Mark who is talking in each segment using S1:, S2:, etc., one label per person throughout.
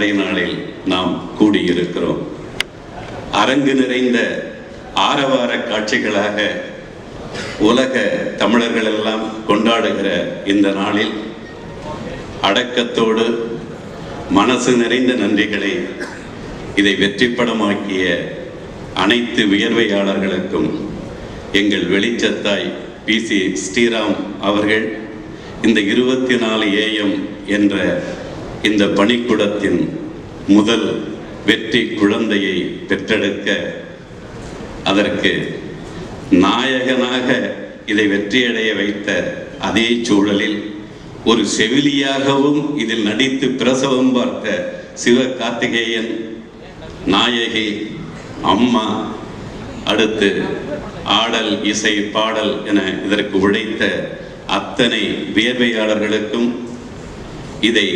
S1: மேடை நாளில் நாம் கூடியிருக்கிறோம். அரங்கு நிறைந்த ஆரவார காட்சிகளாக உலக தமிழர்கள் எல்லாம் கொண்டாடுகிற இந்த நாளில் அடக்கத்தோடு மனசு நிறைந்த நன்றிகளை இதை வெற்றிப்படமாக்கிய அனைத்து வியர்வையாளர்களுக்கும் எங்கள் வெளிச்சத்தாய் PC ஸ்ரீராம் அவர்கள் இந்த 24 AM என்ற இந்த பணிக்கூடத்தின் முதல் வெற்றி குழந்தையை பெற்றெடுக்க அதற்கு நாயகனாக இதை வெற்றியடைய வைத்த அதே சூழலில் ஒரு செவிலியாகவும் இதில் நடித்து பிரசவம் பார்த்த சிவகார்த்திகேயன், நாயகி, அம்மா, அடுத்து ஆடல், இசை, பாடல் என இதற்கு உழைத்த அத்தனை வியர்வையாளர்களுக்கும், இதை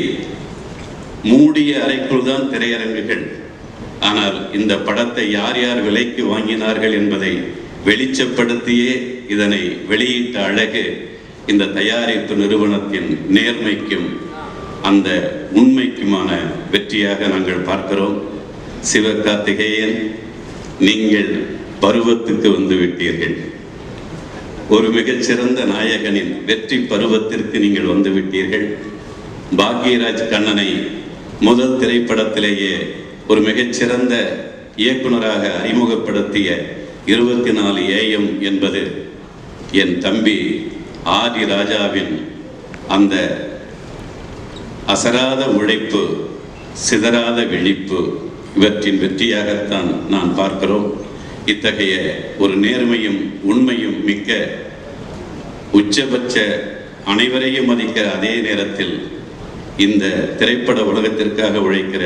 S1: மூடிய அறைக்குள் தான் திரையரங்குகள், ஆனால் இந்த படத்தை யார் யார் விலைக்கு வாங்கினார்கள் என்பதை வெளிச்சப்படுத்தியே இதனை வெளியிட்ட அழகு இந்த தயாரிப்பு நிறுவனத்தின் நேர்மைக்கும் அந்த உண்மைக்குமான வெற்றியாக நாங்கள் பார்க்கிறோம். சிவகார்த்திகேயன், நீங்கள் பருவத்துக்கு வந்து விட்டீர்கள். ஒரு மிகச்சிறந்த நாயகனின் வெற்றி பருவத்திற்கு நீங்கள் வந்து விட்டீர்கள். பாக்யராஜ் கண்ணனை முதல் திரைப்படத்திலேயே ஒரு மிகச்சிறந்த இயக்குனராக அறிமுகப்படுத்திய 24 AM என்பது என் தம்பி ஆதி ராஜாவின் அந்த அசராத உழைப்பு, சிதறாத விழிப்பு, இவற்றின் வெற்றியாகத்தான் நான் பார்க்கிறோம். இத்தகைய ஒரு நேர்மையும் உண்மையும் மிக்க உச்சபட்ச அனைவரையும் மதிக்கிற அதே நேரத்தில் இந்த திரைப்பட உலகத்திற்காக உழைக்கிற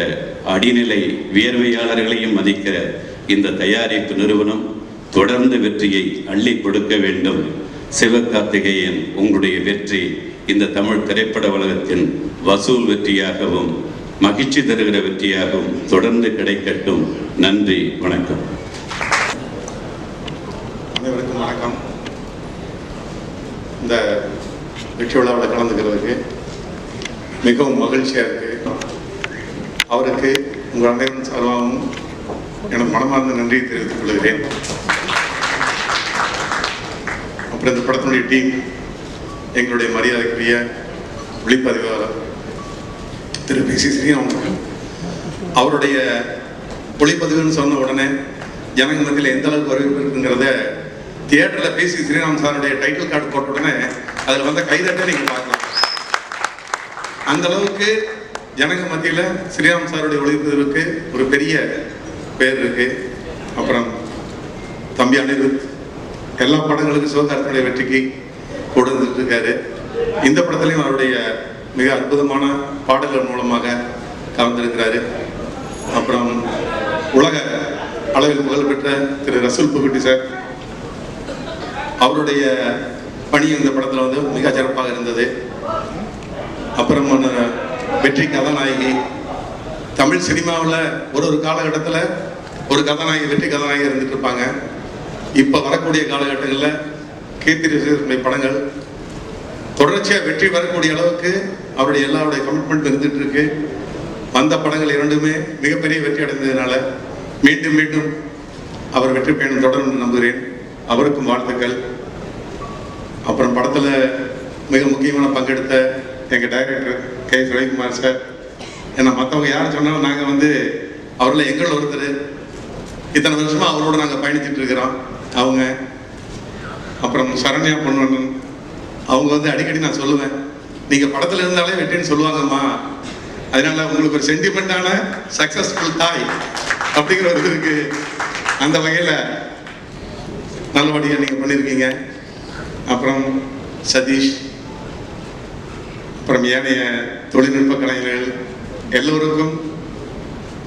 S1: அடிநிலை வியர்வையாளர்களையும் மதிக்கிற இந்த தயாரிப்பு நிறுவனம் தொடர்ந்து வெற்றியை அள்ளி கொடுக்க வேண்டும். சிவகார்த்திகேயன், உங்களுடைய வெற்றி இந்த தமிழ் திரைப்பட உலகத்தின் வசூல் வெற்றியாகவும் மகிழ்ச்சி தருகிற வெற்றியாகவும் தொடர்ந்து கிடைக்கட்டும். நன்றி, வணக்கம்.
S2: அனைவருக்கும் வணக்கம். இந்த வெற்றி விழாவில் கலந்துக்கிறதுக்கு மிகவும் மகிழ்ச்சியாக இருக்கு. அவருக்கு உங்கள் அனைவரும் சார்பாகவும் எனது மனமார்ந்த நன்றியை தெரிவித்துக் கொள்கிறேன். அப்புறம் இந்த படத்தினுடைய டீம், எங்களுடைய மரியாதைக்குரிய ஒளிப்பதிவாளர் திரு PC ஸ்ரீராம், அவருடைய ஒளிப்பதிவுன்னு சொன்ன உடனே ஜனங்க மத்தியில் எந்த அளவுக்கு வரவேற்பு இருக்குங்கிறத தியேட்டரில் PC ஸ்ரீராம் சாருடைய டைட்டில் கார்டு போட்ட உடனே அதில் வந்த கைதட்டை நீங்கள் பார்க்கலாம். அந்த அளவுக்கு ஜனங்க மத்தியில் ஸ்ரீராம் சாருடைய ஒளிப்பதிவுக்கு ஒரு பெரிய பேர் இருக்கு. அப்புறம் தம்பி அனிருத் எல்லா படங்களுக்கும் சிவகார்த்திகேயனுடைய வெற்றிக்கு கொடுத்துட்டு இருக்காரு. இந்த படத்திலையும் அவருடைய மிக அற்புதமான பாடல்கள் மூலமாக கலந்திருக்கிறாரு. அப்புறம் உலக அளவில் புகழ்பெற்ற திரு ரசூல் புகுட்டி சார், அவருடைய பணி இந்த படத்தில் வந்து மிக சிறப்பாக இருந்தது. அப்புறம் வெற்றி கதாநாயகி, தமிழ் சினிமாவில் ஒரு காலகட்டத்தில் ஒரு கதாநாயகி வெற்றி கதாநாயகி இருந்துட்டு இருப்பாங்க. இப்போ வரக்கூடிய காலகட்டங்களில் கீர்த்தி படங்கள் தொடர்ச்சியாக வெற்றி வரக்கூடிய அளவுக்கு அவருடைய எல்லாருடைய கமிட்மெண்ட் இருந்துட்டு இருக்கு. வந்த படங்கள் இரண்டுமே மிகப்பெரிய வெற்றி அடைந்ததுனால மீண்டும் மீண்டும் அவர் வெற்றி பயணம் தொடரும் நம்புகிறேன். அவருக்கும் வாழ்த்துக்கள். அப்புறம் படத்தில் மிக முக்கியமான பங்கெடுத்த எங்கள் டைரக்டர் K. ரவிக்குமார் சார், ஏன்னா மற்றவங்க யார் சொன்னாலும் நாங்கள் வந்து அவரில் எங்கள் ஒருத்தர், இத்தனை வருஷமாக அவரோட நாங்கள் பயணிச்சுட்டு இருக்கிறோம். அவங்க அப்புறம் சரண்யா பொன்வண்ணன், அவங்க வந்து அடிக்கடி நான் சொல்லுவேன், நீங்கள் படத்தில் இருந்தாலே வெற்றின்னு சொல்லுவாங்கம்மா, அதனால உங்களுக்கு ஒரு சென்டிமெண்டான சக்ஸஸ்ஃபுல் தாய் அப்படிங்கிற ஒரு இது இருக்கு. அந்த வகையில் நல்லபடியாக நீங்கள் பண்ணியிருக்கீங்க. அப்புறம் சதீஷ், அப்புறம் ஏனைய தொழில்நுட்ப கலைஞர்கள் எல்லோருக்கும்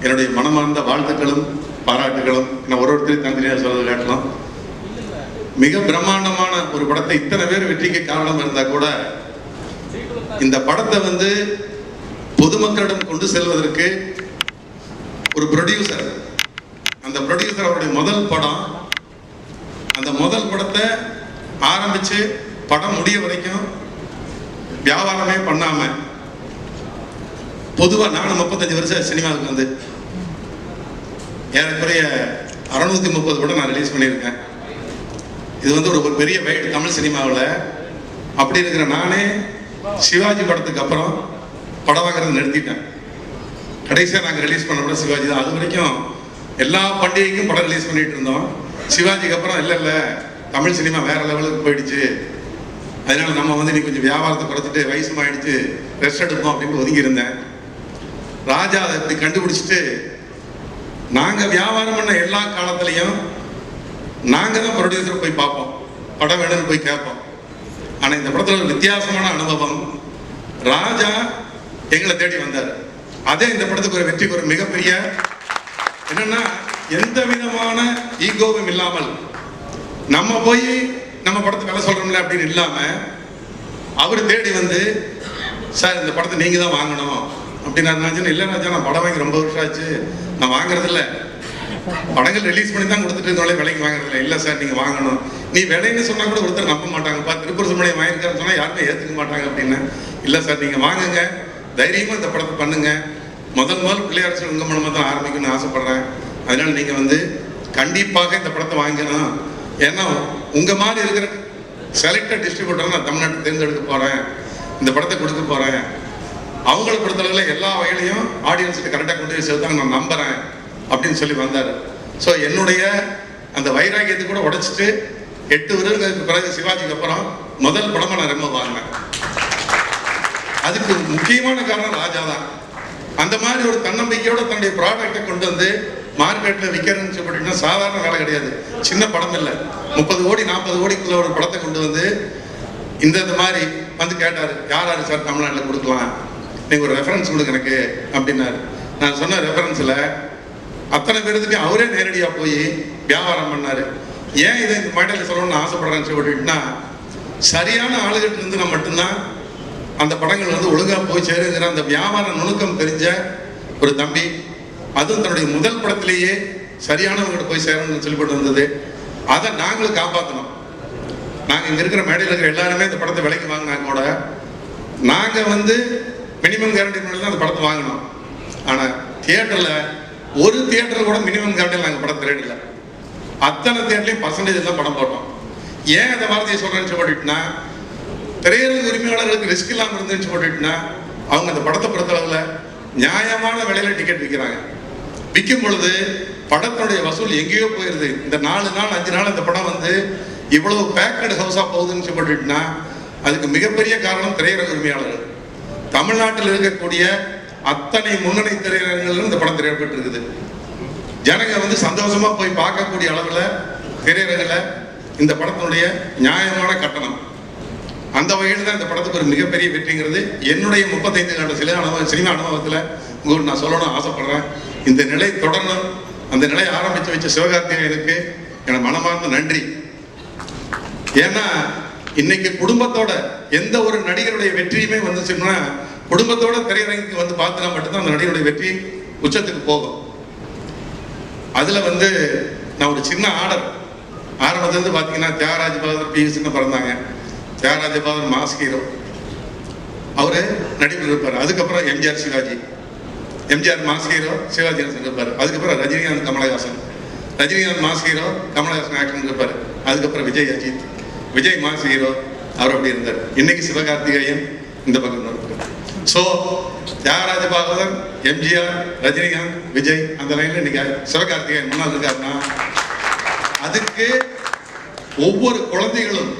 S2: என்னுடைய மனமார்ந்த வாழ்த்துக்களும் பாராட்டுகளும். நான் ஒருத்தரையும் தனித்தனியாக சொல்வது காட்டலாம். மிக பிரம்மாண்டமான ஒரு படத்தை இத்தனை பேர் வெற்றிக்கு காரணம் இருந்தால் கூட இந்த படத்தை வந்து பொதுமக்களிடம் கொண்டு செல்வதற்கு ஒரு ப்ரொடியூசர், அந்த ப்ரொடியூசர் அவருடைய முதல் படம், அந்த முதல் படத்தை ஆரம்பிச்சு படம் முடிய வரைக்கும் வியாபாரமே பண்ணாம பொதுவாக நானும் 35 வருஷம் சினிமாவுக்கு வந்து ஏறக்குறைய 630 படம் நான் ரிலீஸ் பண்ணியிருக்கேன். இது வந்து ஒரு பெரிய வைடு தமிழ் சினிமாவில். அப்படி இருக்கிற நானே சிவாஜி படத்துக்கு அப்புறம் படம் வாங்குறதை நிறுத்திட்டேன். கடைசியாக நாங்கள் ரிலீஸ் பண்ண கூட சிவாஜி தான். அது வரைக்கும் எல்லா பண்டிகைக்கும் படம் ரிலீஸ் பண்ணிட்டு இருந்தோம். சிவாஜிக்கு அப்புறம் இல்லை தமிழ் சினிமா வேற லெவலுக்கு போயிடுச்சு, அதனால நம்ம வந்து இன்னைக்கு கொஞ்சம் வியாபாரத்தை குறைச்சிட்டு வயசும் ஆயிடுச்சு, ரெஸ்ட் எடுப்போம் அப்படின்னு ஒதுங்கி இருந்தேன். ராஜா அதை இப்படி கண்டுபிடிச்சிட்டு நாங்கள் வியாபாரம் பண்ண எல்லா காலத்திலையும் நாங்கள் தான் ப்ரொடியூசரை போய் பார்ப்போம், படம் வேணும்னு போய் கேட்போம். ஆனால் இந்த படத்தில் ஒரு வித்தியாசமான அனுபவம், ராஜா எங்களை தேடி வந்தார். அதே இந்த படத்துக்கு ஒரு வெற்றிக்கு ஒரு மிகப்பெரிய என்னன்னா, எந்த விதமான ஈகோவும் இல்லாமல் நம்ம போய் நம்ம படத்தை வேலை சொல்றோம்ல அப்படின்னு இல்லாம அவர் தேடி வந்து, சார் இந்த படத்தை நீங்க தான் வாங்கணும் அப்படின்னு. இல்லை ராஜா, நான் படம் வாங்கி ரொம்ப வருஷம் ஆச்சு, நான் வாங்குறது இல்லை, படங்கள் ரிலீஸ் பண்ணி தான் கொடுத்துட்டு இருந்தாலே விலைக்கு வாங்குறது இல்லை சார், நீங்க வாங்கணும். நீ விலைன்னு சொன்னா கூட ஒருத்தர் நம்ப மாட்டாங்கப்பா, திருப்பூர் சுமணியை வாங்கியிருக்காருன்னு சொன்னா யாருமே ஏத்துக்க மாட்டாங்க அப்படின்னு. இல்லை சார், நீங்க வாங்குங்க, தைரியமா இந்த படத்தை பண்ணுங்க, முதல் பிள்ளையார் உங்க மூலமா தான் ஆரம்பிக்கணும்னு ஆசைப்படுறேன், அதனால நீங்க வந்து கண்டிப்பாக இந்த படத்தை வாங்கணும். ஏன்னா உங்க மாதிரி இருக்கிற செலக்டட் டிஸ்ட்ரிபியூட்டர் நான் தமிழ்நாட்டை தேர்ந்தெடுக்க போறேன், இந்த படத்தை கொடுக்க போறேன், அவங்கள பொறுத்தளவுல எல்லா வகையிலையும் ஆடியன்ஸுக்கு கரெக்டாக கொண்டு போய் சேர்த்தாங்க நான் நம்புறேன் அப்படின்னு சொல்லி வந்தார். ஸோ என்னுடைய அந்த வைராகியத்தை கூட உடைச்சிட்டு 8 வருடங்களுக்கு பிறகு சிவாஜிக்கு அப்புறம் முதல் படமா நான் ரொம்ப வாங்கினேன். அதுக்கு முக்கியமான காரணம் ராஜா தான். அந்த மாதிரி ஒரு தன்னம்பிக்கையோட தன்னுடைய ப்ராடக்டை கொண்டு வந்து மார்க்கெட்டில் விற்கிறேன்னு சொல்லிட்டீங்கன்னா சாதாரண வேலை கிடையாது, சின்ன படம் இல்லை. 30 கோடி 40 கோடிக்குள்ள ஒரு படத்தை கொண்டு வந்து இந்த மாதிரி வந்து கேட்டார், யார் சார் தமிழ்நாட்டில் கொடுக்கலாம், நீங்கள் ஒரு ரெஃபரன்ஸ் கொடுங்க எனக்கு அப்படின்னாரு. நான் சொன்ன ரெஃபரன்ஸில் அத்தனை பேருக்கு அவரே நேரடியாக போய் வியாபாரம் பண்ணார். ஏன் இதை இந்த மேடையில் சொல்லணும்னு ஆசைப்படுறேன்னு சொல்லிட்டுனா, சரியான ஆளுகிட்ட இருந்துனா மட்டும்தான் அந்த படங்கள் வந்து ஒழுங்காக போய் சேருங்கிற அந்த வியாபார நுணுக்கம் தெரிஞ்ச ஒரு தம்பி, அதுவும் தன்னுடைய முதல் படத்திலேயே சரியானவங்ககிட்ட போய் சேரணும்னு சொல்லிப்பட்டு வந்தது. அதை நாங்களும் காப்பாற்றணும். நாங்கள் இங்கே இருக்கிற மேடையில் இருக்கிற எல்லாருமே இந்த படத்தை விலைக்கு வாங்கினாங்க கூட நாங்கள் வந்து மினிமம் கேரண்டி தான் அந்த படத்தை வாங்கினோம். ஆனால் தியேட்டரில் ஒரு தியேட்டர் கூட மினிமம் கேரண்டியில் நாங்கள் படம் திரையிடல, அத்தனை தியேட்டர்லையும் பர்சன்டேஜ் தான் படம் போட்டோம். ஏன் அந்த வார்த்தையை சொல்கிறேன்னு சொல்லிட்டுனா, திரையரங்கு உரிமையாளர்களுக்கு ரிஸ்க் இல்லாமல் இருந்துன்னு சொல்லிட்டுனா அவங்க அந்த படத்தை பொறுத்தளவில் நியாயமான விலையில டிக்கெட் விற்கிறாங்க. விற்கும் பொழுது படத்தினுடைய வசூல் எங்கேயோ போயிருது. இந்த 4 நாள் 5 நாள் இந்த படம் வந்து இவ்வளவு பேக்கட் ஹவுஸா போகுதுன்னு சொல்லிட்டுனா அதுக்கு மிகப்பெரிய காரணம் திரையரங்கு உரிமையாளர்கள். தமிழ்நாட்டில் இருக்கக்கூடிய அத்தனை முன்னணி திரையரங்குகளும் இந்த படம் திரையிடப்பட்டு இருக்குது. ஜனங்க வந்து சந்தோஷமா போய் பார்க்கக்கூடிய அளவுல திரையரங்குல இந்த படத்தினுடைய நியாயமான கட்டணம். அந்த வகையில் தான் இந்த படத்துக்கு ஒரு மிகப்பெரிய வெற்றிங்கிறது என்னுடைய 35 ஆண்டு சினிமா அனுபவத்தில் உங்களுக்கு நான் சொல்லணும்னு ஆசைப்படுறேன். இந்த நிலை தொடரணும். அந்த நிலையை ஆரம்பித்து வச்ச சிவகார்த்திகேயனுக்கு எனக்கு மனமார்ந்த நன்றி. ஏன்னா இன்னைக்கு குடும்பத்தோட எந்த ஒரு நடிகருடைய வெற்றியுமே வந்துச்சுன்னா குடும்பத்தோட திரையரங்குக்கு வந்து பார்த்தா மட்டும்தான் அந்த நடிகருடைய வெற்றி உச்சத்துக்கு போகும். அதுல வந்து நான் ஒரு சின்ன ஆரம்பத்திலிருந்து பார்த்தீங்கன்னா தியாகராஜ பகதூர் பிஎஸ்ன்னு பிறந்தாங்க. தியாகராஜ பகதூர் மாஸ் ஹீரோ, அவரு நடிப்பில் இருப்பார். அதுக்கப்புறம் எம்ஜிஆர் சிவாஜி, எம்ஜிஆர் மாஸ் ஹீரோ, சிவாஜி இருப்பார். அதுக்கப்புறம் Rajinikanth Kamalahasan, Rajinikanth mass hero, Kamalahasan actor இருப்பார். அதுக்கப்புறம் விஜய் அஜித், விஜய் மாஸ் ஹீரோ, அவர் அப்படி இருந்தார். இன்னைக்கு சிவகார்த்திகேயன் இந்த பக்கம் நடத்துறார். ஸோ தியாகராஜ பகதூர், எம்ஜிஆர், ரஜினிகாந்த், விஜய் அந்த லைன்ல இன்னைக்கு சிவகார்த்திகேயன் முன்னால் இருக்காருன்னா அதுக்கு ஒவ்வொரு குழந்தைகளும்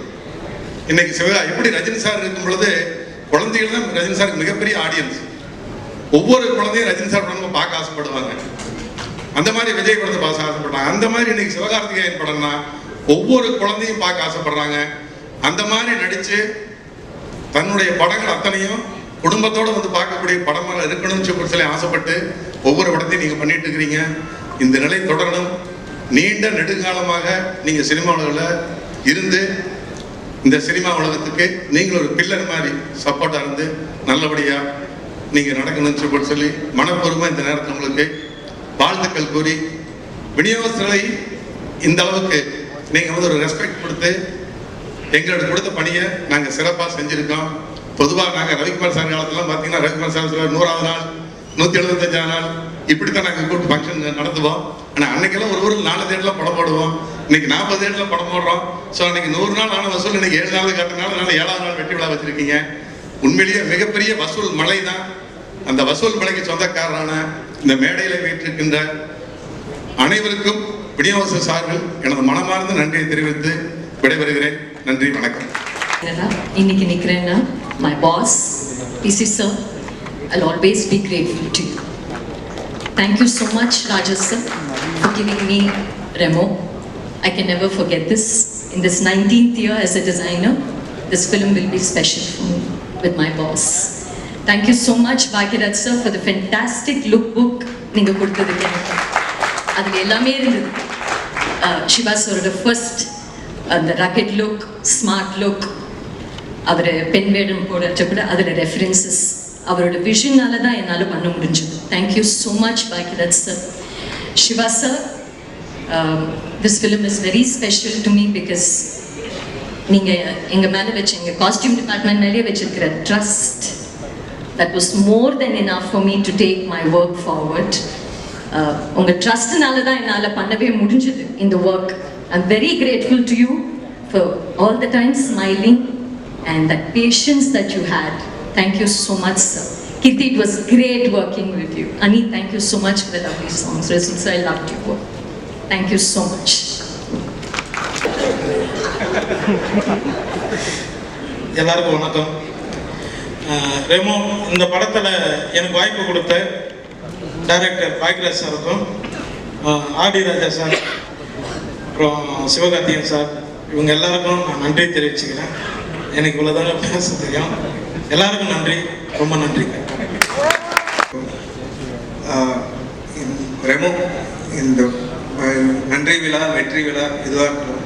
S2: இன்னைக்கு எப்படி ரஜினி சார் இருக்கும் பொழுது குழந்தைகள் தான் ரஜினி சாருக்கு மிகப்பெரிய ஆடியன்ஸ். ஒவ்வொரு குழந்தையும் ரஜினி சார் படமா பார்க்க ஆசைப்படுவாங்க. அந்த மாதிரி விஜய் படத்தை பார்க்க ஆசைப்படுறாங்க. அந்த மாதிரி இன்னைக்கு சிவகார்த்திகேயன் படம்னா ஒவ்வொரு குழந்தையும் பார்க்க ஆசைப்படுறாங்க. அந்த மாதிரி நடிச்சு தன்னுடைய படங்கள் அத்தனையும் குடும்பத்தோடு வந்து பார்க்கக்கூடிய படமாக இருக்கணும்னு சொல்லி ஆசைப்பட்டு ஒவ்வொரு படத்தையும் நீங்க பண்ணிட்டு இருக்கிறீங்க. இந்த நிலை தொடரணும். நீண்ட நெடுங்காலமாக நீங்க சினிமா உலகில் இருந்து இந்த சினிமா உலகத்துக்கு நீங்கள் ஒரு பில்லர் மாதிரி சப்போர்ட்டா இருந்து நல்லபடியா நீங்க நடக்கணும்னு சொல்லி மனப்பூர்வமா இந்த நேரத்தில் உங்களுக்கு வாழ்த்துக்கள் கூறி, விநியோகஸ்தர்களை இந்த அளவுக்கு நீங்க வந்து ஒரு ரெஸ்பெக்ட் கொடுத்து எங்களுக்கு கொடுத்த பணியை நாங்கள் சிறப்பாக செஞ்சிருக்கோம். பொதுவாக நாங்கள் ரவிக்குமார் சார் காலத்துலாம் பார்த்தீங்கன்னா ரவிக்குமார் சார் 100வது நாள் 175 நாள் இப்படித்தான் நாங்கள் கூப்பிட்டு ஃபங்க்ஷன் நடத்துவோம். ஆனால் அன்னைக்கெல்லாம் ஒரு 4 தேட்டரில் படம் போடுவோம். இன்னைக்கு 40 தேட்டரில் படம் போடுறோம். ஸோ அன்னைக்கு 100 நாள் ஆன வசூல் இன்னைக்கு 7 நாள் காட்டினால 7ஆவது நாள் வெற்றி விழா வச்சிருக்கீங்க. உண்மையிலேயே மிகப்பெரிய வசூல் மலை தான். அந்த வசூல் மலைக்கு சொந்தக்காரரான இந்த மேடையில் வீட்டிருக்கின்ற அனைவருக்கும் விநியோக சார்கள் எனது மனமார்ந்த நன்றியை தெரிவித்து விடைபெறுகிறேன். நன்றி, வணக்கம்.
S3: இன்னைக்கு நிக்கிறேன்னா my boss PC sir, I'll always be grateful to you. Thank you so much Raja sir for giving me Remo. I can never forget this. In this 19th year as a designer, this film will be special for me with my boss. Thank you so much Bhagirath sir for the fantastic lookbook நீங்க கொடுத்ததுக்கு. அதுல எல்லாமே இருந்தது. Shiva sir first the rugged look, smart look, அவர் பெண் வேடம் போடுறச்ச கூட அதில் references அவரோட விஷனால தான் என்னால் பண்ண முடிஞ்சது. Thank you so much Bhagyaraj sir. Siva sir, this film is very special to me because நீங்கள் எங்கள் மேலே வச்ச எங்கள் காஸ்டியூம் டிபார்ட்மெண்ட் மேலேயே வச்சிருக்கிற trust, that was more than enough for me to take my work forward. உங்கள் ட்ரஸ்ட்னால தான் என்னால் பண்ணவே முடிஞ்சது இந்த work. I'm very grateful to you for all the time smiling and that patience that you had. Thank you so much sir. Kirti, it was great working with you. Ani, thank you so much for the lovely songs. Rasul sir, I loved your work. Thank you so much.
S4: எல்லாருக்கும் வணக்கம். ரெமோ இந்த படத்தில் எனக்கு வாய்ப்பு கொடுத்த director Bhagyaraj சாருக்கும், ஆடி ராஜா sir, அப்புறம் Sivakarthikeyan sir, இவங்க எல்லாருக்கும் நான் நன்றி தெரிவிச்சுக்கிறேன். எனக்கு இவ்வளோதாங்க பேச தெரியும். எல்லாருக்கும் நன்றி, ரொம்ப நன்றிங்க.
S5: ரெமோ, இந்த நன்றி விழா, வெற்றி விழா இதுவாக இருக்கணும்.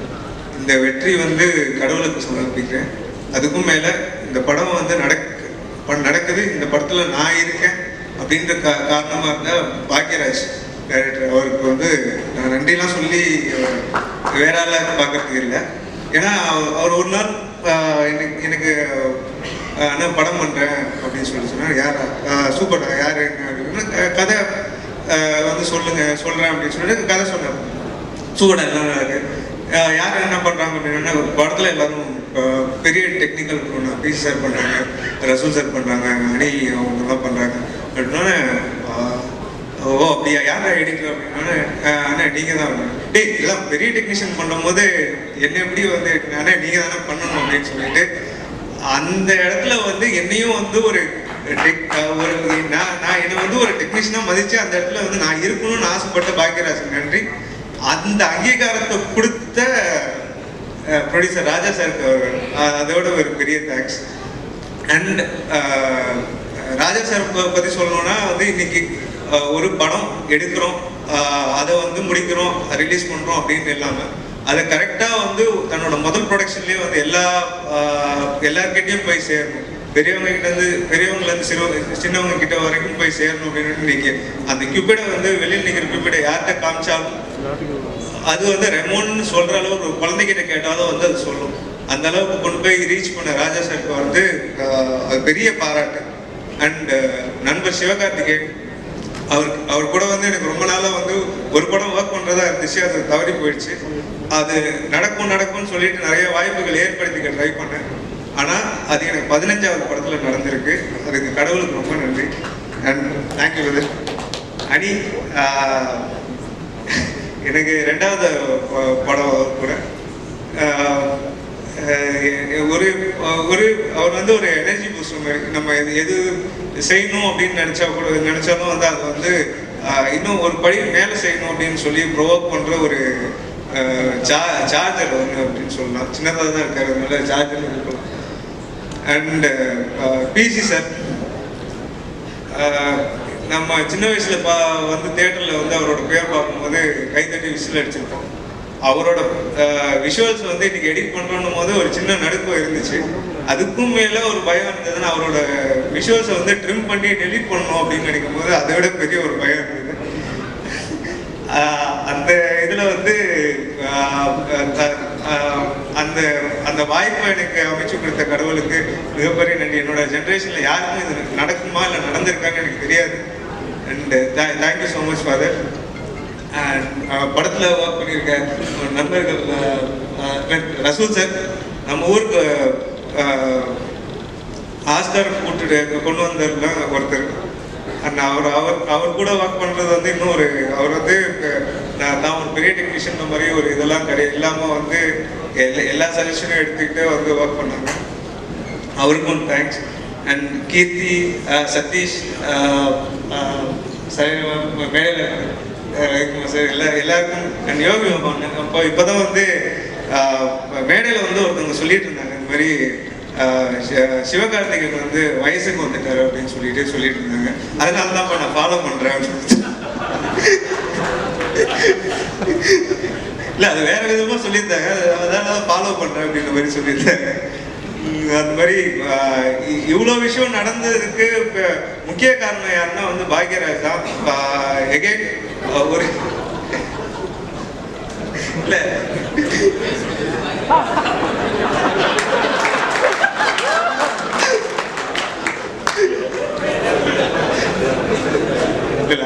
S5: இந்த வெற்றி வந்து கடவுளுக்கு சமர்ப்பிக்கிறேன். அதுக்கும் மேலே இந்த படம் வந்து நடக்குது, இந்த படத்தில் நான் இருக்கேன் அப்படின்ற காரணமாக இருந்தால் பாக்யராஜ் டைரக்டர் அவருக்கு வந்து நான் நன்றிலாம் சொல்லி வேற ஆளாக பார்க்கறதுக்கு இல்லை. ஏன்னா அவர் ஒரு நாள் எனக்கு நான் படம் பண்ணுறேன் அப்படின்னு சொன்னார். யாரா? சூப்பர்டா, யார் என்ன கதை வந்து சொல்கிறேன் அப்படின்னு சொல்லிட்டு கதை சொன்னார். சூப்பர்டா, நல்லா இருக்கு. யார் என்ன பண்ணுறாங்க அப்படின்னா, ஒரு படத்தில் எல்லாரும் பெரிய டெக்னிக்கல் பிசி சார் பண்ணுறாங்க, ரசூல் சார் பண்ணுறாங்க, அணி அவங்கெல்லாம் பண்ணுறாங்க அப்படின்னா, ஓ அப்படியா, யாரா எடிட்டர் அப்படின்னா, அண்ணா நீங்கள் தான். டேய், எல்லாம் பெரிய டெக்னீஷியன் பண்ணும் போது என்ன எப்படி வந்து அண்ணா நீங்கள் தானே பண்ணணும் அப்படின்னு சொல்லிட்டு அந்த இடத்துல வந்து என்னையும் வந்து ஒரு நான் என்னை வந்து ஒரு டெக்னீஷியனாக மதித்து அந்த இடத்துல வந்து நான் இருக்கணும்னு ஆசைப்பட்ட பாக்யராஜ் நன்றி. அந்த அங்கீகாரத்தை கொடுத்த ப்ரொடியூசர் ராஜா சாருக்கு அதோட ஒரு பெரிய தேங்க்ஸ். அண்ட் ராஜா சார் பற்றி சொல்லணும்னா வந்து இன்னைக்கு ஒரு படம் எடுக்கிறோம், அதை வந்து முடிக்கிறோம், ரிலீஸ் பண்ணுறோம் அப்படின்னு இல்லாமல் அதை கரெக்டாக வந்து தன்னோட முதல் ப்ரொடக்ஷன்லேயே வந்து எல்லார்கிட்டையும் போய் சேரணும். பெரியவங்கலேருந்து சின்னவங்க கிட்ட வரைக்கும் போய் சேரணும் அப்படின்னு இன்னைக்கு அந்த கியூபிடை வந்து வெளியில் நிற்கிற கியூபிடை யார்கிட்ட காமிச்சாலும் அது வந்து ரெமோன்னு சொல்கிற அளவுக்கு ஒரு குழந்தைகிட்ட கேட்டாலும் வந்து அது சொல்லும். அந்த அளவுக்கு கொண்டு போய் ரீச் பண்ண ராஜா சாருக்கு வந்து பெரிய பாராட்டு. அண்ட் நண்பர் சிவகார்த்திகேயன், அவர் கூட வந்து எனக்கு ரொம்ப நாளாக வந்து ஒரு படம் ஒர்க் பண்ணுறதா இருந்துச்சு, அது தவறி போயிடுச்சு. அது நடக்கும்னு சொல்லிட்டு நிறைய வாய்ப்புகள் ஏற்படுத்திக்க ட்ரை பண்ணேன். ஆனால் அது எனக்கு 15வது படத்தில் நடந்திருக்கு. அதுக்கு கடவுளுக்கு ரொம்ப நன்றி. And thank you brother. அனி எனக்கு 2வது படம் கூட அவர் வந்து ஒரு எனர்ஜி பூஸ்டர் மாதிரி. நம்ம எது செய்யணும் அப்படின்னு நினைச்சாலும் வந்து அது வந்து இன்னும் ஒரு படி மேலே செய்யணும் அப்படின்னு சொல்லி ப்ரொவோக் பண்ணுற ஒரு சார்ஜர் ஒன்று அப்படின்னு சொல்லலாம். சின்னதாக தான் இருக்காரு, அதனால சார்ஜர் இருக்கலாம். அண்ட் பிசி சார், நம்ம சின்ன வயசில் வந்து தேட்டரில் வந்து அவரோட பேர் பார்க்கும்போது கைத்தட்டி விசில் அடிச்சிருக்கோம். அவரோட விஷுவல்ஸ் வந்து இன்னைக்கு எடிட் பண்ணுறோன்னும் போது ஒரு சின்ன நடுக்கம் இருந்துச்சு. அதுக்கும் மேலே ஒரு பயம் இருந்ததுன்னா அவரோட விஷுவல்ஸை வந்து ட்ரிம் பண்ணி டெலிட் பண்ணணும் அப்படின்னு நினைக்கும் போது அதை விட பெரிய ஒரு பயம் இருந்தது. அந்த இதில் வந்து அந்த வாய்ப்பை எனக்கு அமைச்சு கொடுத்த கடவுளுக்கு மிகப்பெரிய நன்றி. என்னோட ஜென்ரேஷனில் யாருக்கும் இது நடக்குமா இல்லை நடந்திருக்கான்னு எனக்கு தெரியாது. And thank you so much father. படத்தில் ஒர்க் பண்ணியிருக்க நண்பர்கள் ரசூல் சார், நம்ம ஊருக்கு ஆஸ்கார் கொண்டு வந்ததுல ஒருத்தர். அண்ட் அவர் கூட ஒர்க் பண்ணுறது வந்து இன்னும் அவர் வந்து நான் ஒரு பெரிய டெக்னீஷியன் மாதிரி ஒரு இதெல்லாம் இல்லாமல் வந்து எல்லா சஜஷனும் எடுத்துக்கிட்டு வந்து ஒர்க் பண்ணாங்க. அவருக்கும் தேங்க்ஸ். அண்ட் கீர்த்தி, சதீஷ், மேல சார் எல்லாருக்கும் அண்ட் யோகி அப்போ இப்போதான் வந்து மேடையில் வந்து ஒருத்தவங்க சொல்லிட்டு இருந்தாங்க, இந்த மாதிரி சிவகார்த்திகேயன் வந்து வயசுக்கு வந்துட்டாரு அப்படின்னு சொல்லிட்டு இருந்தாங்க. அதனால தான் நான் ஃபாலோ பண்றேன் அப்படின்னு இல்லை, அது வேற விதமா சொல்லியிருந்தாங்க, அதனால தான் ஃபாலோ பண்றேன் அப்படின்ற மாதிரி சொல்லியிருந்தாங்க. அந்த மாதிரி இவ்வளோ விஷயம் நடந்ததுக்கு முக்கிய காரணம் யாருன்னா வந்து பாக்யராஜ் தான். எகைன் ஒரு இல்லை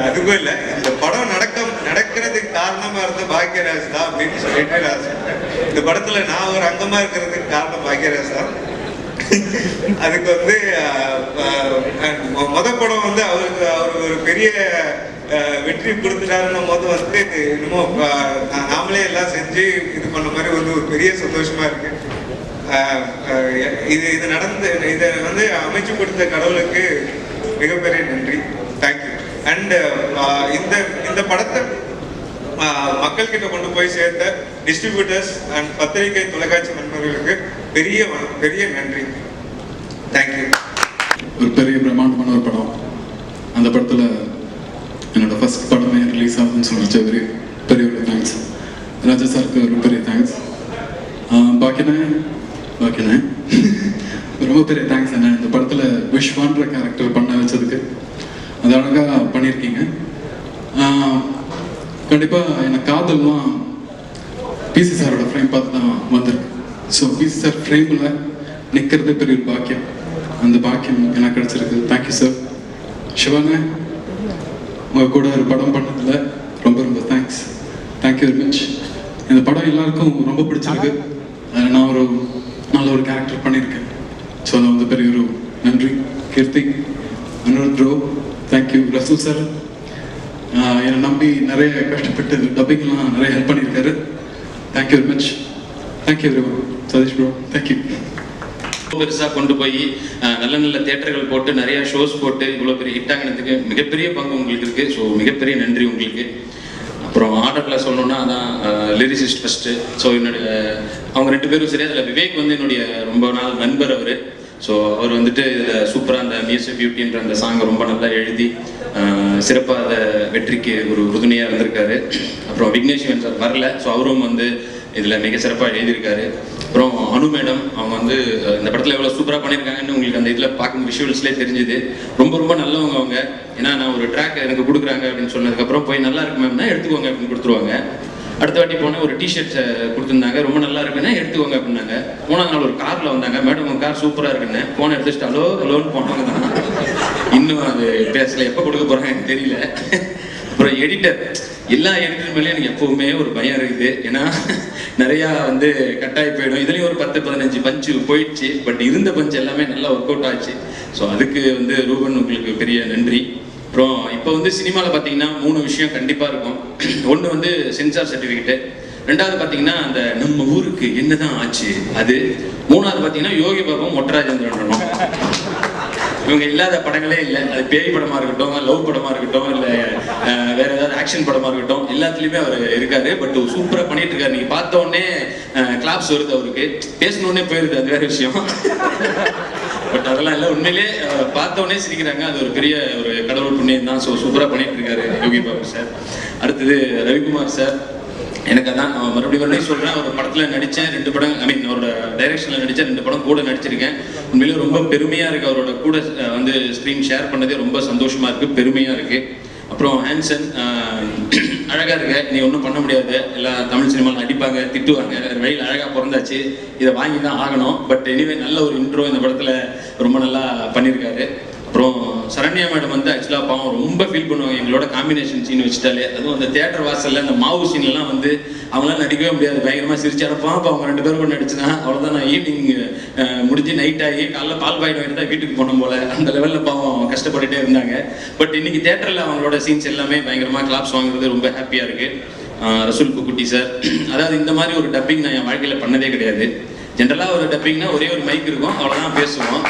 S5: அதுக்கும் இல்லை, இந்த படம் நடக்கிறதுக்கு காரணமா இருந்த பாக்யராஜ் தான் அப்படின்னு சொல்லிட்டு நான் சொல்றேன். இந்த படத்துல நான் ஒரு அங்கமா இருக்கிறதுக்கு காரணம் பாக்யராஜ் தான். அதுக்கு வந்து மொத படம் வந்து அவருக்கு ஒரு பெரிய வெற்றி கொடுத்துட்டாருன்னும் போது வந்து இன்னமும் நாமளே எல்லாம் செஞ்சு இது பண்ண மாதிரி வந்து ஒரு பெரிய சந்தோஷமா இருக்கு. இது நடந்து இதை வந்து அமைச்சு கொடுத்த கடவுளுக்கு மிகப்பெரிய நன்றி, தேங்க்யூ. அண்ட் இந்த படத்தை மக்கள்கிட்ட கொண்டு போய் சேர்த்த டிஸ்ட்ரிபியூட்டர்ஸ் அண்ட் பத்திரிகை தொலைக்காட்சி நண்பர்களுக்கு பெரிய நன்றி, தேங்க்யூ.
S6: ஒரு பெரிய பிரம்மாண்டமான ஒரு படம். அந்த படத்தில் என்னோட ஃபர்ஸ்ட் படமே ரிலீஸ் ஆகுதுன்னு சொல்லிச்சு பெரிய ஒரு தேங்க்ஸ். ராஜா சாருக்கு ஒரு பெரிய தேங்க்ஸ். பாக்கினே ரொம்ப பெரிய தேங்க்ஸ். என்ன இந்த படத்தில் விஷ்வான்ற கேரக்டர் பண்ண வச்சதுக்கு அது அழகாக பண்ணியிருக்கீங்க. கண்டிப்பாக எனக்கு காதல்லாம் பிசி சாரோட ஃப்ரேம் பார்த்து தான் வந்திருக்கு. ஸோ பிசி சார் ஃப்ரேமில் நிற்கிறது பெரிய ஒரு பாக்கியம். அந்த பாக்கியம் எனக்கு கிடச்சிருக்கு. Thank you sir. சிவானே, உங்கள் கூட ஒரு படம் பண்ணதில் ரொம்ப தேங்க்ஸ். Thank you very much. இந்த படம் எல்லாருக்கும் ரொம்ப பிடிச்சிருக்கு. அதில் நான் ஒரு நல்ல ஒரு கேரக்டர் பண்ணியிருக்கேன். ஸோ அது வந்து பெரிய ஒரு நன்றி. Keerthi, Anirudh bro, thank you. Rasool sir என்னை நம்பி நிறைய கஷ்டப்பட்டு டப்பிங்லாம் நிறைய ஹெல்ப் பண்ணியிருக்காரு. Thank you very much. Thank you everyone. Sathish bro, thank you.
S7: பெருசாக கொண்டு போய் நல்ல தியேட்டர்கள் போட்டு நிறைய ஷோஸ் போட்டு இவ்வளோ பெரிய ஹிட் ஆகினதுக்கு மிகப்பெரிய பங்கு உங்களுக்கு இருக்குது. ஸோ மிகப்பெரிய நன்றி உங்களுக்கு. அப்புறம் ஆர்டரில் சொல்லணுன்னா அதான் லிரிசிஸ்ட் ஃபஸ்ட்டு. ஸோ என்னுடைய அவங்க 2 பேரும் சரி. அதில் விவேக் வந்து என்னுடைய ரொம்ப நாள் நண்பர் அவர். ஸோ அவர் வந்துட்டு இதில் சூப்பராக அந்த மியூசிக் பியூட்டின்ற அந்த சாங்கை ரொம்ப நல்லா எழுதி சிறப்பாக அதை வெற்றிக்கு ஒரு உறுதுணையாக இருந்திருக்காரு. அப்புறம் விக்னேஷ்வன் சார் வரல. ஸோ அவரும் வந்து இதில் மிக சிறப்பாக எழுதியிருக்காரு. அப்புறம் அனு மேடம், அவங்க வந்து இந்த படத்தில் எவ்வளோ சூப்பராக பண்ணியிருக்காங்கன்னு உங்களுக்கு அந்த இதில் பார்க்கும் விஷுவல்ஸ்லேயே தெரிஞ்சுது. ரொம்ப நல்லவங்க அவங்க. ஏன்னா நான் ஒரு ட்ராக் எனக்கு கொடுக்குறாங்க அப்படின்னு சொன்னதுக்கப்புறம் போய் நல்லா இருக்கு மேம்னா எடுத்துக்கோங்க அப்படின்னு கொடுத்துருவாங்க. அடுத்த வாட்டி போனால் ஒரு டிஷர்ட் கொடுத்துருந்தாங்க, ரொம்ப நல்லா இருக்குன்னா எடுத்துக்கோங்க அப்படின்னாங்க. 3ஆவது நாள் ஒரு காரில் வந்தாங்க, மேடம் உங்கள் கார் சூப்பராக இருக்குன்னு. ஃபோனை எடுத்துட்டு அலோன்னு போனவங்க தான். இன்னும் அது பேசல, எப்போ கொடுக்க போகிறாங்க எனக்கு தெரியல. அப்புறம் எடிட்டர், எல்லா எடிட்டர் மேலேயும் எனக்கு எப்பவுமே ஒரு பயம் இருக்குது. ஏன்னா நிறையா வந்து கட்டாயி போயிடும். இதுலேயும் ஒரு 10-15 பஞ்சு போயிடுச்சு. பட் இருந்த பஞ்சு எல்லாமே நல்லா ஒர்க் அவுட் ஆச்சு. ஸோ அதுக்கு வந்து ரூபன் உங்களுக்கு பெரிய நன்றி. அப்புறம் இப்போ வந்து சினிமாவில் பார்த்தீங்கன்னா 3 விஷயம் கண்டிப்பாக இருக்கும். ஒன்று வந்து சென்சார் சர்டிஃபிகேட்டு, 2வது பார்த்தீங்கன்னா அந்த நம்ம ஊருக்கு என்னதான் ஆச்சு அது, 3வது பார்த்தீங்கன்னா யோகி பாபும் மொட்டராஜேந்திரனும். இவங்க இல்லாத படங்களே இல்லை. அது பேய் படமாக இருக்கட்டும், லவ் படமாக இருக்கட்டும், இல்லை வேற ஏதாவது ஆக்ஷன் படமாக இருக்கட்டும், எல்லாத்துலேயுமே அவர் இருக்காரு. பட் சூப்பராக பண்ணிட்டு இருக்காரு. நீங்கள் பார்த்த உடனே கிளாப்ஸ் வருது அவருக்கு, பேசணுன்னே போயிருது, அது வேற விஷயம். பட் அதெல்லாம் இல்லை, உண்மையிலே பார்த்தவொடனே சிரிக்கிறாங்க. அது ஒரு பெரிய ஒரு கடவுள் புண்ணியம் தான். ஸோ சூப்பராக பண்ணிட்டு இருக்காரு யோகி பாபு சார். அடுத்தது ரவிக்குமார் சார். எனக்கு அதான் மறுபடியும் சொல்கிறேன், ஒரு படத்தில் நடித்தேன், 2 படம், அவரோட டைரக்ஷனில் நடித்தேன், 2 படம் கூட நடிச்சிருக்கேன். உண்மையிலே ரொம்ப பெருமையாக இருக்குது. அவரோட கூட வந்து ஸ்க்ரீன் ஷேர் பண்ணதே ரொம்ப சந்தோஷமாக இருக்குது, பெருமையாக இருக்குது. அப்புறம் ஹேன்சன், அழகாக இருக்க, நீ ஒன்றும் பண்ண முடியாது, எல்லாம் தமிழ் சினிமாவில் அடிப்பாங்க, திட்டுவாங்க, வழியில் அழகாக பிறந்தாச்சு, இதை வாங்கி தான் ஆகணும். பட் எனிவே நல்ல ஒரு இன்ட்ரோ இந்த படத்தில் ரொம்ப நல்லா பண்ணியிருக்காரு. அப்புறம் சரண்யா மேடம் வந்து ஆக்சுவலாக பாவம் ரொம்ப ஃபீல் பண்ணுவாங்க எங்களோட காம்பினேஷன் சீன் வச்சுட்டாலே. அதுவும் அந்த தியேட்டர் வாசலில் அந்த மாவு சீன்லாம் வந்து அவங்களால நடிக்கவே முடியாது, பயங்கரமாக சிரிச்சாரப்பான். அப்போ அவங்க 2 பேரும் கூட நடிச்சுனா அவ்வளோதான். நான் ஈவினிங் முடிஞ்சு நைட் ஆகி காலைல பால் பாயிண்ட் வாங்கிட்டு தான் வீட்டுக்கு போனோம் போல, அந்த லெவலில் பாவம் கஷ்டப்பட்டுட்டே இருந்தாங்க. பட் இன்னைக்கு தியேட்டரில் அவங்களோட சீன்ஸ் எல்லாமே பயங்கரமாக கிளாப்ஸ் வாங்குறது ரொம்ப ஹாப்பியாக இருக்குது. ரசூல் குட்டி சார், அதாவது இந்த மாதிரி ஒரு டப்பிங் நான் என் வாழ்க்கையில் பண்ணதே கிடையாது. ஜென்ரலாக ஒரு டப்பிங்னா ஒரே ஒரு மைக் இருக்கும், அவ்வளோதான் பேசுவோம்.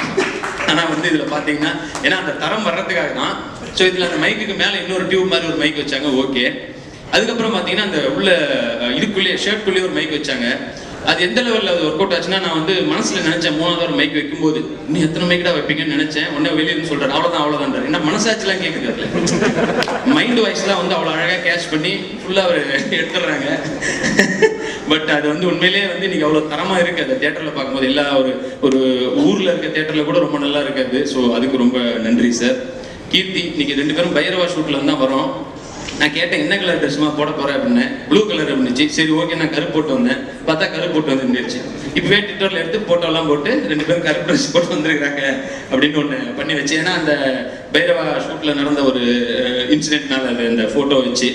S7: ஆனால் வந்து இதில் பார்த்தீங்கன்னா ஏன்னா அந்த தரம் வர்றதுக்காக தான். ஸோ இதில் அந்த மைக்குக்கு மேலே இன்னொரு டியூப் மாதிரி ஒரு மைக் வச்சாங்க, ஓகே. அதுக்கப்புறம் பார்த்தீங்கன்னா அந்த உள்ள இதுக்குள்ளேயே ஷர்ட்குள்ளேயே ஒரு மைக் வச்சாங்க. அது எந்த லெவலில் அது ஒர்க் அவுட் ஆச்சுன்னா, நான் வந்து மனசில் நினச்சேன் 3வது ஒரு மைக் வைக்கும்போது இன்னும் எத்தனை மைக்கடா வைப்பீங்கன்னு நினச்சேன். உடனே வெளியிருந்து சொல்கிறேன் அவ்வளோதான். என்ன மனசாட்சிலாம் கேட்குது, அதில் மைண்ட் வாய்ஸ்லாம் வந்து அவ்வளோ அழகாக கேட்ச் பண்ணி ஃபுல்லாக அவர் எடுத்துடுறாங்க. பட் அது வந்து உண்மையிலேயே வந்து இன்னைக்கு அவ்வளோ தரமாக இருக்குது. அந்த தியேட்டரில் பார்க்கும்போது எல்லா ஒரு ஊரில் இருக்க தியேட்டரில் கூட ரொம்ப நல்லா இருக்காது. ஸோ அதுக்கு ரொம்ப நன்றி சார். கீர்த்தி, இன்னைக்கு 2 பேரும் பைரவா ஷூட்டில் தான் வரோம். நான் கேட்டேன் என்ன கலர் ட்ரெஸ்மா போட போறேன் அப்படின்னு, ப்ளூ கலர் இருந்துச்சு. சரி ஓகே, நான் கருப்பு போட்டு வந்தேன். பார்த்தா கருப்பு போட்டு வந்துருந்துச்சு. இப்போவே ட்விட்டரில் எடுத்து போட்டோலாம் போட்டு 2 பேரும் கருப்பு ட்ரெஸ் போட்டு வந்துருக்காங்க அப்படின்னு ஒன்று பண்ணி வச்சு. ஏன்னா அந்த பைரவா ஷூட்டில் நடந்த ஒரு இன்சிடென்ட்னால அது அந்த ஃபோட்டோ வச்சு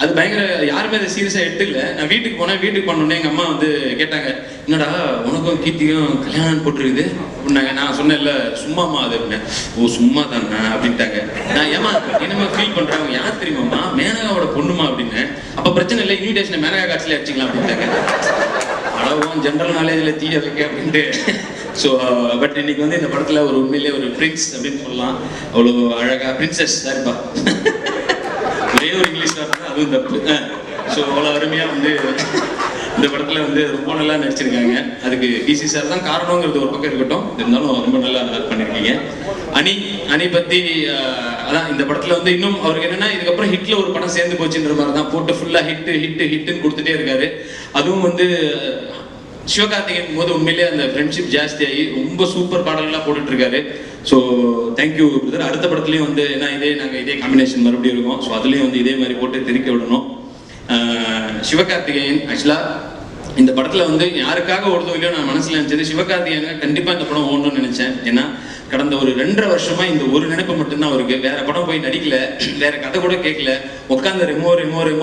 S7: அது பயங்கர யாருமே அதை சீரியஸாக எடுத்துக்கல. நான் வீட்டுக்கு போனோடனே எங்கள் அம்மா வந்து கேட்டாங்க, என்னடா உனக்கும் கீர்த்தியும் கல்யாணம் போட்டுருக்குது அப்படின்னாங்க. நான் சொன்னேன்ல சும்மாம்மா அது அப்படின்னேன். ஓ சும்மா தானே அப்படின்ட்டாங்க. நான் ஏமா என்னமா ஃபீல் பண்ணுறாங்க, யார் தெரியுமாம்மா, மேனகாவோட பொண்ணுமா அப்படின்னு. அப்போ பிரச்சனை இல்லை, இன்விடேஷனை மேனகா காட்சியில் அடிச்சிக்கலாம் அப்படின்ட்டாங்க. அளவும் ஜென்ரல் நாலேஜில் தீய வைக்க அப்படின்ட்டு. ஸோ பட் இன்னைக்கு வந்து இந்த படத்தில் ஒரு உண்மையிலே ஒரு பிரின்ஸ் அப்படின்னு சொல்லலாம். அவ்வளோ அழகாக பிரின்சஸ் சார்ப்பா, ஒரே ஒரு இங்கிலீஷ் வார்த்தை அதுவும் தப்பு. ஸோ அவ்வளோ அருமையாக வந்து இந்த படத்தில் வந்து ரொம்ப நல்லா நடிச்சிருக்காங்க. அதுக்கு பிசி சார் தான் காரணங்கிறது ஒரு பக்கம் இருக்கட்டும், இருந்தாலும் ரொம்ப நல்லா பண்ணியிருக்கீங்க. அணி பற்றி அதான் இந்த படத்தில் வந்து இன்னும் அவருக்கு என்னென்னா இதுக்கப்புறம் ஹிட்டில் ஒரு படம் சேர்ந்து போச்சுன்ற மாதிரி தான் போட்டு ஃபுல்லாக ஹிட்டுன்னு கொடுத்துட்டே இருக்காரு. அதுவும் வந்து சிவகார்த்திகேயன் போது உண்மையிலேயே அந்த ஃப்ரெண்ட்ஷிப் ஜாஸ்தியாகி ரொம்ப சூப்பர் பாடல்லாம் போட்டுட்டு இருக்காரு. So thank you brother. அடுத்த படத்துலையும் வந்து ஏன்னா நாங்கள் இதே காம்பினேஷன் மறுபடியும் இருக்கோம். ஸோ அதுலேயும் வந்து இதே மாதிரி போட்டு தெரிக்க விடணும். சிவகார்த்திகேயன் ஆக்சுவலாக இந்த படத்தில் வந்து யாருக்காக ஓடுதோ நான் மனசில் நினச்சது சிவகார்த்திகேயன் கண்டிப்பாக இந்த படம் ஓடணும்னு நினச்சேன். ஏன்னா கடந்த ஒரு 2.5 வருஷமா இந்த ஒரு நினைப்பு மட்டும்தான் அவருக்கு. வேற படம் போய் நடிக்கல, வேற கதை கூட கேட்கல, உட்காந்து ரெமோ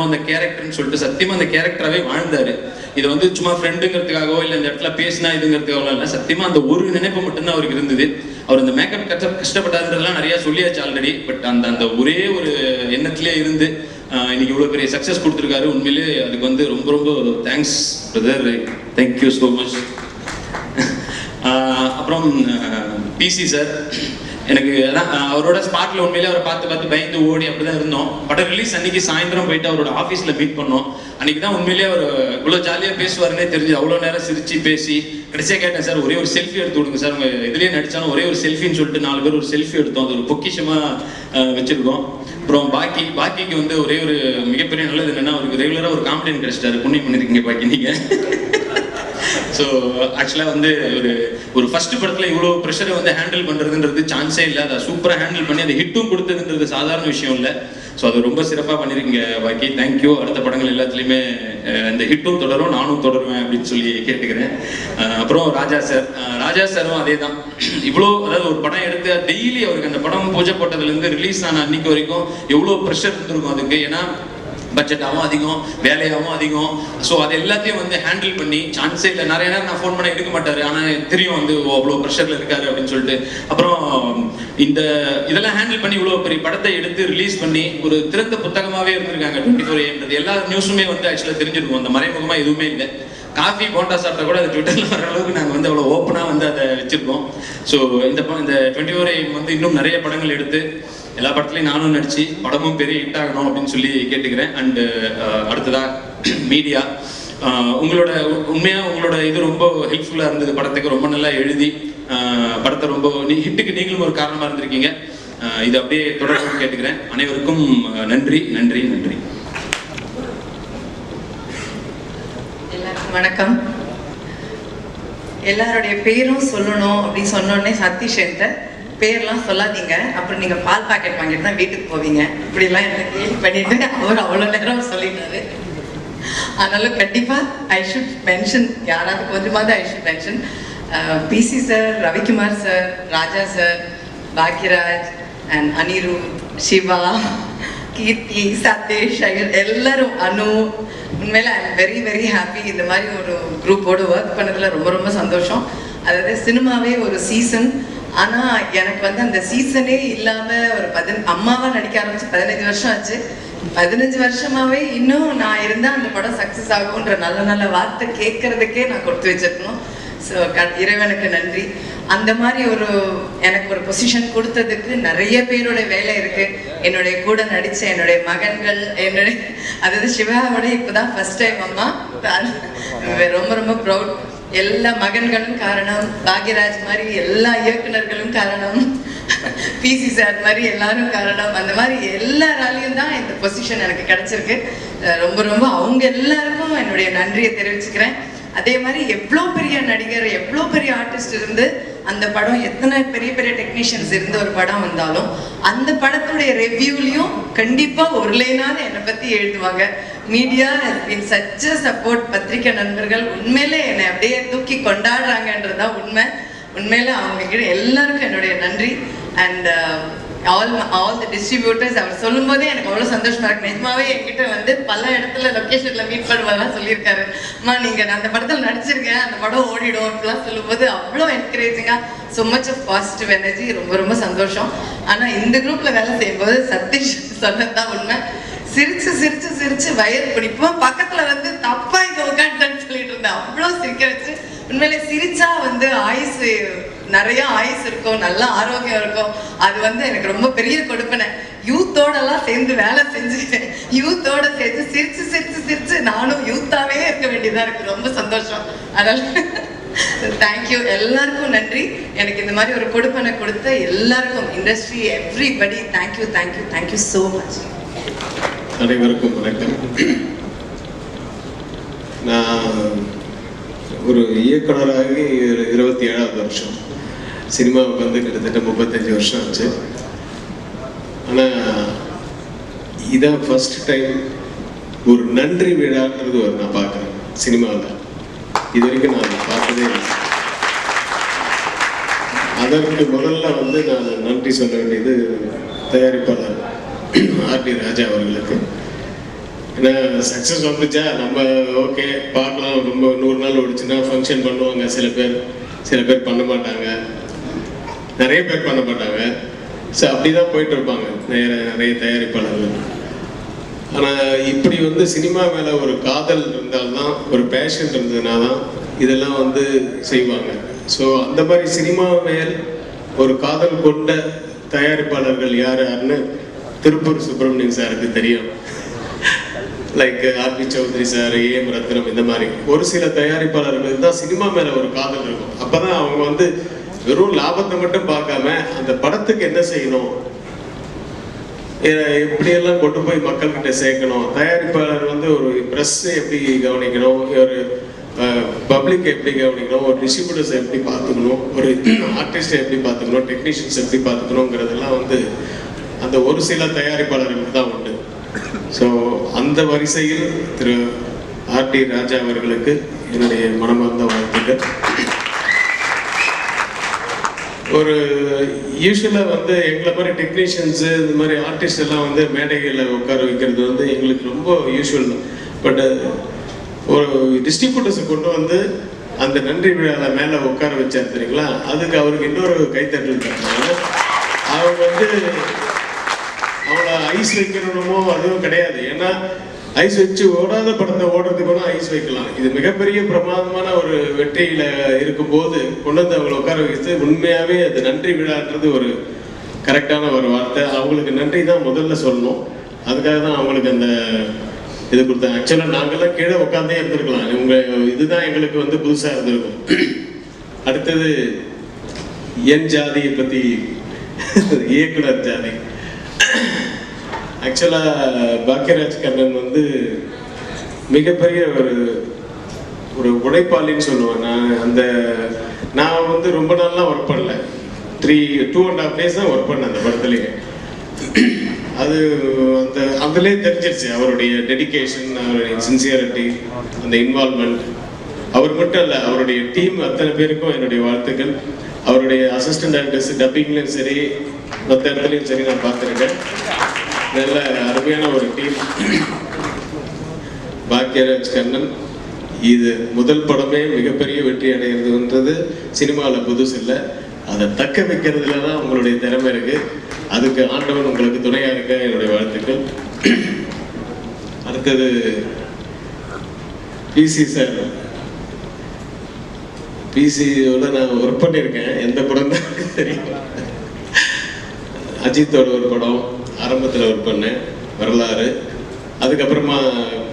S7: அந்த கேரக்டர்னு சொல்லிட்டு சத்தியமா அந்த கேரக்டராகவே வாழ்ந்தாரு. இதை வந்து சும்மா ஃப்ரெண்டுங்கிறதுக்காகவோ இல்லை இந்த இடத்துல பேசினா இதுங்கிறதுக்காகவோ இல்லை, சத்தியமா அந்த ஒரு நினைப்பு மட்டும்தான் அவருக்கு இருந்தது. அவர் அந்த மேக்கப் கஷ்டப்பட்டாருன்றதுலாம் நிறைய சொல்லியாச்சு ஆல்ரெடி. பட் அந்த ஒரே ஒரு எண்ணத்திலே இருந்து இன்னைக்கு இவ்வளோ பெரிய சக்ஸஸ் கொடுத்துருக்காரு. உண்மையிலே அதுக்கு வந்து ரொம்ப ரொம்ப thanks brother, thank you so much. அப்புறம் பிசி சார், எனக்கு அதான் அவரோட ஸ்பாட்டில் உண்மையிலே அவரை பார்த்து பயந்து ஓடி அப்படிதான் இருந்தோம். படம் ரிலீஸ் அன்னைக்கு சாயந்தரம் போயிட்டு அவரோட ஆஃபீஸில் மீட் பண்ணோம். அன்னைக்கு தான் உண்மையிலேயே அவர் இவ்வளோ ஜாலியாக பேசுவாருன்னே தெரிஞ்சு. அவ்வளோ நேரம் சிரிச்சு பேசி கடைசியாக கேட்டேன், சார் ஒரே ஒரு செல்ஃபி எடுத்து விடுங்க சார், உங்கள் இதுலேயே நடித்தாலும் ஒரே ஒரு செல்ஃபின்னு சொல்லிட்டு 4 பேர் ஒரு செல்ஃபி எடுத்தோம். அது ஒரு பொக்கிஷமாக வச்சுருக்கோம். அப்புறம் பாக்கிக்கு வந்து ஒரே ஒரு மிகப்பெரிய நல்லது என்னென்னா அவருக்கு ரெகுலராக ஒரு காமெடியன் கிடைச்சிட்டாரு. புண்ணியம் பண்ணியிருக்கீங்க பாக்கி நீங்கள். ஸோ ஆக்சுவலாக வந்து ஒரு ஃபர்ஸ்ட் படத்தில் இவ்வளோ ப்ரெஷரை வந்து ஹேண்டில் பண்ணுறதுன்றது சான்ஸே இல்லை. அதை சூப்பராக ஹேண்டில் பண்ணி அதை ஹிட்டும் கொடுத்ததுன்றது சாதாரண விஷயம் இல்லை. ஸோ அது ரொம்ப சிறப்பாக பண்ணியிருக்கீங்க பாக்கி, தேங்க்யூ. அடுத்த படங்கள் எல்லாத்துலேயுமே இந்த ஹிட்டும் தொடரும், நானும் தொடருவேன் அப்படின்னு சொல்லி கேட்டுக்கிறேன். அப்புறம் ராஜா சாரும் அதே தான். இவ்வளோ அதாவது ஒரு படம் எடுத்து டெய்லி அவருக்கு அந்த படம் பூஜை போட்டதுலேருந்து ரிலீஸ் ஆன அன்னைக்கு வரைக்கும் எவ்வளோ ப்ரெஷர் இருந்திருக்கும் அதுக்கு. ஏன்னா பட்ஜெட்டாகவும் அதிகம், வேலையாகவும் அதிகம். ஸோ அது எல்லாத்தையும் வந்து ஹேண்டில் பண்ணி சான்ஸே இல்லை. நிறைய நேரம் நான் ஃபோன் பண்ண எடுக்க மாட்டார், ஆனால் தெரியும் வந்து அவ்வளோ ப்ரெஷரில் இருக்காரு அப்படின்னு சொல்லிட்டு. அப்புறம் இதெல்லாம் ஹேண்டில் பண்ணி இவ்வளோ பெரிய படத்தை எடுத்து ரிலீஸ் பண்ணி ஒரு திறந்த புத்தகமாகவே இருந்திருக்காங்க 24AM. எல்லா நியூஸுமே வந்து ஆக்சுவலாக தெரிஞ்சிருக்கும், அந்த மறைமுகமாக எதுவுமே இல்லை. காஃபி போண்டா சாப்பிட்டா கூட அது ட்விட்டரில் வர அளவுக்கு நாங்கள் வந்து அவ்வளோ ஓப்பனாக வந்து அதை வச்சுருக்கோம். ஸோ இந்த 24AM வந்து இன்னும் நிறைய படங்கள் எடுத்து எல்லா படத்துலையும் நானும் நடிச்சு படமும் பெரிய ஹிட் ஆகணும் அப்படின்னு சொல்லி கேட்டுக்கிறேன். அண்டு அடுத்ததாக மீடியா, உங்களோட இது ரொம்ப ஹெல்ப்ஃபுல்லாக இருந்தது. படத்துக்கு ரொம்ப நல்லா எழுதி படத்தை ரொம்ப ஹிட்டுக்கு நீங்களும் ஒரு காரணமாக இருந்திருக்கீங்க. இது அப்படியே தொடர்ந்து கேட்டுக்கிறேன். அனைவருக்கும் நன்றி.
S8: எல்லாருக்கும் வணக்கம். எல்லாருடைய பேரும் சொல்லணும் அப்படின்னு சொன்னோடனே சதீஷ் என்கிட்ட பேர்லாம் சொல்லாதீங்க, அப்புறம் நீங்கள் பால் பாக்கெட் வாங்கிட்டு தான் வீட்டுக்கு போவீங்க, இப்படிலாம் என்ன கேள்வி பண்ணிட்டு அவர் அவ்வளோ நேரம் சொல்லிட்டாரு. ஆனாலும் கண்டிப்பாக ஐ ஷுட் மென்ஷன், யாராவது கொஞ்சமாவது I should mention PC sir, Ravikumar sir, Raja sir, Bhagyaraj and Anirudh, Siva, Keerthi, Sathish, எல்லாரும், அனு. உண்மையில I am very very happy. இந்த மாதிரி ஒரு குரூப்போடு ஒர்க் பண்ணதில் ரொம்ப ரொம்ப சந்தோஷம். அதாவது சினிமாவே ஒரு சீசன், ஆனால் எனக்கு வந்து அந்த சீசனே இல்லாமல் ஒரு அம்மாவாக நடிக்க ஆரம்பிச்சு 15 வருஷம் ஆச்சு. 15 வருஷமாவே இன்னும் நான் இருந்தால் அந்த படம் சக்ஸஸ் ஆகுன்ற நல்ல நல்ல வார்த்தை கேட்கறதுக்கே நான் கொடுத்து வச்சிருக்கணும். ஸோ இறைவனுக்கு நன்றி. அந்த மாதிரி எனக்கு ஒரு பொசிஷன் கொடுத்ததுக்கு நிறைய பேரோட வேலை இருக்கு. என்னுடைய கூட நடித்த என்னுடைய மகன்கள், அதாவது சிவாவோட இப்போதான் ஃபர்ஸ்ட் டைம் அம்மா, ரொம்ப ரொம்ப ப்ரௌட். எல்லா மகன்களும் காரணம், பாக்யராஜ் மாதிரி எல்லா இயக்குனர்களும் காரணம், பிசி சார் மாதிரி எல்லாரும் காரணம். அந்த மாதிரி எல்லாராலையும் தான் இந்த பொசிஷன் எனக்கு கிடைச்சிருக்கு. ரொம்ப ரொம்ப அவங்க எல்லாருக்கும் என்னுடைய நன்றியை தெரிவிச்சுக்கிறேன். அதே மாதிரி எவ்வளோ பெரிய நடிகர், எவ்வளோ பெரிய ஆர்டிஸ்ட் இருந்து அந்த படம், எத்தனை பெரிய பெரிய டெக்னீஷியன்ஸ் இருந்து ஒரு படம் வந்தாலும் அந்த படத்துடைய ரிவ்யூலையும் கண்டிப்பாக ஒரு லைனாவது என்னை பற்றி எழுதுவாங்க. Media has been such a support. பத்திரிகை நண்பர்கள் உண்மையிலே என்னை அப்படியே தூக்கி கொண்டாடுறாங்கன்றதுதான் உண்மை. உண்மையில அவங்க எல்லாருக்கும் என்னுடைய நன்றி. And all the distributors. அவர் சொல்லும் போதே எனக்கு அவ்வளோ சந்தோஷமா இருக்கு. நிஜமாவே என்கிட்ட வந்து பல இடத்துல லொக்கேஷன்ல மீட் பண்ணுவதெல்லாம் சொல்லியிருக்காரு. அம்மா நீங்கள் அந்த படத்தில் நடிச்சிருக்கேன், அந்த படம் ஓடிடும் அப்படிலாம் சொல்லும்போது அவ்வளோ என்கரேஜிங்காக, so much of positive energy. ரொம்ப ரொம்ப சந்தோஷம். ஆனால் இந்த குரூப்ல வேலை செய்யும்போது சதீஷ் சொன்னதுதான் உண்மை. சிரிச்சு சிரிச்சு சிரிச்சு வயது பிடிப்போம். பக்கத்துல வந்து தப்பா இங்க உட்காந்துன்னு சொல்லிட்டு இருந்தேன். அவ்வளோ சிரிக்க வச்சு. உண்மையிலே சிரிச்சா வந்து ஆயுசு, நிறைய ஆயுசு இருக்கும், நல்ல ஆரோக்கியம் இருக்கும். அது வந்து எனக்கு ரொம்ப பெரிய கொடுப்பனை. யூத்தோடலாம் சேர்ந்து வேலை செஞ்சு, யூத்தோட சேர்ந்து சிரிச்சு சிரிச்சு சிரிச்சு நானும் யூத்தாவே இருக்க வேண்டியதா இருக்கு. ரொம்ப சந்தோஷம். அதனால தேங்க்யூ, எல்லாருக்கும் நன்றி. எனக்கு இந்த மாதிரி ஒரு கொடுப்பனை கொடுத்த எல்லாருக்கும், industry, everybody, thank you thank you thank you so much.
S9: அனைவருக்கும் வணக்கம். நான் ஒரு இயக்குனராகி 27வது வருஷம், சினிமாவுக்கு வந்து கிட்டத்தட்ட 35 வருஷம் ஆச்சு. ஆனால் இதான் ஃபர்ஸ்ட் டைம் ஒரு நன்றி விழான்றது நான் பார்க்குறேன் சினிமாவில். இது வரைக்கும் நான் பார்த்ததே இல்லை. அதற்கு முதல்ல வந்து நான் நன்றி சொல்ல வேண்டியது தயாரிப்பாளர் ஆர்டி ராஜா அவர்களுக்கு. ஏன்னா சக்ஸஸ் வந்துச்சா நம்ம ஓகே பார்க்கலாம், ரொம்ப 100 நாள் ஓடிச்சுன்னா ஃபங்க்ஷன் பண்ணுவாங்க. சில பேர் பண்ண மாட்டாங்க, நிறைய பேர் பண்ண மாட்டாங்க. ஸோ அப்படி தான் போயிட்டு இருப்பாங்க நிறைய தயாரிப்பாளர்கள். ஆனால் இப்படி வந்து சினிமா மேலே ஒரு காதல் இருந்தால்தான், ஒரு பேஷன் இருந்ததுனா தான் இதெல்லாம் வந்து செய்வாங்க. ஸோ அந்த மாதிரி சினிமா மேல் ஒரு காதல் கொண்ட தயாரிப்பாளர்கள் யாருன்னு திருப்பூர் சுப்பிரமணியன் சாருக்கு தெரியும். Like RB Choudary sir, AM Rathnam, இந்த மாதிரி ஒரு சில தயாரிப்பாளர்களுக்கு தான் சினிமா மேலே ஒரு காதல் இருக்கும். அப்போ தான் அவங்க வந்து வெறும் லாபத்தை மட்டும் பார்க்காம அந்த படத்துக்கு என்ன செய்யணும், எப்படியெல்லாம் கொண்டு போய் மக்கள்கிட்ட சேர்க்கணும், தயாரிப்பாளர் வந்து ஒரு ப்ரெஸ் எப்படி கவனிக்கணும், ஒரு பப்ளிக் எப்படி கவனிக்கணும், ஒரு டிஸ்ட்ரிபியூட்டர்ஸ் எப்படி பார்த்துக்கணும், ஒரு ஆர்டிஸ்டை எப்படி பார்த்துக்கணும், டெக்னீஷியன்ஸ் எப்படி பார்த்துக்கணுங்கிறதெல்லாம் வந்து அந்த ஒரு சில தயாரிப்பாளர்களுக்கு தான் உண்டு. ஸோ அந்த வரிசையில் திரு ஆர்டி ராஜா அவர்களுக்கு என்னுடைய மனமார்ந்த வாழ்த்துக்கள். ஒரு யூஸ்வலாக வந்து எங்களை மாதிரி டெக்னீஷியன்ஸு, இந்த மாதிரி ஆர்டிஸ்ட் எல்லாம் வந்து மேடைகளில் உட்கார வைக்கிறது வந்து எங்களுக்கு ரொம்ப யூஸ்வல் தான். பட் ஒரு டிஸ்ட்ரிபியூட்டர்ஸை கொண்டு வந்து அந்த நன்றி விழாவில் மேலே உட்கார வச்சார் தெரியுங்களா, அதுக்கு அவருக்கு இன்னொரு கைத்தட்டல் தராங்க. அவங்க வந்து அவளை ஐஸ் வைக்கணுமோ அதுவும் கிடையாது. ஏன்னா ஐஸ் வச்சு ஓடாத படத்தை ஓடுறதுக்கு கூட ஐஸ் வைக்கலாம். இது மிகப்பெரிய பிரமாதமான ஒரு வெற்றியில இருக்கும்போது கொண்டு வந்து அவங்களை உட்கார வைத்து, உண்மையாவே அது நன்றி விழான்றது ஒரு கரெக்டான ஒரு வார்த்தை. அவங்களுக்கு நன்றி தான் முதல்ல சொல்லணும். அதுக்காக தான் அவங்களுக்கு அந்த இது கொடுத்தாங்க. ஆக்சுவலாக நாங்கள்லாம் கீழே உட்காந்தே இருந்திருக்கலாம். இதுதான் எங்களுக்கு வந்து புதுசாக இருந்திருக்கும். அடுத்தது என் ஜாதியை பற்றி, இயக்குனர் ஜாதி. ஆக்சுவலாக பாக்யராஜ் கண்ணன் வந்து மிகப்பெரிய ஒரு உழைப்பாளின்னு சொல்லுவேன். நான் வந்து ரொம்ப நாள்லாம் ஒர்க் பண்ணல, 2.5 days தான் ஒர்க் பண்ணேன் அந்த படத்துலேயே. அது அதுலேயே தெரிஞ்சிருச்சு அவருடைய டெடிகேஷன், அவருடைய சின்சியரிட்டி, அந்த இன்வால்மெண்ட். அவர் மட்டும் இல்லை, அவருடைய டீம் அத்தனை பேருக்கும் என்னுடைய வாழ்த்துக்கள். அவருடைய அசிஸ்டன்ட் டைரக்டர்ஸ் டப்பிங்லையும் சரி மற்ற இடத்துலையும் சரி நான் பார்த்துருக்கேன். நல்ல அருமையான ஒரு டீம். பாக்யராஜ் கண்ணன் இது முதல் படமே மிகப்பெரிய வெற்றி அடைகிறதுன்றது சினிமாவில் புதுசு இல்லை. அதை தக்க வைக்கிறதுல தான் உங்களுடைய திறமை இருக்கு. அதுக்கு ஆண்டவன் உங்களுக்கு துணையா இருக்க என்னுடைய வாழ்த்துக்கள். அடுத்தது பிசி சார். பிசியோட நான் ஒர்க் பண்ணியிருக்கேன். எந்த படம் தான் தெரியும். அஜித்தோட ஒரு படம் ஆரம்பத்தில் ஒர்க் பண்ணேன், வரலாறு. அதுக்கப்புறமா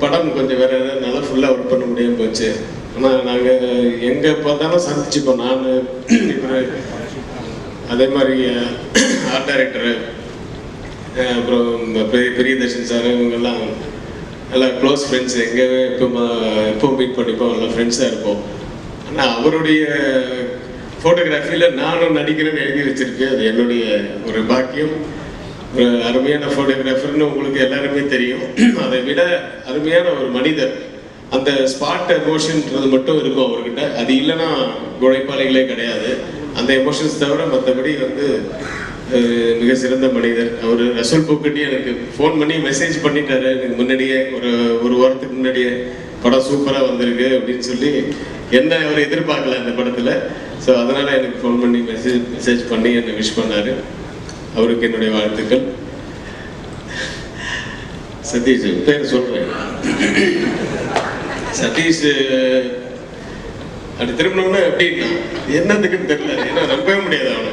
S9: படம் கொஞ்சம் வேற நல்லா ஃபுல்லாக ஒர்க் பண்ண முடியாமல் போச்சு. ஆனால் நாங்கள் எங்கே பார்த்தாலும் சந்திச்சுப்போம். நான் அதே மாதிரி ஆர்ட் டைரக்டரு, அப்புறம் பிரியதர்ஷன் சார், இவங்கெல்லாம் எல்லாம் க்ளோஸ் ஃப்ரெண்ட்ஸ். எங்கே எப்போ மீட் பண்ணிப்போம், எல்லாம் ஃப்ரெண்ட்ஸாக இருப்போம். ஆனால் அவருடைய ஃபோட்டோகிராஃபியில் நானும் நடிக்கிறேன்னு எழுதி வச்சுருக்கேன். அது என்னுடைய ஒரு பாக்கியம். ஒரு அருமையான ஃபோட்டோகிராஃபர்னு உங்களுக்கு எல்லாருமே தெரியும். அதை விட அருமையான ஒரு மனிதர். அந்த ஸ்பாட் எமோஷன்ன்றது மட்டும் இருக்கும் அவர்கிட்ட. அது இல்லைன்னா உழைப்பாளிகளே கிடையாது. அந்த எமோஷன்ஸ் தவிர மற்றபடி வந்து மிக சிறந்த மனிதர். அவர் ரசூல் பூக்கட்டி எனக்கு ஃபோன் பண்ணி மெசேஜ் பண்ணிட்டாரு எனக்கு முன்னாடியே, ஒரு வாரத்துக்கு முன்னாடியே படம் சூப்பராக வந்திருக்கு அப்படின்னு சொல்லி. என்ன அவர் எதிர்பார்க்கல அந்த படத்தில். ஸோ அதனால் எனக்கு ஃபோன் பண்ணி மெசேஜ் பண்ணி என்னை விஷ் பண்ணார். அவருக்கு என்னுடைய வாழ்த்துக்கள். சதீஷ் பேர் சொல்கிறேன். சதீஷ் அப்படி திரும்பினோம்னா எப்படின்னா என்னதுக்குன்னு தெரியல. ஏன்னா நம்பவே முடியாது அவனை.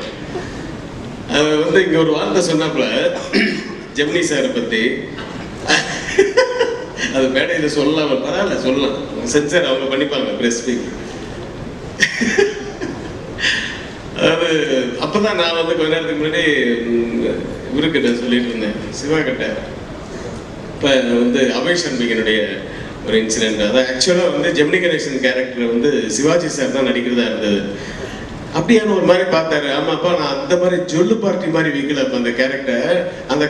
S9: அவன் வந்து இங்கே ஒரு வார்த்தை சொன்னாப்புல ஜெமினி சாரை பற்றி. அது மேடையில் சொல்லலாம், பரவாயில்ல சொல்லலாம், சென்சார் அவங்க பண்ணிப்பாங்க ப்ரெஸ் ஸ்பீக். அதாவது அப்போதான் நான் வந்து கொஞ்ச நேரத்துக்கு முன்னாடி இவருக்கிட்ட சொல்லிட்டு இருந்தேன், சிவா கிட்ட. இப்போ வந்து அபய் சண்முகனுடைய ஒரு இன்சிடென்ட். அதான் ஆக்சுவலாக வந்து ஜெமினி கணேசன் கேரக்டர் வந்து சிவாஜி சார் தான் நடிக்கிறதா இருந்தது. அப்படியான ஒரு மாதிரி பார்த்தாரு. ஆமாப்பா நான் அந்த மாதிரி ஜொல்லு பார்ட்டி மாதிரி வீக்கல. இப்போ அந்த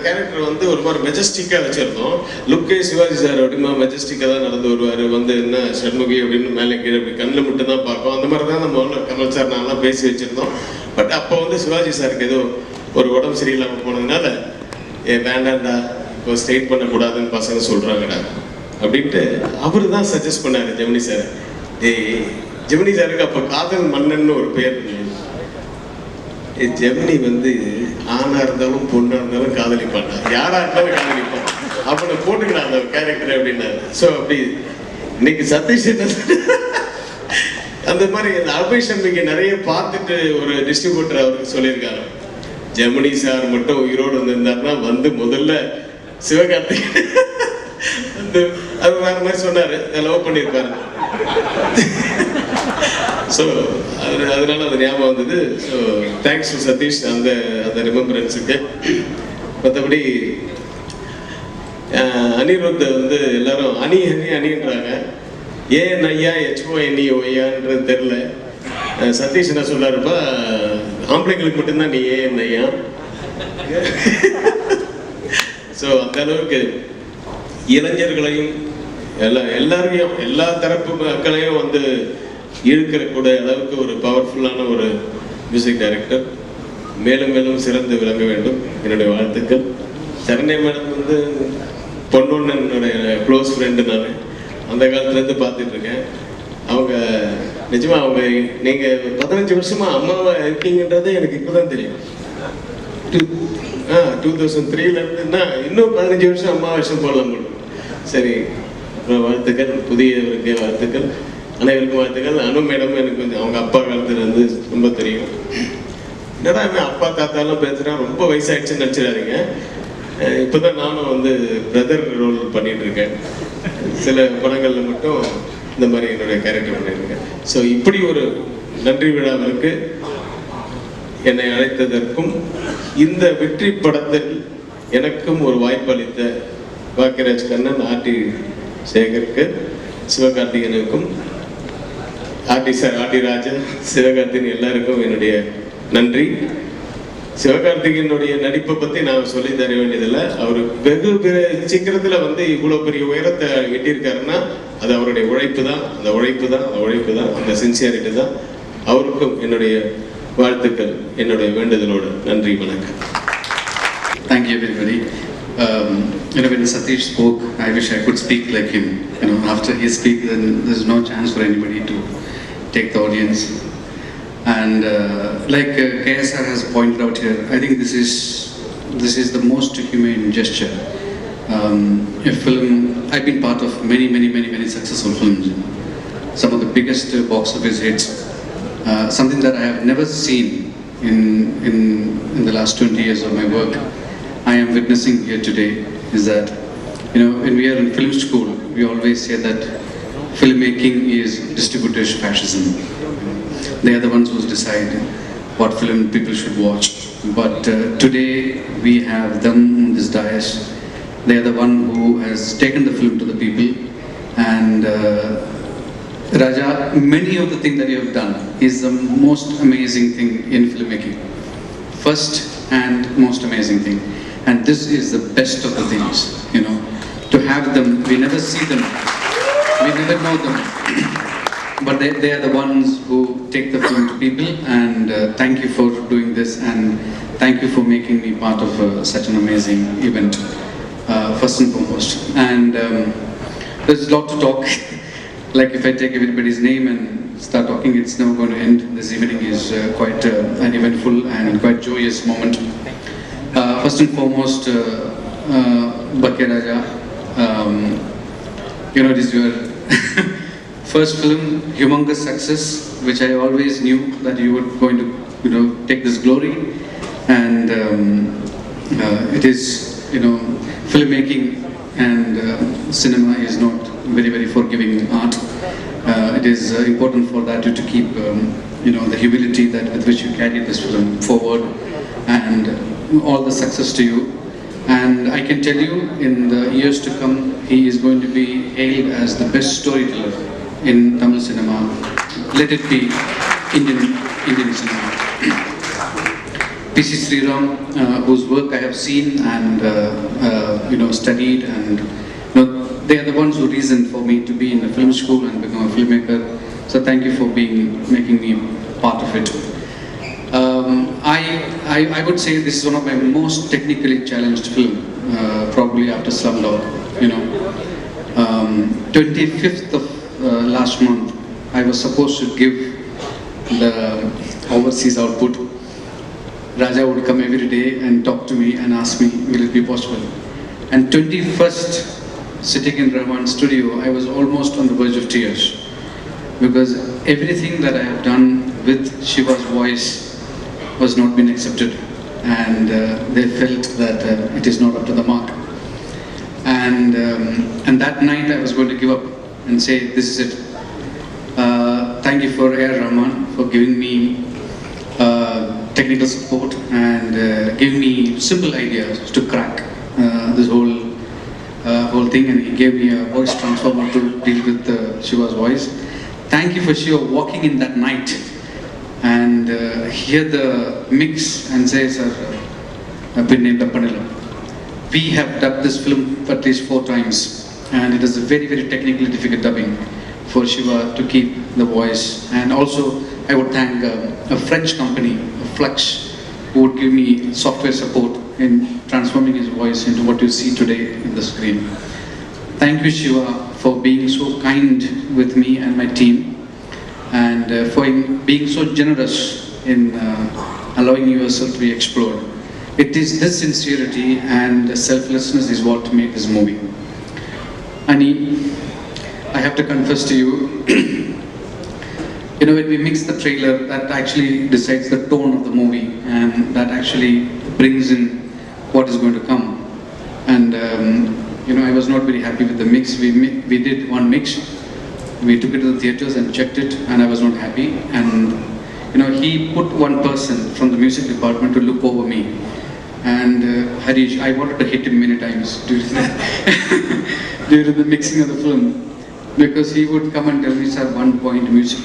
S9: கேரக்டர் வந்து ஒரு மாதிரி மெஜஸ்டிக்காக வச்சுருந்தோம். லுக்கே சிவாஜி சார் அப்படிமா மெஜஸ்டிக்காக தான் நடந்து வருவார். வந்து என்ன சண்முகி அப்படின்னு மேலே கீழே அப்படி கண்ணில் மட்டும் தான் பார்க்கும். அந்த மாதிரி தான் நம்ம கமல் சார் நான்லாம் பேசி வச்சுருந்தோம். பட் அப்போ வந்து சிவாஜி சாருக்கு ஏதோ ஒரு உடம்பு சரியில்லாமல் போனதுனால வேண்டாண்டா இப்போ ஸ்ட்ரெயிட் பண்ணக்கூடாதுன்னு பசங்க சொல்கிறாங்கடா அப்படின்ட்டு அவர் தான் சஜஸ்ட் பண்ணார் ஜெமினி சார். ஜெமினி சாருக்கு அப்போ காதல் மன்னன் ஒரு பேர். ஜெமினி வந்து ஆணா இருந்தாலும் பொண்ணா இருந்தாலும் காதலிப்பான், யாரா இருந்தாலும் காதலிப்பான், அவனை போட்டுக்கிறான் அந்த கேரக்டர் அப்படின்னாரு. ஸோ அப்படி இன்னைக்கு சதீஷ் அந்த மாதிரி அந்த அபய் சண்முகி நிறைய பார்த்துட்டு ஒரு டிஸ்ட்ரிபியூட்டர் அவருக்கு சொல்லியிருக்காரு, ஜெமினி சார் மட்டும் உயிரோடு இருந்திருந்தாருன்னா வந்து முதல்ல சிவகார்த்திகேயன் வந்து அது வேற மாதிரி சொன்னாரு, லவ் பண்ணியிருப்பாரு. ஸோ அதனால அது ஞாபகம் வந்தது. ஸோ தேங்க்ஸ் டு சதீஷ் அந்த அந்த ரிமெம்பரன்ஸுக்கு. மற்றபடி அனிருத் வந்து எல்லாரும் அணின்றாங்க. ஏன் ஐயா HONEOYAன்றது தெரில. சதீஷ் என்ன சொல்லாருப்பா, ஆம்பளைங்களுக்கு மட்டும்தான் நீ ஏன் ஐயா. ஸோ அந்த அளவுக்கு இளைஞர்களையும் எல்லாரையும் எல்லா தரப்பு மக்களையும் வந்து இழுக்கிற கூட அளவுக்கு ஒரு பவர்ஃபுல்லான ஒரு மியூசிக் டைரக்டர். மேலும் மேலும் சிறந்து விளங்க வேண்டும். என்னுடைய வாழ்த்துக்கள். சரணை மேடம் வந்து பொண்ணு என்னுடைய க்ளோஸ் ஃப்ரெண்டு. நான் அந்த காலத்துலேருந்து பார்த்துட்டு இருக்கேன். அவங்க நிஜமாக அவங்க நீங்கள் 15 வருஷமாக அம்மாவை இருக்கீங்கன்றது எனக்கு இப்போ தான் தெரியும். 2003லேருந்துன்னா இன்னும் 15 வருஷம் அம்மா வருஷம் போடலாம் போடும். சரி, வாழ்த்துக்கள். புதியவருக்கு வாழ்த்துக்கள். அனைவருக்கும் வாழ்த்துக்கள். அனு மேடம் எனக்கு கொஞ்சம் அவங்க அப்பா காலத்துலேருந்து ரொம்ப தெரியும். என்னடா அப்பா தாத்தாலாம் பேசுகிறேன், ரொம்ப வயசாகிடுச்சுன்னு நினச்சிடாதீங்க. இப்போ தான் நானும் வந்து பிரதர் ரோல் பண்ணிட்டு இருக்கேன். சில படங்களில் மட்டும் இந்த மாதிரி என்னுடைய கேரக்டர் பண்ணியிருக்கேன். ஸோ இப்படி ஒரு நன்றி விழாவிற்கு என்னை அழைத்ததற்கும் இந்த வெற்றி படத்தில் எனக்கும் ஒரு வாய்ப்பு அளித்த பாக்யராஜ் கண்ணன், ஆர்டி சேகருக்கு, சிவகார்த்திகனுக்கும், RD sir, RD Raja, Sivakarthikeyan எல்லாருக்கும் என்னுடைய நன்றி. சிவகார்த்திகனுடைய நடிப்பை பற்றி நான் சொல்லி தர வேண்டியதில்லை. அவர் வெகு சீக்கிரத்தில் வந்து இவ்வளோ பெரிய உயரத்தை எட்டியிருக்காருன்னா அது அவருடைய உழைப்பு தான். அந்த உழைப்பு தான் அந்த சின்சியாரிட்டி தான். அவருக்கும் என்னுடைய வாழ்த்துக்கள் என்னுடைய வேண்டுதலோடு. நன்றி, வணக்கம்.
S10: Thank you, everybody. When Satish spoke, I wish I could speak like him. After he speaks, then there's no chance for anybody to take the audience. And like KSR has pointed out here, I think this is the most humane gesture. A film. I've been part of many successful films. Some of the biggest box office hits. Something that I have never seen in the last 20 years of my work, I am witnessing here today, is that when we are in film school, we always say that filmmaking is distributors fascism. They are the ones who decide what film people should watch. But today we have them on this dais. They are the one who has taken the film to the people. And Raja, many of the things that you have done is the most amazing thing in filmmaking. First and most amazing thing. And this is the best of the things, to have them. We never see them, we never know them, but they are the ones who take the film to people. And thank you for doing this, and thank you for making me part of such an amazing event, first and foremost. And there's a lot to talk. Like if I take everybody's name and start talking, it's never going to end. This evening is quite an eventful and quite joyous moment. First and foremost, Bhakya Raja, it is your first film, humongous success, which I always knew that you were going to, take this glory. And it is, filmmaking and cinema is not very forgiving art. It is important for that to keep, the humility with which you carry this film forward, and all the success to you. And I can tell you, in the years to come, he is going to be hailed as the best storyteller in Tamil cinema. Let it be Indian cinema. PC Sriram, whose work I have seen and studied, and they are the ones who reasoned for me to be in a film school and become a filmmaker. So thank you for making me part of it. I would say this is one of my most technically challenged film, probably after Slumdog. 25th of last month, I was supposed to give the overseas output. Raja would come every day and talk to me and ask me, will it be possible? And 21st, sitting in Rahman's studio, I was almost on the verge of tears, because everything that I have done with Shiva's voice was not been accepted, and they felt that it is not up to the mark. And that night I was going to give up and say, this is it. Thank you for A.R. Rahman for giving me technical support and giving me simple ideas to crack this whole thing, and he gave me a voice transformer to deal with Shiva's voice. Thank you for Shiva walking in that night and hear the mix and say, sir, we have dubbed this film at least 4 times, and it is a very technically difficult dubbing for Shiva to keep the voice. And also I would thank a French company, Flux, who would give me software support in transforming his voice into what you see today in the screen. Thank you, Shiva, for being so kind with me and my team, and for being so generous in allowing yourself to be explored. It is this sincerity and selflessness is what made this movie. Ani, I have to confess to you, when we mix the trailer, that actually decides the tone of the movie, and that actually brings in what is going to come. And I was not very happy with the mix. We did one mix, we took it to the theaters and checked it, and I was not happy. And he put one person from the music department to look over me. And Harish, I wanted to hit him many times during the mixing of the film, because he would come and tell me, sir, 1 point music,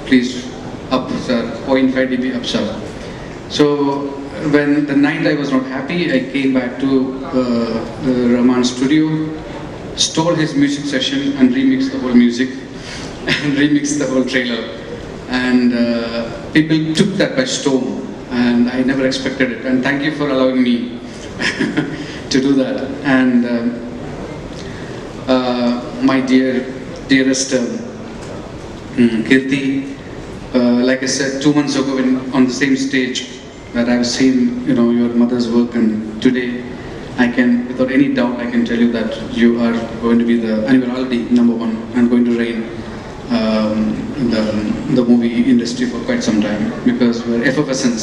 S10: please up, sir, 0.5 dB up, sir. So when the night I was not happy, I came back to Rahman's studio, stole his music session and remixed the whole music and remixed the whole trailer. And people took that by storm, and I never expected it. And thank you for allowing me to do that. And my dearest Kirti, like I said 2 months ago, on the same stage where I've seen, your mother's work, and today I can, without any doubt, I can tell you that you are going to be and you are already #1 and going to reign in the movie industry for quite some time, because your effervescence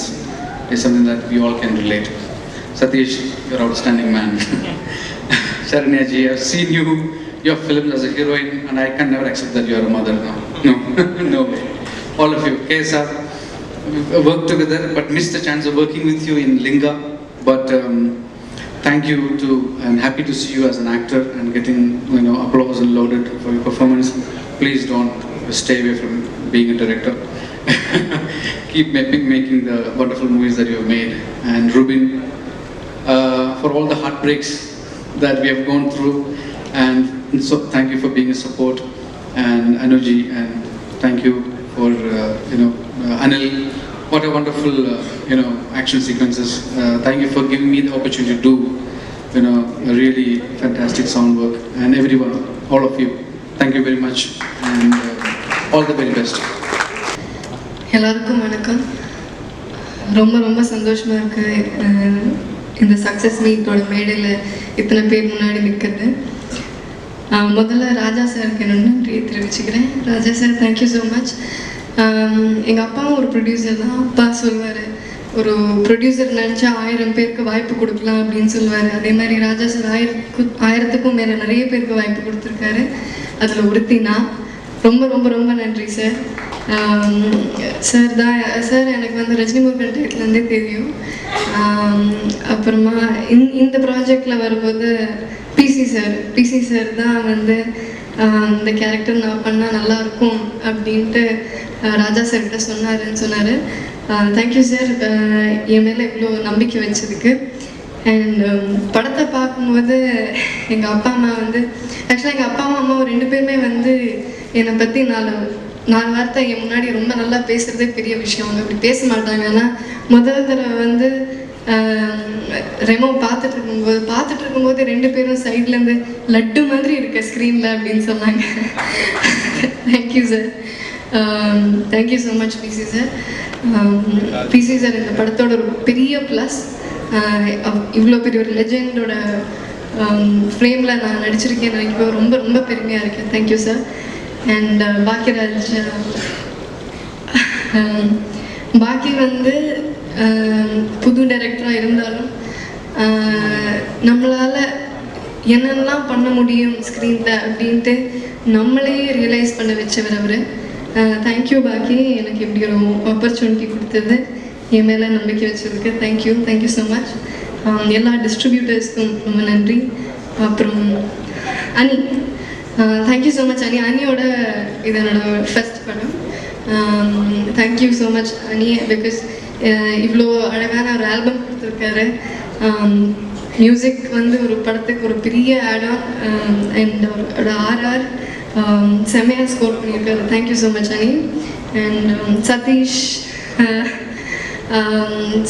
S10: is something that we all can relate. Satish, you're an outstanding man. Sharanya ji, I've seen your films as a heroine, and I can never accept that you are a mother now. No, no way. All of you, KSR, worked together, but missed the chance of working with you in Linga. But thank you I'm happy to see you as an actor and getting applause and lauded for your performance. Please don't stay away from being a director. Keep making the wonderful movies that you have made. And Rubin, for all the heartbreaks that we have gone through, and so thank you for being a support. And Anuji, and thank you for Anil. What a wonderful action sequences. Thank you for giving me the opportunity to do a really fantastic sound work. And everyone, all of you, thank you very much, and all the very best.
S11: எல்லாருக்கும் வணக்கம். ரொம்ப ரொம்ப சந்தோஷமாக இருக்குது இந்த success மீட்டோட மேடையில் இத்தனை பேர் முன்னாடி நிற்கிறது. முதல்ல ராஜா சாருக்கு என்னென்னு நன்றியை தெரிவிச்சுக்கிறேன். ராஜா சார், தேங்க்யூ ஸோ மச். எங்கள் அப்பாவும் ஒரு ப்ரொடியூசர் தான். அப்பா சொல்வார், ஒரு ப்ரொடியூசர் நினச்சா 1000 பேருக்கு வாய்ப்பு கொடுக்கலாம் அப்படின்னு சொல்லுவார். அதே மாதிரி ராஜா சார் 1000க்கும் மேலே நிறைய பேருக்கு வாய்ப்பு கொடுத்துருக்காரு. அதில் ஒருத்தினா ரொம்ப ரொம்ப ரொம்ப நன்றி சார். சார் எனக்கு வந்து ரஜினி முருகன் டேட்லேருந்தே தெரியும். அப்புறமா இந்த ப்ராஜெக்டில் வரும்போது பிசி சார் தான் வந்து இந்த கேரக்டர் நான் பண்ணால் நல்லாயிருக்கும் அப்படின்ட்டு ராஜா சார்கிட்ட சொன்னார். தேங்க்யூ சார், என் மேலே இவ்வளோ நம்பிக்கை வச்சதுக்கு. அண்ட் படத்தை பார்க்கும்போது எங்கள் அப்பா அம்மா வந்து ஆக்சுவலாக எங்கள் அப்பாவும் அம்மாவும் 2 பேருமே வந்து என்னை பற்றி 4 வார்த்தை என் முன்னாடி ரொம்ப நல்லா பேசுகிறதே பெரிய விஷயம். அவங்க அப்படி பேச மாட்டாங்க. ஆனால் முதல் தடவை வந்து ரெமோ பார்த்துட்டு இருக்கும்போது 2 பேரும் சைட்லேருந்து லட்டு மாதிரி இருக்க ஸ்க்ரீனில் அப்படின்னு சொன்னாங்க. Thank you sir, thank you so much PC sir. PC sir இந்த படத்தோட ஒரு பெரிய ப்ளஸ், இவ்வளோ பெரிய ஒரு லெஜெண்டோட ஃப்ரேமில் நான் நடிச்சிருக்கேன் நினைக்கும் ரொம்ப ரொம்ப பெருமையாக இருக்கேன். Thank you sir. அண்ட் பாக்கியராஜ், பாக்கி வந்து புது டைரக்டராக இருந்தாலும் நம்மளால் என்னென்னலாம் பண்ண முடியும் ஸ்க்ரீனில் அப்படின்ட்டு நம்மளே ரியலைஸ் பண்ண வச்சவர் அவர். தேங்க்யூ பாக்கி, எனக்கு இப்படி ஒரு ஆப்பர்ச்சுனிட்டி கொடுத்தது, என் மேலே நம்பிக்கை வச்சதுக்கு தேங்க்யூ ஸோ மச். எல்லா டிஸ்ட்ரிபியூட்டர்ஸ்க்கும் ரொம்ப நன்றி. அப்புறம் அனி, தேங்க்யூ ஸோ மச் அனி. அனியோட இது என்னோட ஃபர்ஸ்ட் படம். தேங்க்யூ ஸோ மச் அனி, பிகாஸ் இவ்வளோ அழகான ஒரு ஆல்பம் கொடுத்துருக்காரு. மியூசிக் வந்து ஒரு படத்துக்கு ஒரு பெரிய ஆடம். அண்ட் ஒரு ஆர்ஆர் செம்மையாக ஸ்கோர் பண்ணியிருக்காரு. தேங்க்யூ ஸோ மச் அனி. அண்ட்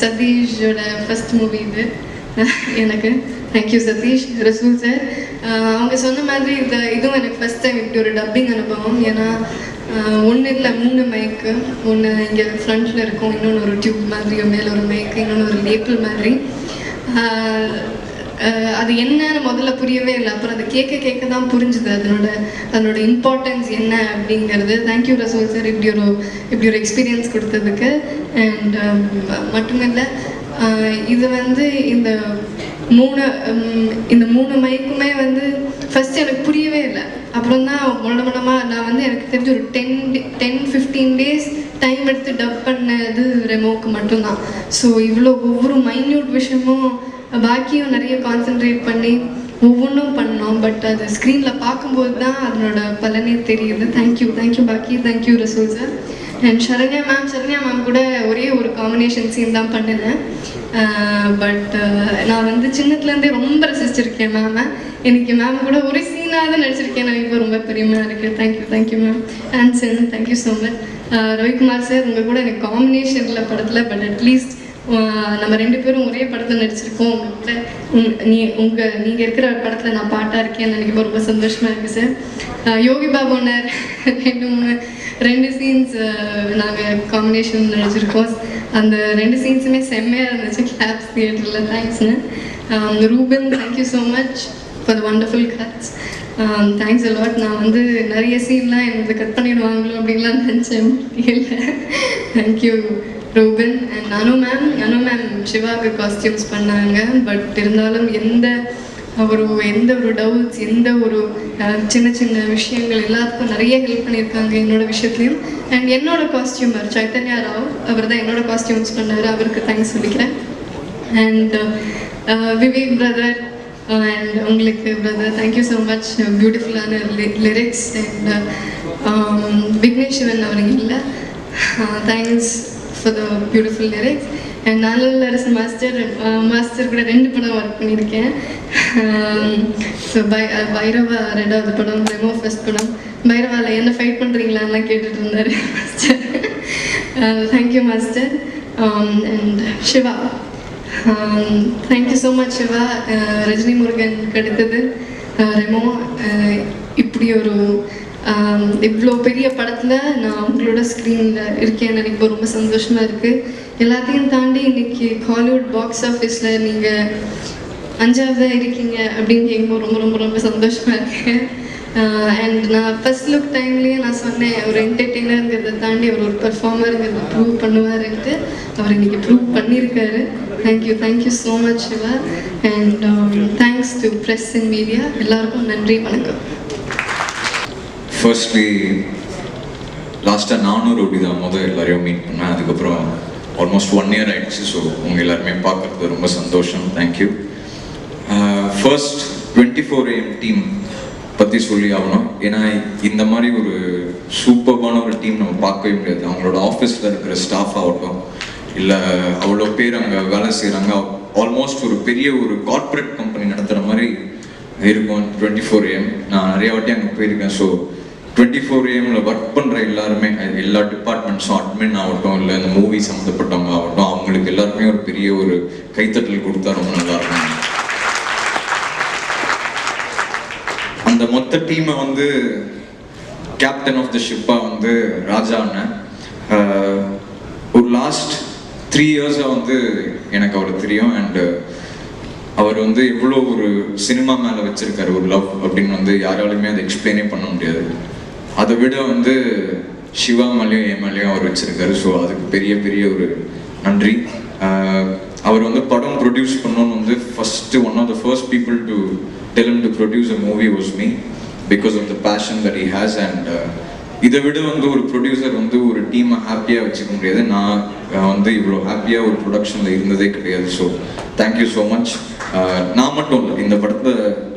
S11: சதீஷோட ஃபஸ்ட் மூவி இது எனக்கு. தேங்க்யூ சதீஷ். ரசூல் சார், அவங்க சொன்ன மாதிரி இதுவும் எனக்கு ஃபஸ்ட் டைம் இப்படி ஒரு டப்பிங் அனுபவம். ஏன்னா 1 இல்லை 3 மைக்கு, ஒன்று இங்கே ஃப்ரண்ட்டில் இருக்கும், இன்னொன்று ஒரு டியூப் மாதிரி, மேலே ஒரு மைக்கு, இன்னொன்று ஒரு லேபிள் மாதிரி. அது என்னன்னு முதல்ல புரியவே இல்லை. அப்புறம் அது கேட்க தான் புரிஞ்சுது அதனோட இம்பார்ட்டன்ஸ் என்ன அப்படிங்கிறது. தேங்க்யூ ரசூல் சார் இப்படி ஒரு எக்ஸ்பீரியன்ஸ் கொடுத்ததுக்கு. அண்ட் மட்டும் இல்லை, இது வந்து இந்த 3 மைக்குமே வந்து ஃபஸ்ட்டு எனக்கு புரியவே இல்லை. அப்புறம் தான் மூலமாக நான் வந்து எனக்கு தெரிஞ்ச ஒரு 10-15 டேஸ் டைம் எடுத்து டப் பண்ணது ரெமோவுக்கு மட்டும்தான். ஸோ இவ்வளோ ஒவ்வொரு மைன்யூட் விஷயமும் பாக்கியும் நிறைய கான்சென்ட்ரேட் பண்ணி ஒவ்வொன்றும் பண்ணோம். பட் அது ஸ்க்ரீனில் பார்க்கும்போது தான் அதனோட பலனே தெரியுது. Thank you Bakki, thank you Rasool sir. And Saranya ma'am கூட ஒரே ஒரு காம்பினேஷன் சீன் தான் பண்ணினேன். பட் நான் வந்து சின்னத்துலேருந்தே ரொம்ப ரசிச்சிருக்கேன் மேமை. எனக்கு மேம் கூட ஒரு சீனாக தான் நடிச்சிருக்கேன். நான் இப்போ ரொம்ப பெருமையாக இருக்கேன். Thank you ma'am. Anson, thank you so much. Ravikumar sir உங்கள் கூட எனக்கு காம்பினேஷனில் படத்தில், பட் அட்லீஸ்ட் நம்ம 2 பேரும் ஒரே படத்தில் நடிச்சிருக்கோம். நீங்கள் இருக்கிற படத்தில் நான் பாட்டாக இருக்கேன்னு நினைக்கும் ரொம்ப சந்தோஷமாக இருக்குது சார். யோகி பாபுனர் 2 சீன்ஸ் நாங்கள் காம்பினேஷன் நடிச்சிருக்கோம். அந்த 2 சீன்ஸுமே செம்மையாக இருந்துச்சு கிளாப்ஸ் தியேட்டரில். தேங்க்ஸ்ங்க. Ruben, thank you so much for the wonderful cuts. Thanks a lot. நான் வந்து நிறைய சீன்லாம் எனக்கு கட் பண்ணிடுவாங்களோ அப்படின்லாம் நினச்சேன். இல்லை, thank you Ruban. And Anu ma'am சிவாவுக்கு காஸ்டியூம்ஸ் பண்ணாங்க. பட் இருந்தாலும் எந்த ஒரு டவுட்ஸ், எந்த ஒரு சின்ன சின்ன விஷயங்கள் எல்லாத்துக்கும் நிறைய ஹெல்ப் பண்ணியிருக்காங்க என்னோட விஷயத்துலையும். அண்ட் என்னோட காஸ்டியூமர் சைத்தன்யா ராவ், அவர் தான் என்னோட காஸ்டியூம்ஸ் பண்ணார். அவருக்கு தேங்க்ஸ் சொல்லிக்கிறேன். அண்ட் விவேக் பிரதர் அண்ட் உங்களுக்கு பிரதர், தேங்க்யூ ஸோ மச். பியூட்டிஃபுல்லான லிரிக்ஸ். அண்ட் விக்னேஸ்வரன் அவருங்க இல்லை, thanks for the beautiful lyrics. And Nallarasan master கூட 2 படம் ஒர்க் பண்ணியிருக்கேன். ஸோ பைரவா 2வது படம், ரெமோ ஃபர்ஸ்ட் படம். பைரவாவில் என்ன ஃபைட் பண்ணுறீங்களான்லாம் கேட்டுட்டு இருந்தார் master. Thank you master. And Siva, thank you so much Siva. Rajini முருகனுக்கு அடுத்தது ரெமோ. இப்படி ஒரு இவ்வளோ பெரிய படத்தில் நான் உங்களோட ஸ்க்ரீனில் இருக்கேன்னு எனக்கு ரொம்ப சந்தோஷமாக இருக்குது. எல்லாத்தையும் தாண்டி இன்றைக்கி ஹாலிவுட் பாக்ஸ் ஆஃபீஸில் நீங்கள் 5ஆவதா இருக்கீங்க அப்படின்னு கேட்கும்போது ரொம்ப ரொம்ப ரொம்ப சந்தோஷமாக இருக்கேன். அண்ட் நான் ஃபர்ஸ்ட் லுக் டைம்லேயே நான் சொன்னேன், ஒரு என்டர்டெய்னருங்கிறத தாண்டி அவர் ஒரு பெர்ஃபார்மருங்கிறத ப்ரூவ் பண்ணுவாருன்ட்டு. அவர் இன்றைக்கி ப்ரூவ் பண்ணியிருக்காரு. Thank you so much Siva. And thanks to press and media. எல்லாருக்கும் நன்றி, வணக்கம்.
S12: ஃபர்ஸ்ட்லி லாஸ்ட்டாக 400 ஓடி தான் எல்லாரையும் மீட் பண்ணேன். அதுக்கப்புறம் ஆல்மோஸ்ட் 1 இயர் ஆகிடுச்சு. ஸோ உங்கள் எல்லாருமே பார்க்குறது ரொம்ப சந்தோஷம். தேங்க்யூ. ஃபர்ஸ்ட் 24 AM டீம் பற்றி சொல்லி ஆகணும். ஏன்னா இந்த மாதிரி ஒரு சூப்பர்பான ஒரு டீம் நம்ம பார்க்கவே முடியாது. அவங்களோட ஆஃபீஸில் இருக்கிற ஸ்டாஃப் ஆகட்டும், இல்லை அவ்வளோ பேர் அங்கே வேலை செய்கிறாங்க. ஆல்மோஸ்ட் ஒரு பெரிய ஒரு கார்ப்பரேட் கம்பெனி நடத்துகிற மாதிரி இருக்கும் 24 AM. நான் நிறைய வாட்டி அங்கே போயிருக்கேன். ஸோ 24 AMல ஒர்க் பண்ணுற எல்லாருமே, எல்லா டிபார்ட்மெண்ட்ஸும், அட்மின் ஆகட்டும், இல்லை இந்த மூவி சம்மந்தப்பட்டவங்க ஆகட்டும், அவங்களுக்கு எல்லாருமே ஒரு பெரிய ஒரு கைத்தட்டல் கொடுத்தா ரொம்ப நல்லாயிருக்கும். அந்த மொத்த டீமை வந்து கேப்டன் ஆஃப் த ஷிப்பாக ராஜா அண்ணன். ஒரு லாஸ்ட் 3 இயர்ஸாக எனக்கு அவர் தெரியும். அண்டு அவர் எவ்வளோ ஒரு சினிமா மேலே வச்சிருக்காரு ஒரு லவ் அப்படின்னு யாராலுமே அதை எக்ஸ்பிளைனே பண்ண முடியாது. அதை விட சிவா மேலேயும் என் மேலேயும் அவர் வச்சிருக்காரு. ஸோ அதுக்கு பெரிய பெரிய ஒரு நன்றி. அவர் படம் ப்ரொடியூஸ் பண்ணணும்னு first one of the first people to tell him to produce a movie was me, because of the passion that he has. And இதை விட ஒரு ப்ரொடியூசர் ஒரு டீமை ஹாப்பியாக வச்சுக்க முடியாது. நான் இவ்வளோ ஹாப்பியாக ஒரு ப்ரொடக்ஷனில் இருந்ததே கிடையாது. So thank you so much. நான் மட்டும் இல்லை, இந்த படத்தை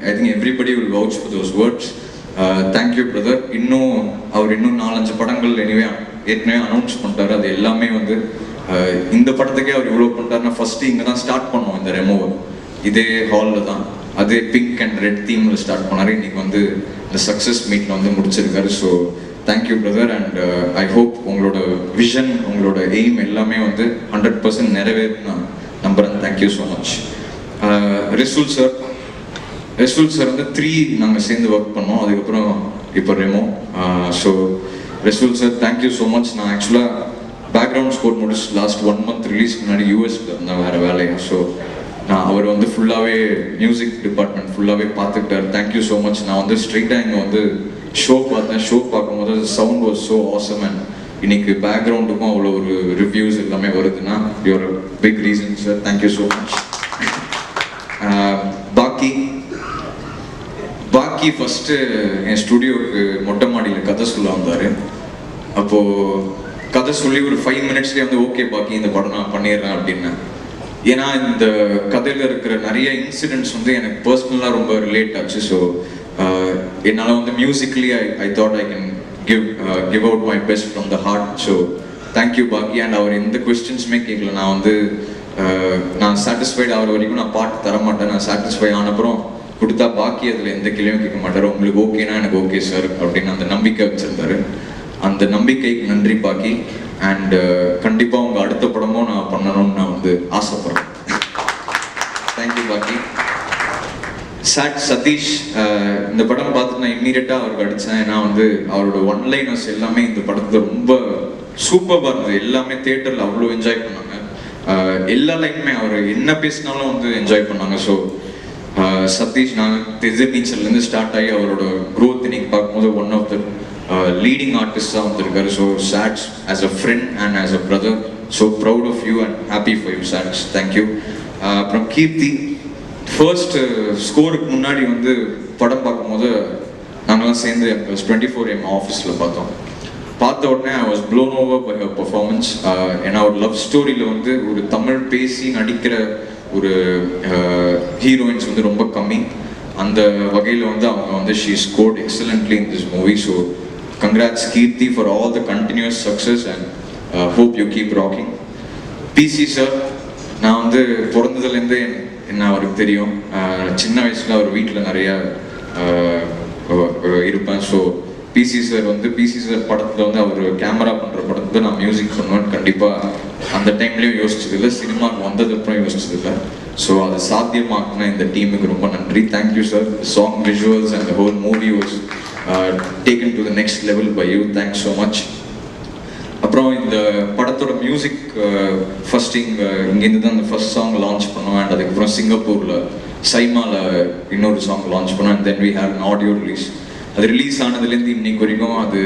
S12: I think everybody will vouch for those words. Thank you brother. அவர் இன்னும் 4-5 படங்கள் ஏற்கனவே அனௌன்ஸ் பண்ணிட்டாரு. அது எல்லாமே இந்த படத்துக்கே அவர் இவ்வளோ பண்ணிட்டாருன்னா ஃபர்ஸ்ட்டு இங்கே தான் ஸ்டார்ட் பண்ணுவோம். இந்த ரெமோவை இதே ஹாலில் தான், அதே பிங்க் அண்ட் ரெட் தீமில் ஸ்டார்ட் பண்ணார். இன்னைக்கு இந்த சக்ஸஸ் மீட்டில் முடிச்சிருக்காரு. So thank you brother. And I hope உங்களோட விஷன், உங்களோட எய்ம் எல்லாமே 100% நிறைவேறும் நான் நம்புகிறேன். Thank you so much. Resul sir 3 நாங்கள் சேர்ந்து ஒர்க் பண்ணோம். அதுக்கப்புறம் இப்போ Remo. So Resul sir thank you so much. நான் ஆக்சுவலாக பேக்ரவுண்ட் ஸ்கோர் முடிச்சு லாஸ்ட் 1 மந்த் ரிலீஸ்க்கு முன்னாடி யூஎஸ்ல இருந்தேன் வேறு வேலையாக. ஸோ நான் அவர் ஃபுல்லாகவே மியூசிக் டிபார்ட்மெண்ட் ஃபுல்லாகவே பார்த்துக்கிட்டார். Thank you so much. நான் ஸ்ட்ரெயிட்டாக இங்கே ஷோ பார்த்தேன். ஷோ பார்க்கும்போது sound was so awesome. And இன்னைக்கு பேக்ரவுண்டுக்கும் அவ்வளோ ஒரு ரிவ்யூஸ் எல்லாமே வருதுன்னா you're big reason sir. Thank you so much. Bakki first என் ஸ்டுடியோவுக்கு மொட்டை மாடியில் கதை சொல்ல வந்தார். அப்போது கதை சொல்லி ஒரு 5 மினிட்ஸ்லேயே ஓகே பாக்கி இந்த படம் நான் பண்ணிடுறேன் அப்படின்னு. ஏன்னா இந்த கதையில் இருக்கிற நிறைய இன்சிடென்ட்ஸ் எனக்கு பர்சனலாக ரொம்ப ரிலேட் ஆச்சு. ஸோ என்னால் musically I thought I can give out my best from the heart. So thank you Bakki. And அவர் எந்த கொஸ்டின்ஸுமே கேட்கல. நான் சாட்டிஸ்ஃபைட் ஆகிற வரைக்கும் நான் பாட்டு தரமாட்டேன். நான் சாட்டிஸ்ஃபை ஆனப்புறம் கொடுத்தா பாக்கி அதில் எந்த கேள்வியும் கேட்க மாட்டார். உங்களுக்கு ஓகேனா எனக்கு ஓகே சார் அப்படின்னு அந்த நம்பிக்கை வச்சுருந்தாரு. அந்த நம்பிக்கைக்கு நன்றி பாக்கி. அண்ட் கண்டிப்பாக உங்கள் அடுத்த படமும் நான் பண்ணணும்னு நான் வந்து ஆசைப்படுறேன். தேங்க்யூ பாக்கி. சதீஷ் இந்த படம் பார்த்து நான் இம்மீடியட்டாக அவருக்கு அடித்தேன். ஏன்னா வந்து அவரோட ஒன்லைனர்ஸ் எல்லாமே இந்த படத்தை ரொம்ப சூப்பராக இருந்தது. எல்லாமே தியேட்டரில் அவ்வளோ என்ஜாய் பண்ணாங்க. எல்லா லைனுமே அவர் என்ன பேசினாலும் வந்து என்ஜாய் பண்ணாங்க. ஸோ சதீஷ் நான் எதிர்நீச்சல்லேருந்து ஸ்டார்ட் ஆகி அவரோட க்ரோத் இன்னைக்கு பார்க்கும்போது ஒன் ஆஃப் த லீடிங் ஆர்டிஸ்டாக வந்திருக்காரு. So Sats as a friend and as a brother, so proud of you and happy for you Sats. Thank you. அப்புறம் கீர்த்தி, ஃபர்ஸ்ட் ஸ்கோருக்கு முன்னாடி வந்து படம் பார்க்கும்போது நாங்கள்லாம் சேர்ந்து 24M ஆஃபீஸில் பார்த்த உடனே I was blown over by her performance. ஏன்னா ஒரு லவ் ஸ்டோரியில் வந்து ஒரு தமிழ் பேசி நடிக்கிற ஒரு ஹீரோயின்ஸ் வந்து ரொம்ப கம்மி. அந்த வகையில் வந்து அவங்க வந்து she scored excellently in this movie. So congrats Keerthi for all the continuous success and hope you keep rocking. PC sir, நான் வந்து பிறந்ததுலேருந்தே என்ன அவருக்கு தெரியும். சின்ன வயசில் அவர் வீட்டில் நிறையா இருப்பேன். ஸோ பிசி சார் படத்தில் வந்து அவர் கேமரா பண்ணுற படத்தில் நான் மியூசிக் பண்ணுவேன்னு கண்டிப்பாக அந்த டைம்லேயும் யோசிச்சதில்லை, சினிமாவுக்கு வந்ததுக்கப்புறம் யோசிச்சதில்லை. ஸோ அது சாத்தியமாக்குன இந்த டீமுக்கு ரொம்ப நன்றி. Thank you sir. Song visuals and the whole movie was taken to the next level by you. Thanks so much. அப்புறம் இந்த படத்தோட மியூசிக் ஃபர்ஸ்ட் இங்கேருந்து தான் அந்த ஃபர்ஸ்ட் சாங் லான்ச் பண்ணோம். அண்ட் அதுக்கப்புறம் சிங்கப்பூரில் சைமாவில் இன்னொரு சாங் லான்ச் பண்ணோம். And then we have an audio release. அது ரிலீஸ் ஆனதுலேருந்து இன்னைக்கு வரைக்கும் அது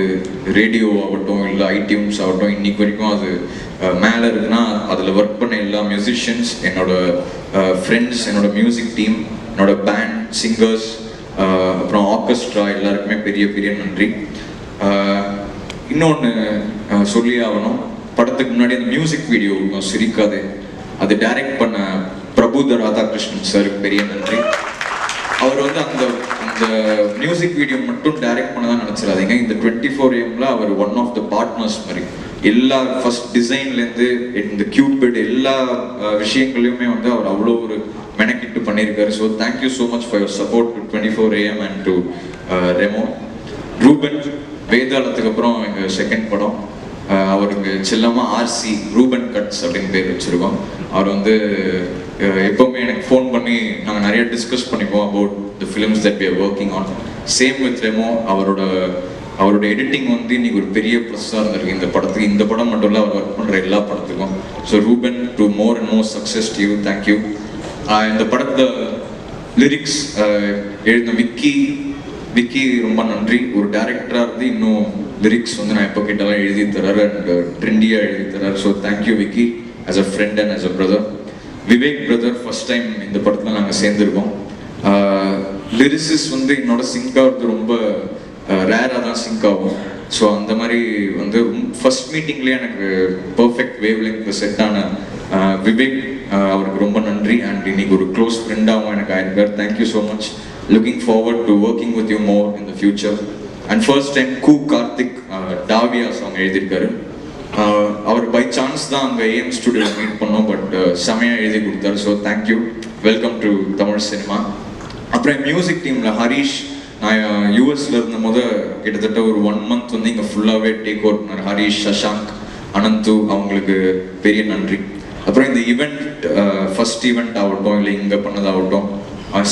S12: ரேடியோ ஆகட்டும் இல்லை ஐடியூன்ஸ் ஆகட்டும், இன்னைக்கு வரைக்கும் அது மேலே இருக்குன்னா அதில் ஒர்க் பண்ண எல்லா மியூசிஷியன்ஸ், என்னோட ஃப்ரெண்ட்ஸ், என்னோட மியூசிக் டீம், என்னோட பேண்ட், சிங்கர்ஸ், அப்புறம் ஆர்கெஸ்ட்ரா எல்லாருக்குமே பெரிய பெரிய நன்றி. இன்னொன்று சொல்லி ஆகணும், படத்துக்கு முன்னாடி அந்த மியூசிக் வீடியோ சிரிக்காதே அது டைரக்ட் பண்ண பிரபுத ராதாகிருஷ்ணன் சாருக்கு பெரிய நன்றி. அவர் வந்து அந்த அந்த மியூசிக் வீடியோ மட்டும் டைரக்ட் பண்ண தான் நினச்சிடாதீங்க. இந்த 24Mல அவர் ஒன் ஆஃப் த பார்ட்னர்ஸ் மாதிரி எல்லா ஃபர்ஸ்ட் டிசைன்லேருந்து இந்த கியூபிட் எல்லா விஷயங்களையுமே வந்து அவர் அவ்வளோ ஒரு மெனக்கிட்டு பண்ணியிருக்காரு. So thank you so much for your support to 24AM and to Remo. Ruban வேதாளத்துக்கு அப்புறம் எங்கள் செகண்ட் படம். அவருக்கு செல்லமாக ஆர்சி ரூபன் கட்ஸ் அப்படின்னு பேர் வச்சுருக்கோம். அவர் வந்து எப்போவுமே எனக்கு ஃபோன் பண்ணி நாங்கள் நிறைய டிஸ்கஸ் பண்ணிப்போம் about the films that we are working on. Same with Remo. அவரோட எடிட்டிங் வந்து இன்னைக்கு ஒரு பெரிய ப்ளஸ்ஸாக இருந்திருக்கு இந்த படத்துக்கு. இந்த படம் மட்டும் இல்லை, அவர் ஒர்க் பண்ணுற எல்லா படத்துக்கும். So Ruben, to more and more success to you. Thank you. இந்த படத்தை லிரிக்ஸ் எழுதின விக்கி ரொம்ப நன்றி. ஒரு டேரக்டராக இருந்து இன்னும் லிரிக்ஸ் வந்து நான் எப்போ கேட்டாலும் எழுதி தராரு அண்ட் ட்ரெண்டியாக எழுதி தராரு. So thank you Vicky, as a friend and as a brother. Vivek brother, first time இந்த படத்தில் நாங்கள் சேர்ந்துருக்கோம். லிரிசிஸ் வந்து என்னோட சிங்க் ஆகிறது ரொம்ப ரேராக தான் சிங்க் ஆகும். ஸோ அந்த மாதிரி வந்து ஃபர்ஸ்ட் மீட்டிங்லேயே எனக்கு பர்ஃபெக்ட் வேவ் லெங்க் செட் ஆன விவேக், அவருக்கு ரொம்ப நன்றி. அண்ட் இன்னைக்கு ஒரு க்ளோஸ் ஃப்ரெண்டாகவும் எனக்கு ஆயிருக்கார். Thank you so much. Looking forward to working with you more in the future. And first time Karthik டாவியா சாங் எழுதியிருக்காரு. அவர் பை சான்ஸ் தான் அங்கே ஏஎம் ஸ்டுடியோவில் மீட் பண்ணோம், பட் செமையாக எழுதி கொடுத்தாரு. So thank you. Welcome to Tamil cinema. அப்புறம் மியூசிக் டீமில் ஹரீஷ், நான் யூஎஸில் இருந்தபோது கிட்டத்தட்ட ஒரு 1 month வந்து இங்கே ஃபுல்லாகவே டேக் ஓவர் பண்ணார். ஹரீஷ், சஷாங்க், அனந்து, அவங்களுக்கு பெரிய நன்றி. அப்புறம் இந்த ஈவெண்ட் ஃபர்ஸ்ட் ஈவெண்ட் ஆகட்டும் இல்லை இங்கே பண்ணதாகட்டும்,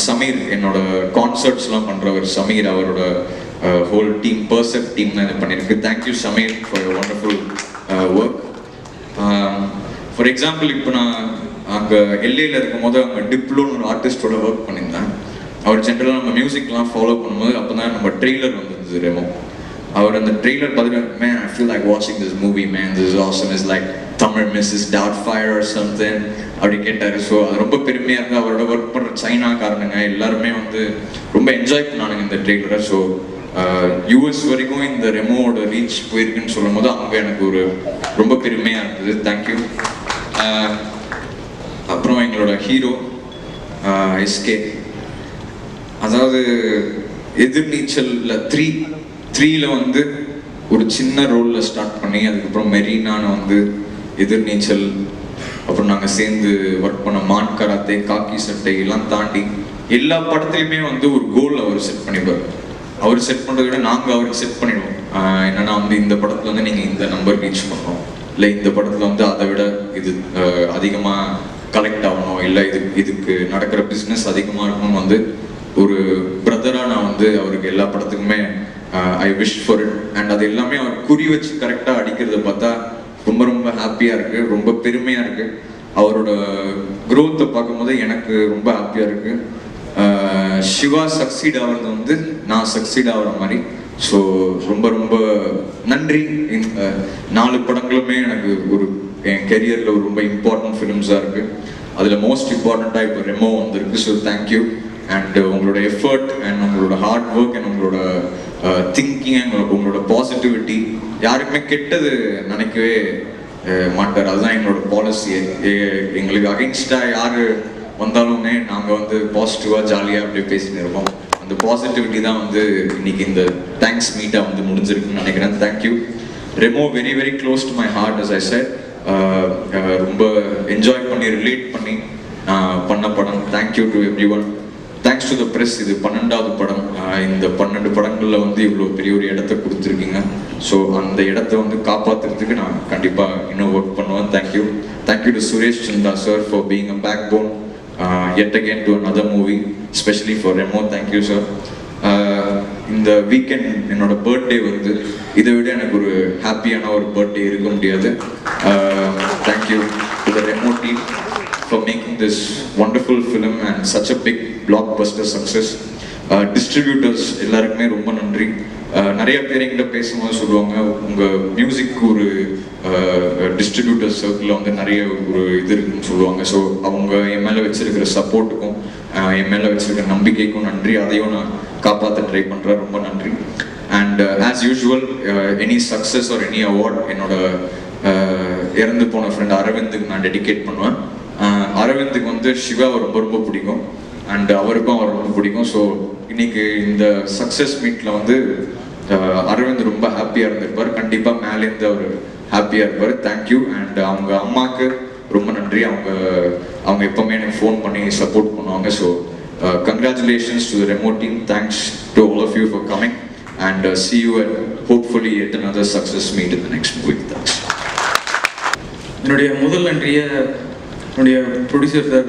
S12: சமீர், என்னோட கான்சர்ட்ஸ்லாம் பண்ணுறவர் சமீர், அவரோட ஹோல் டீம், பர்செப்ட் டீம் தான் இது பண்ணியிருக்கு. Thank you Sameer for your wonderful work. For example, இப்போ நான் அங்கே எல்ஏயில் இருக்கும் போது அங்கே டிப்ளோன்னு ஒரு ஆர்டிஸ்டோட ஒர்க் பண்ணியிருந்தேன். அவர் ஜென்ரலாக நம்ம மியூசிக்லாம் ஃபாலோ பண்ணும்போது அப்போ தான் நம்ம ட்ரெய்லர் வந்துருந்தது ரெமோ. அவர் அந்த ட்ரெய்லர் பார்த்துட்டு, மேன் ஐ ஃபீல் லைக் வாட்சிங் this movie man, this is awesome, is like Tamil Mrs Doubtfire or something அப்படி கேட்டார். ஸோ அது ரொம்ப பெருமையாக இருந்து அவரோட ஒர்க் பண்ணுற சைனாக்காரனுங்க எல்லாருமே வந்து ரொம்ப என்ஜாய் பண்ணானுங்க இந்த ட்ரெய்லரை. ஸோ யூஎஸ் வரைக்கும் இந்த ரெமோவோட ரீச் போயிருக்குன்னு சொல்லும் போது அங்கே எனக்கு ஒரு ரொம்ப பெருமையாக இருந்தது. தேங்க்யூ. அப்புறம் எங்களோட ஹீரோ எஸ்கே, அதாவது எதிர்நீச்சலில் 3ல வந்து ஒரு சின்ன ரோலில் ஸ்டார்ட் பண்ணி அதுக்கப்புறம் மெரினான வந்து எதிர்நீச்சல், அப்புறம் நாங்கள் சேர்ந்து ஒர்க் பண்ண மான் கராத்தே, காக்கி சட்டை எல்லாம் தாண்டி எல்லா படத்துலையுமே வந்து ஒரு கோல் அவர் செட் பண்ணிடுவார். அவர் செட் பண்ணுறத விட நாங்கள் அவருக்கு செட் பண்ணிடுவோம். என்னன்னா வந்து இந்த படத்தில் வந்து நீங்கள் இந்த நம்பர் ரீச் பண்ணணும், இல்லை இந்த படத்தில் வந்து அதை விட இது அதிகமாக கலெக்ட் ஆகணும், இல்லை இதுக்கு நடக்கிற பிஸ்னஸ் அதிகமாக இருக்கணும்னு வந்து ஒரு பிரதராக நான் வந்து அவருக்கு எல்லா படத்துக்குமே I wish for it. And அது எல்லாமே அவர் குறி வச்சு கரெக்டாக அடிக்கிறத பார்த்தா ரொம்ப ரொம்ப ஹாப்பியாக இருக்குது, ரொம்ப பெருமையாக இருக்குது. அவரோட க்ரோத்தை பார்க்கும்போது எனக்கு ரொம்ப ஹாப்பியாக இருக்குது. சிவா சக்சீட் ஆகிறது வந்து நான் சக்சீட் ஆகிற மாதிரி. ஸோ ரொம்ப ரொம்ப நன்றி. இந்த 4 படங்களுமே எனக்கு ஒரு என் கெரியரில் ஒரு ரொம்ப இம்பார்ட்டன்ட் ஃபிலிம்ஸாக இருக்குது. அதில் மோஸ்ட் இம்பார்ட்டண்ட்டாக இப்போ ரெமோ வந்திருக்கு. So thank you. அண்ட் உங்களோட எஃபர்ட் அண்ட் உங்களோட ஹார்ட் ஒர்க் அண்ட் உங்களோட திங்கிங் அண்ட் உங்களோட பாசிட்டிவிட்டி, யாருக்குமே கெட்டது நினைக்கவே மாட்டார். அதுதான் எங்களோட பாலிசி. எங்களுக்கு அகெயின்ஸ்டாக யார் வந்தாலுமே நாங்கள் வந்து பாசிட்டிவாக ஜாலியாக அப்படியே பேசிட்டு இருப்போம். அந்த பாசிட்டிவிட்டி தான் வந்து இன்னைக்கு இந்த தேங்க்ஸ் மீட்டாக வந்து முடிஞ்சிருக்குன்னு நினைக்கிறேன். Thank you. Remo very very close to my heart. As I said, ரொம்ப என்ஜாய் பண்ணி ரிலேட் பண்ணி பண்ண படம். Thank you to everyone. Thanks to the press. இது 12வது படம். இந்த 12 படங்களில் வந்து இவ்வளோ பெரிய ஒரு இடத்த கொடுத்துருக்கீங்க. ஸோ அந்த இடத்த வந்து காப்பாற்றுறதுக்கு நான் கண்டிப்பாக இன்னும் ஒர்க் பண்ணுவேன். Thank you. Thank you to Suresh Chandra sir for being a backbone yet again to another movie, especially for Remo. Thank you sir. இந்த வீக்கெண்ட் என்னோட பர்த்டே வருது. இதை விட எனக்கு ஒரு ஹாப்பியான ஒரு பர்த்டே இருக்க முடியாது. Thank you to the Remo team for making this wonderful film and such a big blockbuster success. Distributors எல்லாருக்குமே ரொம்ப நன்றி. நிறைய பேர் எங்கிட்ட பேசும்போது சொல்லுவாங்க, உங்கள் மியூசிக் ஒரு டிஸ்ட்ரிபியூட்டர் சர்க்கிளில் வந்து நிறைய ஒரு இது இருக்குன்னு சொல்லுவாங்க. ஸோ அவங்க என் மேலே வச்சிருக்கிற சப்போர்ட்டுக்கும் என் மேலே வச்சிருக்கிற நம்பிக்கைக்கும் நன்றி. அதையும் நான் காப்பாற்ற ட்ரை பண்ணுறேன். ரொம்ப நன்றி. And as usual, any success or any award என்னோட இறந்து போன ஃப்ரெண்ட் அரவிந்துக்கு நான் டெடிகேட் பண்ணுவேன். அரவிந்துக்கு வந்து சிவாவை ரொம்ப ரொம்ப பிடிக்கும் அண்ட் அவருக்கும் அவர் ரொம்ப பிடிக்கும். ஸோ இன்னைக்கு இந்த சக்ஸஸ் மீட்டில் வந்து அரவிந்த் ரொம்ப ஹாப்பியாக இருந்திருப்பார். கண்டிப்பாக மேலேருந்து அவர் ஹாப்பியாக இருப்பார். தேங்க்யூ. அண்ட் அவங்க அம்மாவுக்கு ரொம்ப நன்றி. அவங்க எப்போவுமே எனக்கு ஃபோன் பண்ணி சப்போர்ட் பண்ணுவாங்க. So congratulations to the Remo team. Thanks to all of you for coming and see you at hopefully yet another success meet in the next movie. Thanks.
S13: என்னுடைய முதல் நன்றியை என்னுடைய ப்ரொடியூசர் சார்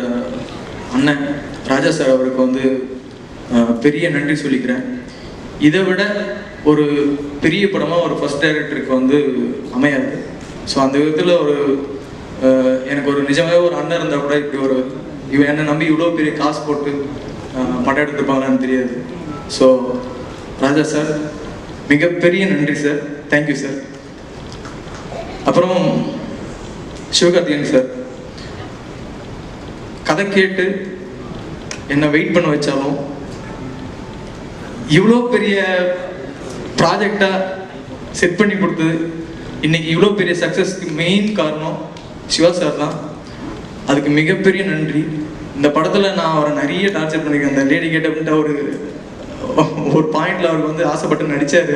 S13: அண்ணன் ராஜா சார் அவருக்கு வந்து பெரிய நன்றி சொல்லிக்கிறேன். இதை விட ஒரு பெரிய படமாக ஒரு ஃபர்ஸ்ட் டைரக்டருக்கு வந்து அமையாது. ஸோ அந்த விதத்தில் ஒரு எனக்கு ஒரு நிஜமாகவே ஒரு அண்ணன் இருந்தால் கூட இப்படி ஒரு இவன் என்னை நம்பி இவ்வளோ பெரிய காசு போட்டு படம் எடுத்துருப்பாங்களான்னு தெரியாது. ஸோ ராஜா சார் மிகப்பெரிய நன்றி சார். Thank you sir. அப்புறம் சிவகார்த்திகேயன் சார், கதை கேட்டு என்னை வெயிட் பண்ண வச்சாலும் இவ்வளோ பெரிய ப்ராஜெக்டாக செட் பண்ணி கொடுத்தது, இன்னைக்கு இவ்வளோ பெரிய சக்ஸஸ்க்கு மெயின் காரணம் சிவா சார் தான். அதுக்கு மிகப்பெரிய நன்றி. இந்த படத்தில் நான் அவரை நிறைய டார்ச்சர் பண்ணியிருக்கேன். அந்த லேடி கேட்டப்ன்ட்டு ஒரு பாயிண்டில் அவருக்கு வந்து ஆசைப்பட்டு நடித்தார்.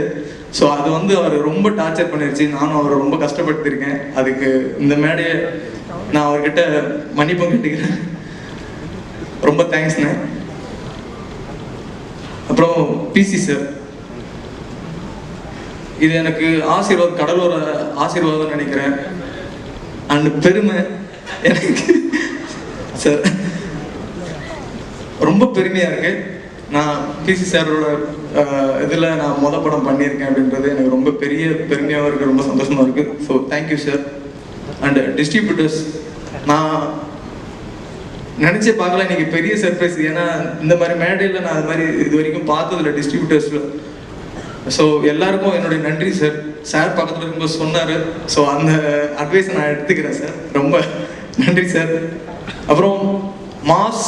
S13: ஸோ அது வந்து அவர் ரொம்ப டார்ச்சர் பண்ணிருச்சு. நானும் அவரை ரொம்ப கஷ்டப்படுத்திருக்கேன். அதுக்கு இந்த மேடையை நான் அவர்கிட்ட மன்னிப்பும் கேட்டுக்கிறேன். ரொம்ப தேங்க்ஸ்ண்ணே. அப்புறம் பிசி சார், இது எனக்கு ஆசீர்வாதம், கடலோர ஆசீர்வாதம் நினைக்கிறேன். அண்ட் பெருமை எனக்கு சார் ரொம்ப பெருமையாக இருக்கு. நான் பிசி சாரோட இதில் நான் படம் பண்ணியிருக்கேன் அப்படின்றது எனக்கு ரொம்ப பெரிய பெருமையாகவும் இருக்குது, ரொம்ப சந்தோஷமாக இருக்குது. So thank you sir. And distributors, நான் நினச்சே பார்க்கல, இன்னைக்கு பெரிய சர்ப்ரைஸ். ஏன்னா இந்த மாதிரி மேடையில் நான் அது மாதிரி இது வரைக்கும் பார்த்ததில்ல டிஸ்ட்ரிபியூட்டர்ஸில். ஸோ எல்லாருக்கும் என்னுடைய நன்றி சார். சார் பக்கத்தில் இருக்கும்போது சொன்னார். ஸோ அந்த அட்வைஸை நான் எடுத்துக்கிறேன் சார். ரொம்ப நன்றி சார். அப்புறம் மாஸ்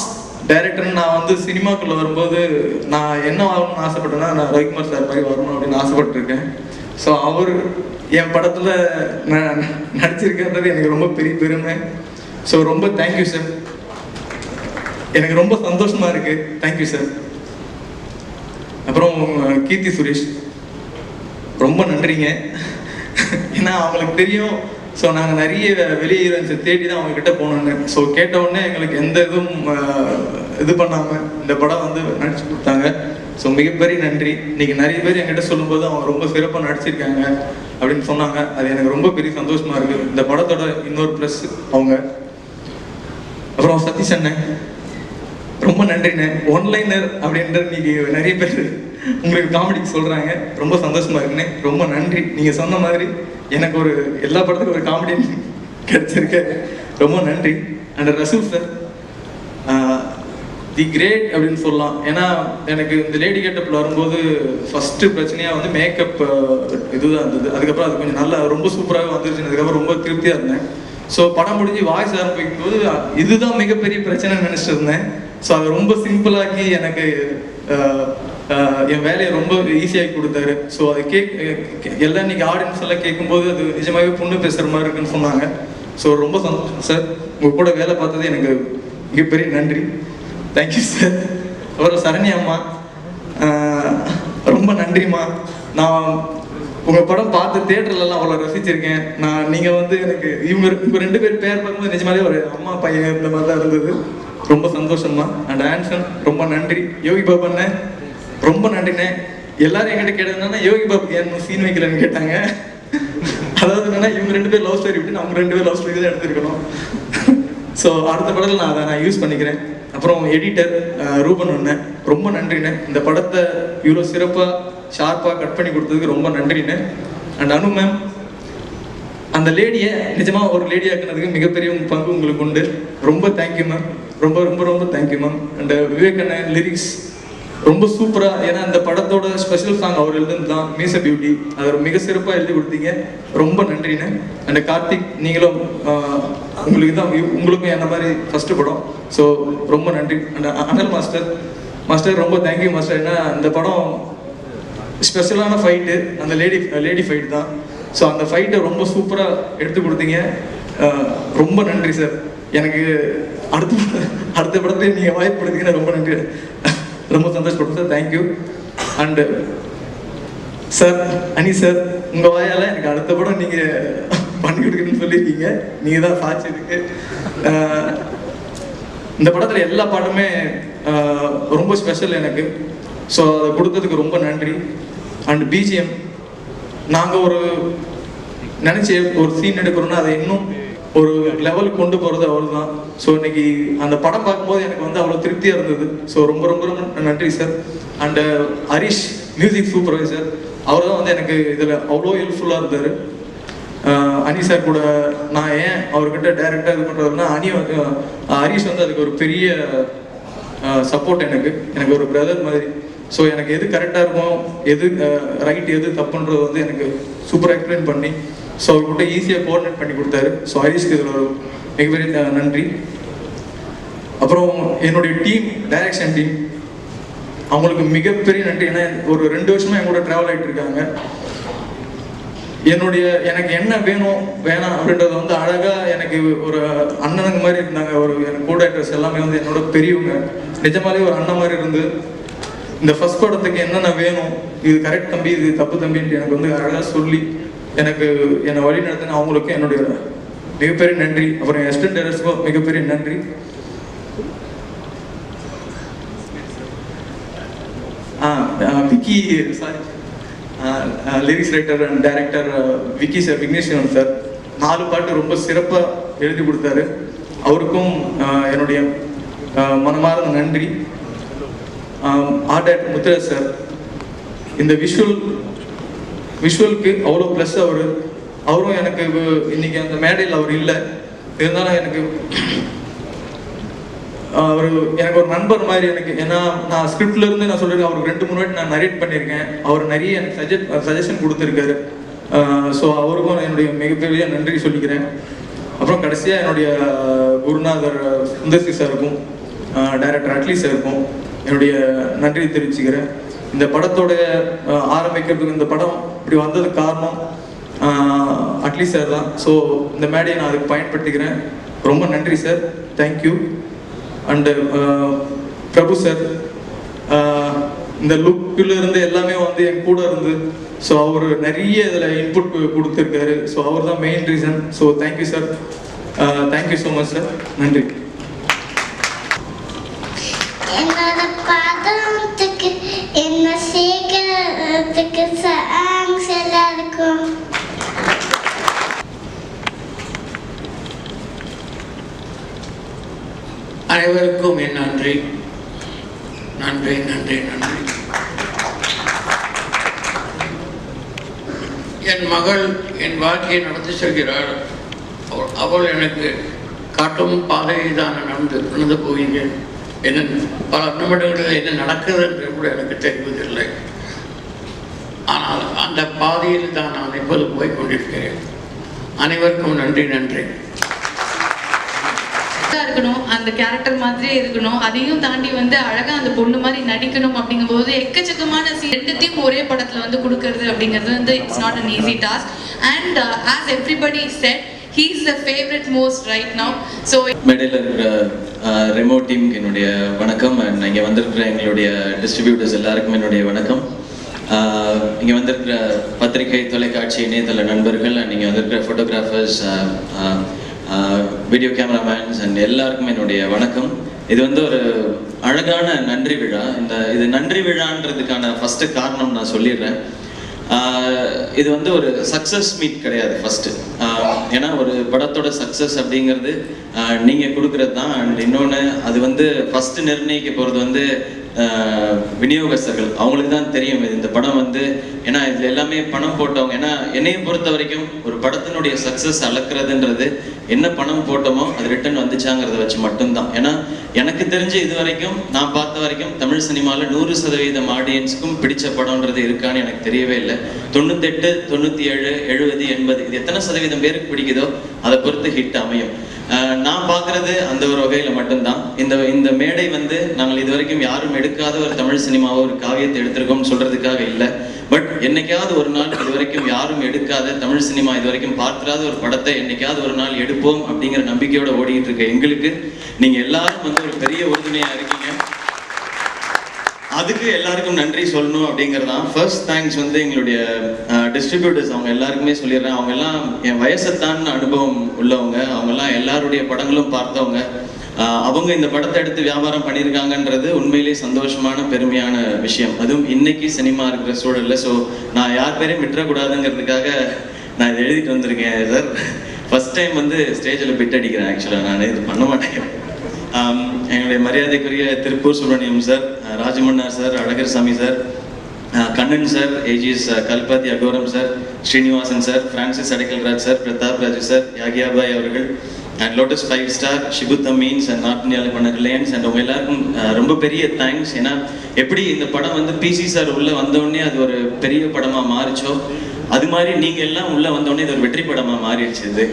S13: டைரக்டர்னு நான் வந்து சினிமாக்குள்ளே வரும்போது நான் என்ன ஆகணும்னு ஆசைப்பட்டேன்னா, நான் ரவிக்குமார் சார் மாதிரி வரணும் அப்படின்னு ஆசைப்பட்டிருக்கேன். ஸோ அவர் என் படத்தில் நான் நடிச்சிருக்கிறது எனக்கு ரொம்ப பெரிய பெருமை. ஸோ ரொம்ப தேங்க்யூ சார். எனக்கு ரொம்ப சந்தோஷமாக இருக்குது. Thank you sir. அப்புறம் கீர்த்தி சுரேஷ், ரொம்ப நன்றிங்க. ஏன்னா அவங்களுக்கு தெரியும். ஸோ நாங்கள் நிறைய வெளியே ஹீரோயின்ஸை தேடி தான் அவங்கக்கிட்ட போனோன்னு. ஸோ கேட்டவுடனே எங்களுக்கு எந்த இதுவும் இது பண்ணாமல் இந்த படம் வந்து நடிச்சு கொடுத்தாங்க. ஸோ மிகப்பெரிய நன்றி. இன்னைக்கு நிறைய பேர் என்கிட்ட சொல்லும்போது அவங்க ரொம்ப சிறப்பாக நடிச்சிருக்காங்க அப்படின்னு சொன்னாங்க. அது எனக்கு ரொம்ப பெரிய சந்தோஷமா இருக்கு. இந்த படத்தோட இன்னொரு ப்ளஸ் அவங்க. அப்புறம் சதீஷ் அண்ணன் ரொம்ப நன்றிண்ணே. ஒன்லைனர் அப்படின்ற இன்னைக்கு நிறைய பேர் உங்களுக்கு காமெடிக்கு சொல்றாங்க. ரொம்ப சந்தோஷமா இருக்குண்ணே. ரொம்ப நன்றி. நீங்க சொன்ன மாதிரி எனக்கு ஒரு எல்லா படத்துக்கும் ஒரு காமெடி கிடைச்சிருக்கு. ரொம்ப நன்றி. And Rasool sir the great அப்படின்னு சொல்லலாம். ஏன்னா எனக்கு இந்த லேடி கெட்டப்பில் வரும்போது ஃபஸ்ட்டு பிரச்சனையாக வந்து மேக்கப் இதுதான் இருந்தது. அதுக்கப்புறம் அது கொஞ்சம் நல்லா ரொம்ப சூப்பராக வந்துருச்சு. அதுக்கப்புறம் ரொம்ப திருப்தியாக இருந்தேன். ஸோ படம் முடிஞ்சு வாய்ஸ் ஆரம்பிக்கும் போது இதுதான் மிகப்பெரிய பிரச்சனைன்னு நினச்சிட்டு இருந்தேன். ஸோ அதை ரொம்ப சிம்பிளாக்கி எனக்கு என் வேலையை ரொம்ப ஈஸியாகி கொடுத்தாரு. ஸோ அதை எல்லாம் இன்னைக்கு ஆடியன்ஸ் எல்லாம் கேட்கும்போது அது நிஜமாகவே பொண்ணு பேசுகிற மாதிரி இருக்குன்னு சொன்னாங்க. ஸோ ரொம்ப சந்தோஷம் சார். உங்கள் கூட வேலை பார்த்தது எனக்கு மிகப்பெரிய நன்றி. Thank you sir. அப்புறம் சரணி அம்மா ரொம்ப நன்றிம்மா. நான் உங்கள் படம் பார்த்து தேட்டர்லலாம் அவ்வளோ ரசிச்சிருக்கேன். நீங்கள் வந்து எனக்கு இவங்க ரெண்டு பேர் பேர் பார்க்கும்போது நிஜமாலே ஒரு அம்மா பையன் இந்த மாதிரி தான் இருந்தது. ரொம்ப சந்தோஷம்மா. அண்ட் ஆன்சன் ரொம்ப நன்றி. யோகி பாபு அண்ணன் ரொம்ப நன்றிண்ணே. எல்லாரும் என்கிட்ட கேட்டதுன்னா யோகி பாபுக்கு ஏன் சீன் வைக்கலன்னு கேட்டாங்க. அதாவது என்னன்னா இவங்க ரெண்டு பேர் லவ் ஸ்டோரி விட்டு அவங்க ரெண்டு பேர் லவ் ஸ்டோரி தான் எடுத்துருக்கணும். ஸோ அடுத்த படத்தில் நான் யூஸ் பண்ணிக்கிறேன். அப்புறம் எடிட்டர் ரூபன் அண்ணன் ரொம்ப நன்றிண்ணே. இந்த படத்தை இவ்வளோ சிறப்பாக ஷார்ப்பாக கட் பண்ணி கொடுத்ததுக்கு ரொம்ப நன்றிண்ணே. அண்ட் அனு மேம் அந்த லேடியை நிஜமாக ஒரு லேடி ஆக்குனதுக்கு மிகப்பெரிய பங்கு உங்களுக்கு உண்டு. ரொம்ப தேங்க்யூ மேம். ரொம்ப ரொம்ப ரொம்ப தேங்க்யூ மேம். அண்ட் விவேக் அண்ணன் லிரிக்ஸ் ரொம்ப சூப்பராக. ஏன்னா இந்த படத்தோட ஸ்பெஷல் சாங் அவர் எழுதுனது தான் மீச பியூட்டி. அதை மிக சிறப்பாக எழுதி கொடுத்தீங்க. ரொம்ப நன்றிண்ணே. அண்ட் கார்த்திக் நீங்களும் உங்களுக்கும் என்ன மாதிரி ஃபர்ஸ்ட் படம். ஸோ ரொம்ப நன்றி. அண்ட் அனல் மாஸ்டர் ரொம்ப தேங்க்யூ மாஸ்டர். ஏன்னா இந்த படம் ஸ்பெஷலான ஃபைட்டு அந்த லேடி ஃபைட் தான். ஸோ அந்த ஃபைட்டை ரொம்ப சூப்பராக எடுத்து கொடுத்தீங்க. ரொம்ப நன்றி சார். எனக்கு அடுத்த படத்தை நீங்கள் வாய்ப்பு கொடுத்தீங்கன்னா ரொம்ப நன்றி. ரொம்ப சந்தோஷப்படுறேன் சார். தேங்க்யூ. அண்டு சார் அனி சார் உங்கள் வாயால் எனக்கு அடுத்த படம் நீங்கள் பண்ணி கொடுக்குறேன்னு சொல்லியிருக்கீங்க. நீங்கள் தான் சாட்சி இருக்கு. இந்த படத்தில் எல்லா பாட்டுமே ரொம்ப ஸ்பெஷல் எனக்கு. ஸோ அதை கொடுத்ததுக்கு ரொம்ப நன்றி. அண்ட் பிஜிஎம் நாங்கள் ஒரு நினச்சி ஒரு சீன் எடுக்கிறோன்னா அதை இன்னும் ஒரு லெவலுக்கு கொண்டு போகிறது அவர் தான். ஸோ இன்னைக்கு அந்த படம் பார்க்கும்போது எனக்கு வந்து அவ்வளோ திருப்தியாக இருந்தது. ஸோ ரொம்ப ரொம்ப ரொம்ப நன்றி சார். அண்டு ஹரிஷ் மியூசிக் சூப்பர்வைசர் அவர் தான் வந்து எனக்கு இதில் அவ்வளோ ஹெல்ப்ஃபுல்லாக இருந்தார். அனி சார் கூட நான் ஏன் அவர்கிட்ட டைரெக்டாக இது பண்ணுறதுனா ஹரிஷ் வந்து அதுக்கு ஒரு பெரிய சப்போர்ட். எனக்கு ஒரு பிரதர் மாதிரி. ஸோ எனக்கு எது கரெக்டாக இருக்கும் எது ரைட் எது தப்புன்றது வந்து எனக்கு சூப்பராக எக்ஸ்பிளைன் பண்ணி ஸோ அவர்கிட்ட ஈஸியாக கோஆர்டினேட் பண்ணி கொடுத்தாரு. ஸோ ஹரிஷ்க்கு இதில் ஒரு மிகப்பெரிய நன்றி. அப்புறம் என்னுடைய டீம் டைரக்ஷன் டீம் அவங்களுக்கு மிகப்பெரிய நன்றி. ஏன்னா ஒரு 2 வருஷமாக என் கூட ட்ராவல் ஆகிட்டு இருக்காங்க. எனக்கு என்ன வேணும் வேணாம் அப்படின்றத வந்து அழகாக எனக்கு ஒரு அண்ணனுங்க மாதிரி இருந்தாங்க. எனக்கு கூட ஆக்டர்ஸ் எல்லாமே வந்து என்னோட பெரியவங்க. நிஜமாலே ஒரு அண்ணன் மாதிரி இருந்து இந்த ஃபர்ஸ்ட் படத்துக்கு என்னென்ன வேணும் இது கரெக்ட் தம்பி இது தப்பு தம்பின்ட்டு எனக்கு வந்து அழகாக சொல்லி என்னை வழி நடத்தின அவங்களுக்கு என்னுடைய மிகப்பெரிய நன்றி. அப்புறம் என் அசிஸ்டன்ட் டைரக்டருக்கும் மிகப்பெரிய நன்றி. Vicky sorry lyrics writer and director Vicky sir Vigneshwaran sir 4 பாட்டு ரொம்ப சிறப்பாக எழுதி கொடுத்தாரு. அவருக்கும் என்னுடைய மனமார்ந்த நன்றி. ஆர்ட் டைரக்டர் முத்துராஜ் சார் இந்த விஷுவலுக்கு அவ்வளோ ப்ளஸ். அவரும் எனக்கு இன்னைக்கு அந்த மேடையில் அவர் இல்லை இருந்தாலும் எனக்கு ஒரு நண்பர் மாதிரி எனக்கு. ஏன்னா நான் ஸ்கிரிப்ட்ல இருந்து நான் சொல்லியிருக்கேன் அவருக்கு 2-3 வாட்டி நான் நரேட் பண்ணியிருக்கேன். அவர் நிறைய எனக்கு சஜஷன் கொடுத்துருக்காரு. ஸோ அவருக்கும் என்னுடைய மிகப்பெரிய நன்றி சொல்லிக்கிறேன். அப்புறம் கடைசியாக என்னுடைய குருநாதர் சுந்தர்சி சாருக்கும் டைரக்டர் அட்லி சாருக்கும் என்னுடைய நன்றி தெரிவிச்சுக்கிறேன். இந்த படத்தோட ஆரம்பிக்கிறதுக்கு இந்த படம் இப்படி வந்ததுக்கு காரணம் அட்லி சார் தான். ஸோ இந்த மேடையை நான் அதுக்கு பயன்படுத்திக்கிறேன். ரொம்ப நன்றி sir. Thank you. And Prabhu sir இந்த லுக்கில் இருந்து எல்லாமே வந்து என் கூட இருந்து ஸோ அவர் நிறைய இதில் இன்புட் கொடுத்துருக்காரு. ஸோ அவர் தான் main reason. So thank you sir. Thank you so much sir. நன்றி.
S14: என்னோட படத்துக்கு சேர்க்கறதுக்கு தேங்க்ஸ் எல்லாருக்கும்.
S15: அனைவருக்கும் என் நன்றி நன்றி நன்றி நன்றி. என் மகள் என் வாழ்க்கையை நடத்தி செல்கிறாள். அவள் எனக்கு காட்டும் பாதையை தான் நடந்து போகிறேன். என்ன பல நிமிடங்களில் என்ன நடக்குது என்று கூட எனக்கு தெரிவதில்லை. ஆனால் அந்த பாதையில் தான் நான் இப்போது போய் கொண்டிருக்கிறேன். அனைவருக்கும் நன்றி நன்றி.
S16: இருக்கணும், அந்த கேரக்டர் மாதிரியே இருக்கணும், அதையும் தாண்டி வந்து அழகா அந்த பொண்ணு மாதிரி நடிக்கணும் அப்படிங்கும்போது எக்கச்சக்கமான ரெண்டுத்தையும் ஒரே படத்துல வந்து கொடுக்கறது அப்படிங்கிறது வந்து it's not an easy task. And as everybody said, he is the favorite most right now. So
S7: மேடையில் இருக்கிற ரெமோ டீமுக்கு என்னுடைய வணக்கம். அண்ட் இங்கே வந்திருக்கிற எங்களுடைய டிஸ்ட்ரிபியூட்டர்ஸ் எல்லாருக்கும் என்னுடைய வணக்கம். இங்கே வந்திருக்கிற பத்திரிகை, தொலைக்காட்சி, இணையதள நண்பர்கள் அண்ட் இங்கே வந்திருக்கிற ஃபோட்டோகிராஃபர்ஸ், வீடியோ கேமராமேன்ஸ் அண்ட் எல்லாருக்கும் என்னுடைய வணக்கம். இது வந்து ஒரு அழகான நன்றி விழா. இது நன்றி விழான்றதுக்கான ஃபஸ்ட்டு காரணம் நான் சொல்லிடுறேன். இது வந்து ஒரு சக்ஸஸ் மீட் கிடையாது ஃபஸ்ட்டு. ஏன்னா ஒரு படத்தோட சக்ஸஸ் அப்படிங்கிறது நீங்கள் கொடுக்குறது தான். அண்ட் இன்னொன்று, அது வந்து ஃபஸ்ட்டு நிர்ணயிக்க போகிறது வந்து விநியோகஸ்தர்கள். அவங்களுக்கு தான் தெரியும் இந்த படம் வந்து, ஏன்னா இதில் எல்லாமே பணம் போட்டவங்க. ஏன்னா என்னையை பொறுத்த வரைக்கும் ஒரு படத்தினுடைய சக்ஸஸ் அளக்கிறதுன்றது என்ன பணம் போட்டோமோ அது ரிட்டர்ன் வந்துச்சாங்கிறத வச்சு மட்டும்தான். ஏன்னா எனக்கு தெரிஞ்சு இது வரைக்கும் நான் பார்த்த வரைக்கும் தமிழ் சினிமாவில் 100% ஆடியன்ஸுக்கும் பிடிச்ச படம்ன்றது இருக்கான்னு எனக்கு தெரியவே இல்லை. 98, 97, 70, 80 இது எத்தனை சதவீதம் பேருக்கு பிடிக்குதோ அதை பொறுத்து ஹிட் அமையும். நான் பார்க்கறது அந்த ஒரு வகையில் மட்டும்தான். இந்த மேடை வந்து நாங்கள் இது வரைக்கும் யாரும் எடுக்காத ஒரு தமிழ் சினிமாவை, ஒரு காவியத்தை எடுத்திருக்கோம்னு சொல்றதுக்காக இல்லை. பட் என்னைக்காவது ஒரு நாள் இது வரைக்கும் யாரும் எடுக்காத, தமிழ் சினிமா இது வரைக்கும் பார்த்துறாத ஒரு படத்தை என்னைக்காவது ஒரு நாள் எடுப்போம் அப்படிங்கிற நம்பிக்கையோட ஓடிட்டு இருக்க எங்களுக்கு நீங்க எல்லாரும் வந்து ஒரு பெரிய உறுதுணையா இருக்கீங்க. அதுக்கு எல்லாருக்கும் நன்றி சொல்லணும் அப்படிங்கிறதான். ஃபர்ஸ்ட் தேங்க்ஸ் வந்து எங்களுடைய டிஸ்ட்ரிபியூட்டர்ஸ், அவங்க எல்லாருக்குமே சொல்லிடுறேன். அவங்க எல்லாம் என் வயசைத்தான் அனுபவம் உள்ளவங்க. அவங்கெல்லாம் எல்லாருடைய படங்களும் பார்த்தவங்க. அவங்க இந்த படத்தை எடுத்து வியாபாரம் பண்ணியிருக்காங்கன்றது உண்மையிலேயே சந்தோஷமான பெருமையான விஷயம். அதுவும் இன்னைக்கு சினிமா இருக்கிற சூழல்ல. ஸோ நான் யார் பேரையும் விட்டுறக்கூடாதுங்கிறதுக்காக நான் இதை எழுதிட்டு வந்திருக்கேன் சார். ஃபர்ஸ்ட் டைம் வந்து ஸ்டேஜில் பிட் அடிக்கிறேன். ஆக்சுவலாக நான் இது பண்ண மாட்டேன். எங்களுடைய மரியாதைக்குரிய Tiruppur Subramaniam sir, Rajamannar sir, Azhagar Samy sir, Kannan sir, AGS Kalpathi Aghoram sir, Srinivasan sir, Francis Adaikalraj sir, Prathap Raju sir, யாகியாபாய் அவர்கள், அண்ட் லோட்டஸ் 5 ஸ்டார், ஷிபுத் அமீன்ஸ் அண்ட் நார்த் இந்தியாவில் ரிலையன்ஸ் அண்ட் அவங்க எல்லாருக்கும் ரொம்ப பெரிய தேங்க்ஸ். ஏன்னா எப்படி இந்த படம் வந்து பிசி சார் உள்ளே வந்தோடனே அது ஒரு பெரிய படமாக மாறிச்சோ, அது மாதிரி நீங்கள் எல்லாம் உள்ளே வந்தோடனே இது ஒரு வெற்றி படமாக மாறிடுச்சு. இது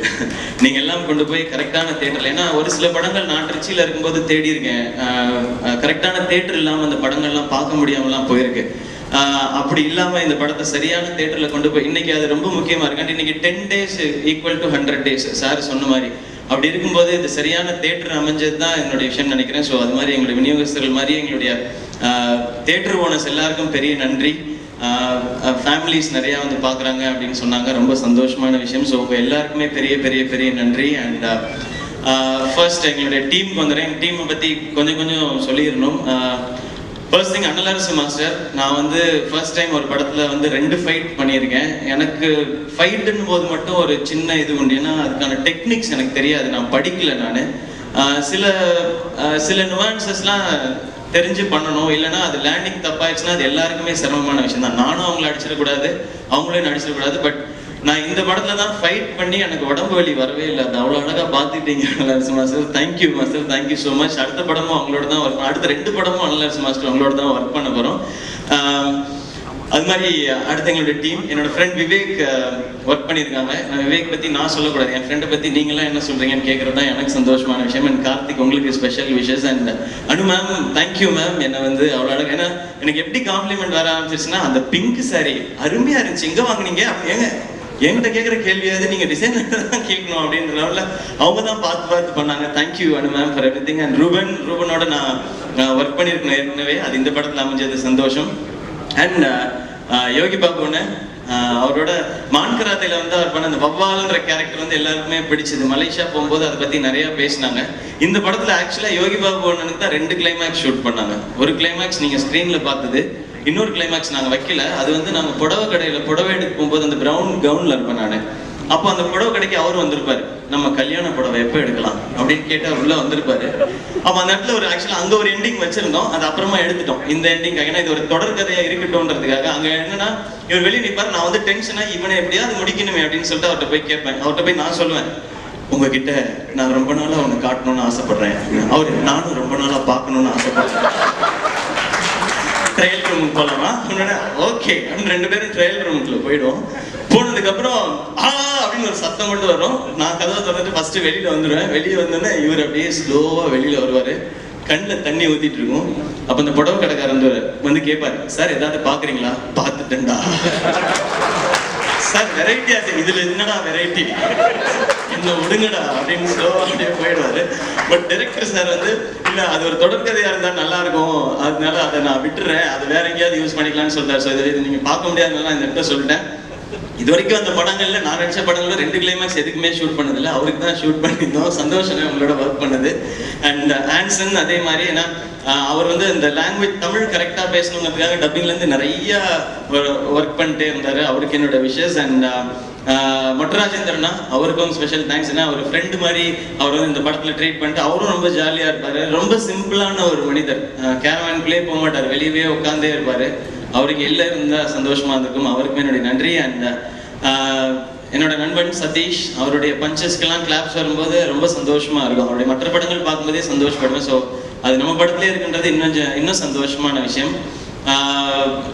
S7: நீங்கள் எல்லாம் கொண்டு போய் கரெக்டான தேட்டரில், ஏன்னா ஒரு சில படங்கள் நான் திருச்சியில் இருக்கும்போது தேடி இருக்கேன், கரெக்டான தேட்டர் இல்லாமல் அந்த படங்கள்லாம் பார்க்க முடியாமலாம் போயிருக்கு. அப்படி இல்லாமல் இந்த படத்தை சரியான தேட்டரில் கொண்டு போய், இன்னைக்கு அது ரொம்ப முக்கியமாக இருக்கு. இன்னைக்கு 10 days equal to 100 days sir சொன்ன மாதிரி. அப்படி இருக்கும்போது இது சரியான தேட்டர் அமைஞ்சது தான் என்னுடைய விஷயம் நினைக்கிறேன். ஸோ அது மாதிரி எங்களுடைய விநியோகஸ்தர்கள் மாதிரி எங்களுடைய தேட்டர் ஓனர்ஸ் எல்லாருக்கும் பெரிய நன்றி. ஃபேமிலிஸ் நிறையா வந்து பார்க்குறாங்க அப்படின்னு சொன்னாங்க, ரொம்ப சந்தோஷமான விஷயம். ஸோ எல்லாருக்குமே பெரிய பெரிய பெரிய நன்றி. அண்ட் ஃபர்ஸ்ட் எங்களுடைய டீமுக்கு வந்துடுறேன். டீமை பற்றி கொஞ்சம் சொல்லிடணும். First thing, Annalarasu master. நான் வந்து ஃபர்ஸ்ட் டைம் ஒரு படத்தில் வந்து 2 ஃபைட் பண்ணியிருக்கேன். எனக்கு ஃபைட்டுன்னு போது மட்டும் ஒரு சின்ன இது உண்டு. ஏன்னா அதுக்கான டெக்னிக்ஸ் எனக்கு தெரியாது, நான் படிக்கல. நான் சில நுவான்சஸ்லாம் தெரிஞ்சு பண்ணணும், இல்லைன்னா அது லேண்டிங் தப்பாயிடுச்சுன்னா அது எல்லாருக்குமே சிரமமான விஷயம் தான். நானும் அவங்கள அடிச்சிடக்கூடாது, அவங்களையும் அடிச்சிடக்கூடாது. பட் நான் இந்த படத்துல தான் ஃபைட் பண்ணி எனக்கு உடம்பு வலி வரவே இல்லை. அது அவ்வளோ அழகாக பார்த்துட்டீங்க Annalarasu master. Thank you master, thank you so much. அடுத்த படமும் அவங்களோட தான் ஒர்க், அடுத்த 2 படமும் அண்ணலரசு மாஸ்டர் அவங்களோட தான் ஒர்க் பண்ண போகிறோம். அது மாதிரி அடுத்த எங்களுடைய டீம், என்னோட ஃப்ரெண்ட் விவேக் ஒர்க் பண்ணியிருக்காங்க. விவேக் பற்றி நான் சொல்லக்கூடாது, என் ஃப்ரெண்டை பற்றி நீங்களாம் என்ன சொல்கிறீங்கன்னு கேட்குறது தான் எனக்கு சந்தோஷமான விஷயம். அண்ட் கார்த்திக், உங்களுக்கு special wishes. And Anu ma'am, thank you ma'am. என்னை வந்து அவ்வளோ அழகாக, ஏன்னா எனக்கு எப்படி காம்ப்ளிமெண்ட் வர ஆரம்பிச்சிருச்சுன்னா, அந்த பிங்க் சாரி அருமையாக இருந்துச்சு, எங்கே வாங்கினீங்க, ஏங்க என்கிட்ட கேட்குற கேள்வியாவது நீங்கள் டிசைனர் தான் கேட்கணும் அப்படின்றனால அவங்க தான் பார்த்து பண்ணாங்க. Thank you Anu ma'am for everything. And ரூபனோட நான் ஒர்க் பண்ணியிருக்கேன் ஏற்கனவே, அது இந்த படத்தில் அமைஞ்சது சந்தோஷம். அண்ட் யோகி பாபுன்னு அவரோட மான்கராத்தையில் வந்து அவர் பண்ண அந்த வவ்வால்ன்ற கேரக்டர் வந்து எல்லாருக்குமே பிடிச்சது. மலேசியா போகும்போது அதை பற்றி நிறையா பேசினாங்க. இந்த படத்தில் ஆக்சுவலாக யோகி பாபு அண்ணனுக்கு தான் 2 கிளைமேக்ஸ் ஷூட் பண்ணாங்க. ஒரு கிளைமேக்ஸ் நீங்கள் ஸ்க்ரீனில் பார்த்தது, இன்னொரு கிளைமேக்ஸ் நாங்கள் வைக்கல. அது வந்து நாங்கள் புடவை கடையில் புடவை எடுக்க போகும்போது அந்த ப்ரௌன் கவுனில் இருப்பேன் நான். அப்போ அந்த புடவை கடைக்கு அவர் வந்திருப்பாரு. நம்ம கல்யாண புடவை எப்போ எடுக்கலாம் அப்படின்னு கேட்டு அவர் உள்ள வந்திருப்பாரு. அப்போ அந்த இடத்துல ஒரு ஆக்சுவலாக அங்கே ஒரு எண்டிங் வச்சிருந்தோம், அது அப்புறமா எடுத்துட்டோம் இந்த எண்டிங்காக. ஏன்னா இது ஒரு தொடர் கதையாக இருக்கட்டும்ன்றதுக்காக. அங்கே என்னன்னா இவர் வெளியே நிற்பார், நான் வந்து டென்ஷனாக இவனை எப்படியாவது முடிக்கணுமே அப்படின்னு சொல்லிட்டு அவர்கிட்ட போய் கேட்பேன். அவர்கிட்ட போய் நான் சொல்லுவேன், உங்ககிட்ட நான் ரொம்ப நாளாக அவனை காட்டணும்னு ஆசைப்படுறேன். அவர் நானும் ரொம்ப நாளாக பார்க்கணும்னு ஆசைப்படுறேன். ட்ரையல் ரூமுக்கு போகலாமா? ஓகே அப்படின்னு 2 பேரும் ட்ரையல் ரூமுக்குள்ள போயிடுவோம். போனதுக்கப்புறம் அப்படின்னு ஒரு சத்தம் மட்டும் வரும். நான் கதவை திறந்துட்டு ஃபர்ஸ்ட் வெளியில வந்துடுவேன். வெளியே வந்தோடனே இவர் அப்படியே ஸ்லோவா வெளியில வருவாரு. கண்ணில் தண்ணி ஊத்திட்டு இருக்கும். அப்ப இந்த புடவை கடைக்காரன் வந்து கேட்பாரு, சார் ஏதாவது பாக்குறீங்களா? பார்த்துட்டேன்டா சார், வெரைட்டியா இதுல என்னடா வெரைட்டி, என்ன விடுங்கடா அப்படின்னு ஸ்லோவா அப்படியே போயிடுவாரு. பட் டைரக்டர் சார் வந்து இல்ல அது ஒரு தொடர்கதையா இருந்தா நல்லா இருக்கும், அதனால அதை நான் விட்டுறேன், அது வேற எங்கேயாவது யூஸ் பண்ணிக்கலாம்னு சொல்றாரு. ஸோ இது நீங்க பார்க்க முடியாதுனால இந்த இடத்த சொல்லிட்டேன். இது வரைக்கும் அந்த படங்கள்ல நான் நடிச்ச படங்கள்ல 2 கிளைமேக்ஸ் எதுக்குமே ஷூட் பண்ணதில்லை. அவருக்கு தான் ஷூட் பண்ணியிருந்தோம். சந்தோஷம் உங்களோட ஒர்க் பண்ணது. அண்ட் ஆன்சன் அதே மாதிரி. ஏன்னா அவர் வந்து இந்த லாங்குவேஜ் தமிழ் கரெக்டாக பேசணுங்கிறதுக்காக டப்பிங்லேருந்து நிறைய ஒர்க் பண்ணிட்டே இருந்தார். அவருக்கு என்னோட விஷஸ். அண்ட் மொட்டராஜேந்திரனா அவருக்கும் ஸ்பெஷல் தேங்க்ஸ். ஏன்னா அவர் ஃப்ரெண்டு மாதிரி அவர் வந்து இந்த படத்தில் ட்ரீட் பண்ணிட்டு அவரும் ரொம்ப ஜாலியாக இருப்பார். ரொம்ப சிம்பிளான ஒரு மனிதர். கேரவான்குள்ளே போக மாட்டார், வெளியவே உட்காந்தே இருப்பார். அவருக்கு எல்லாம் இருந்தால் சந்தோஷமாக இருந்திருக்கும். அவருக்கும் என்னுடைய நன்றி. அண்ட் என்னோட நண்பன் சதீஷ், அவருடைய பஞ்சஸ்க்கெல்லாம் கிளாப்ஸ் வரும்போது ரொம்ப சந்தோஷமாக இருக்கும். அவருடைய மற்ற படங்கள் பார்க்கும்போதே சந்தோஷப்படுவேன். ஸோ அது நம்ம படத்திலே இருக்குன்றது இன்னும் சந்தோஷமான விஷயம்.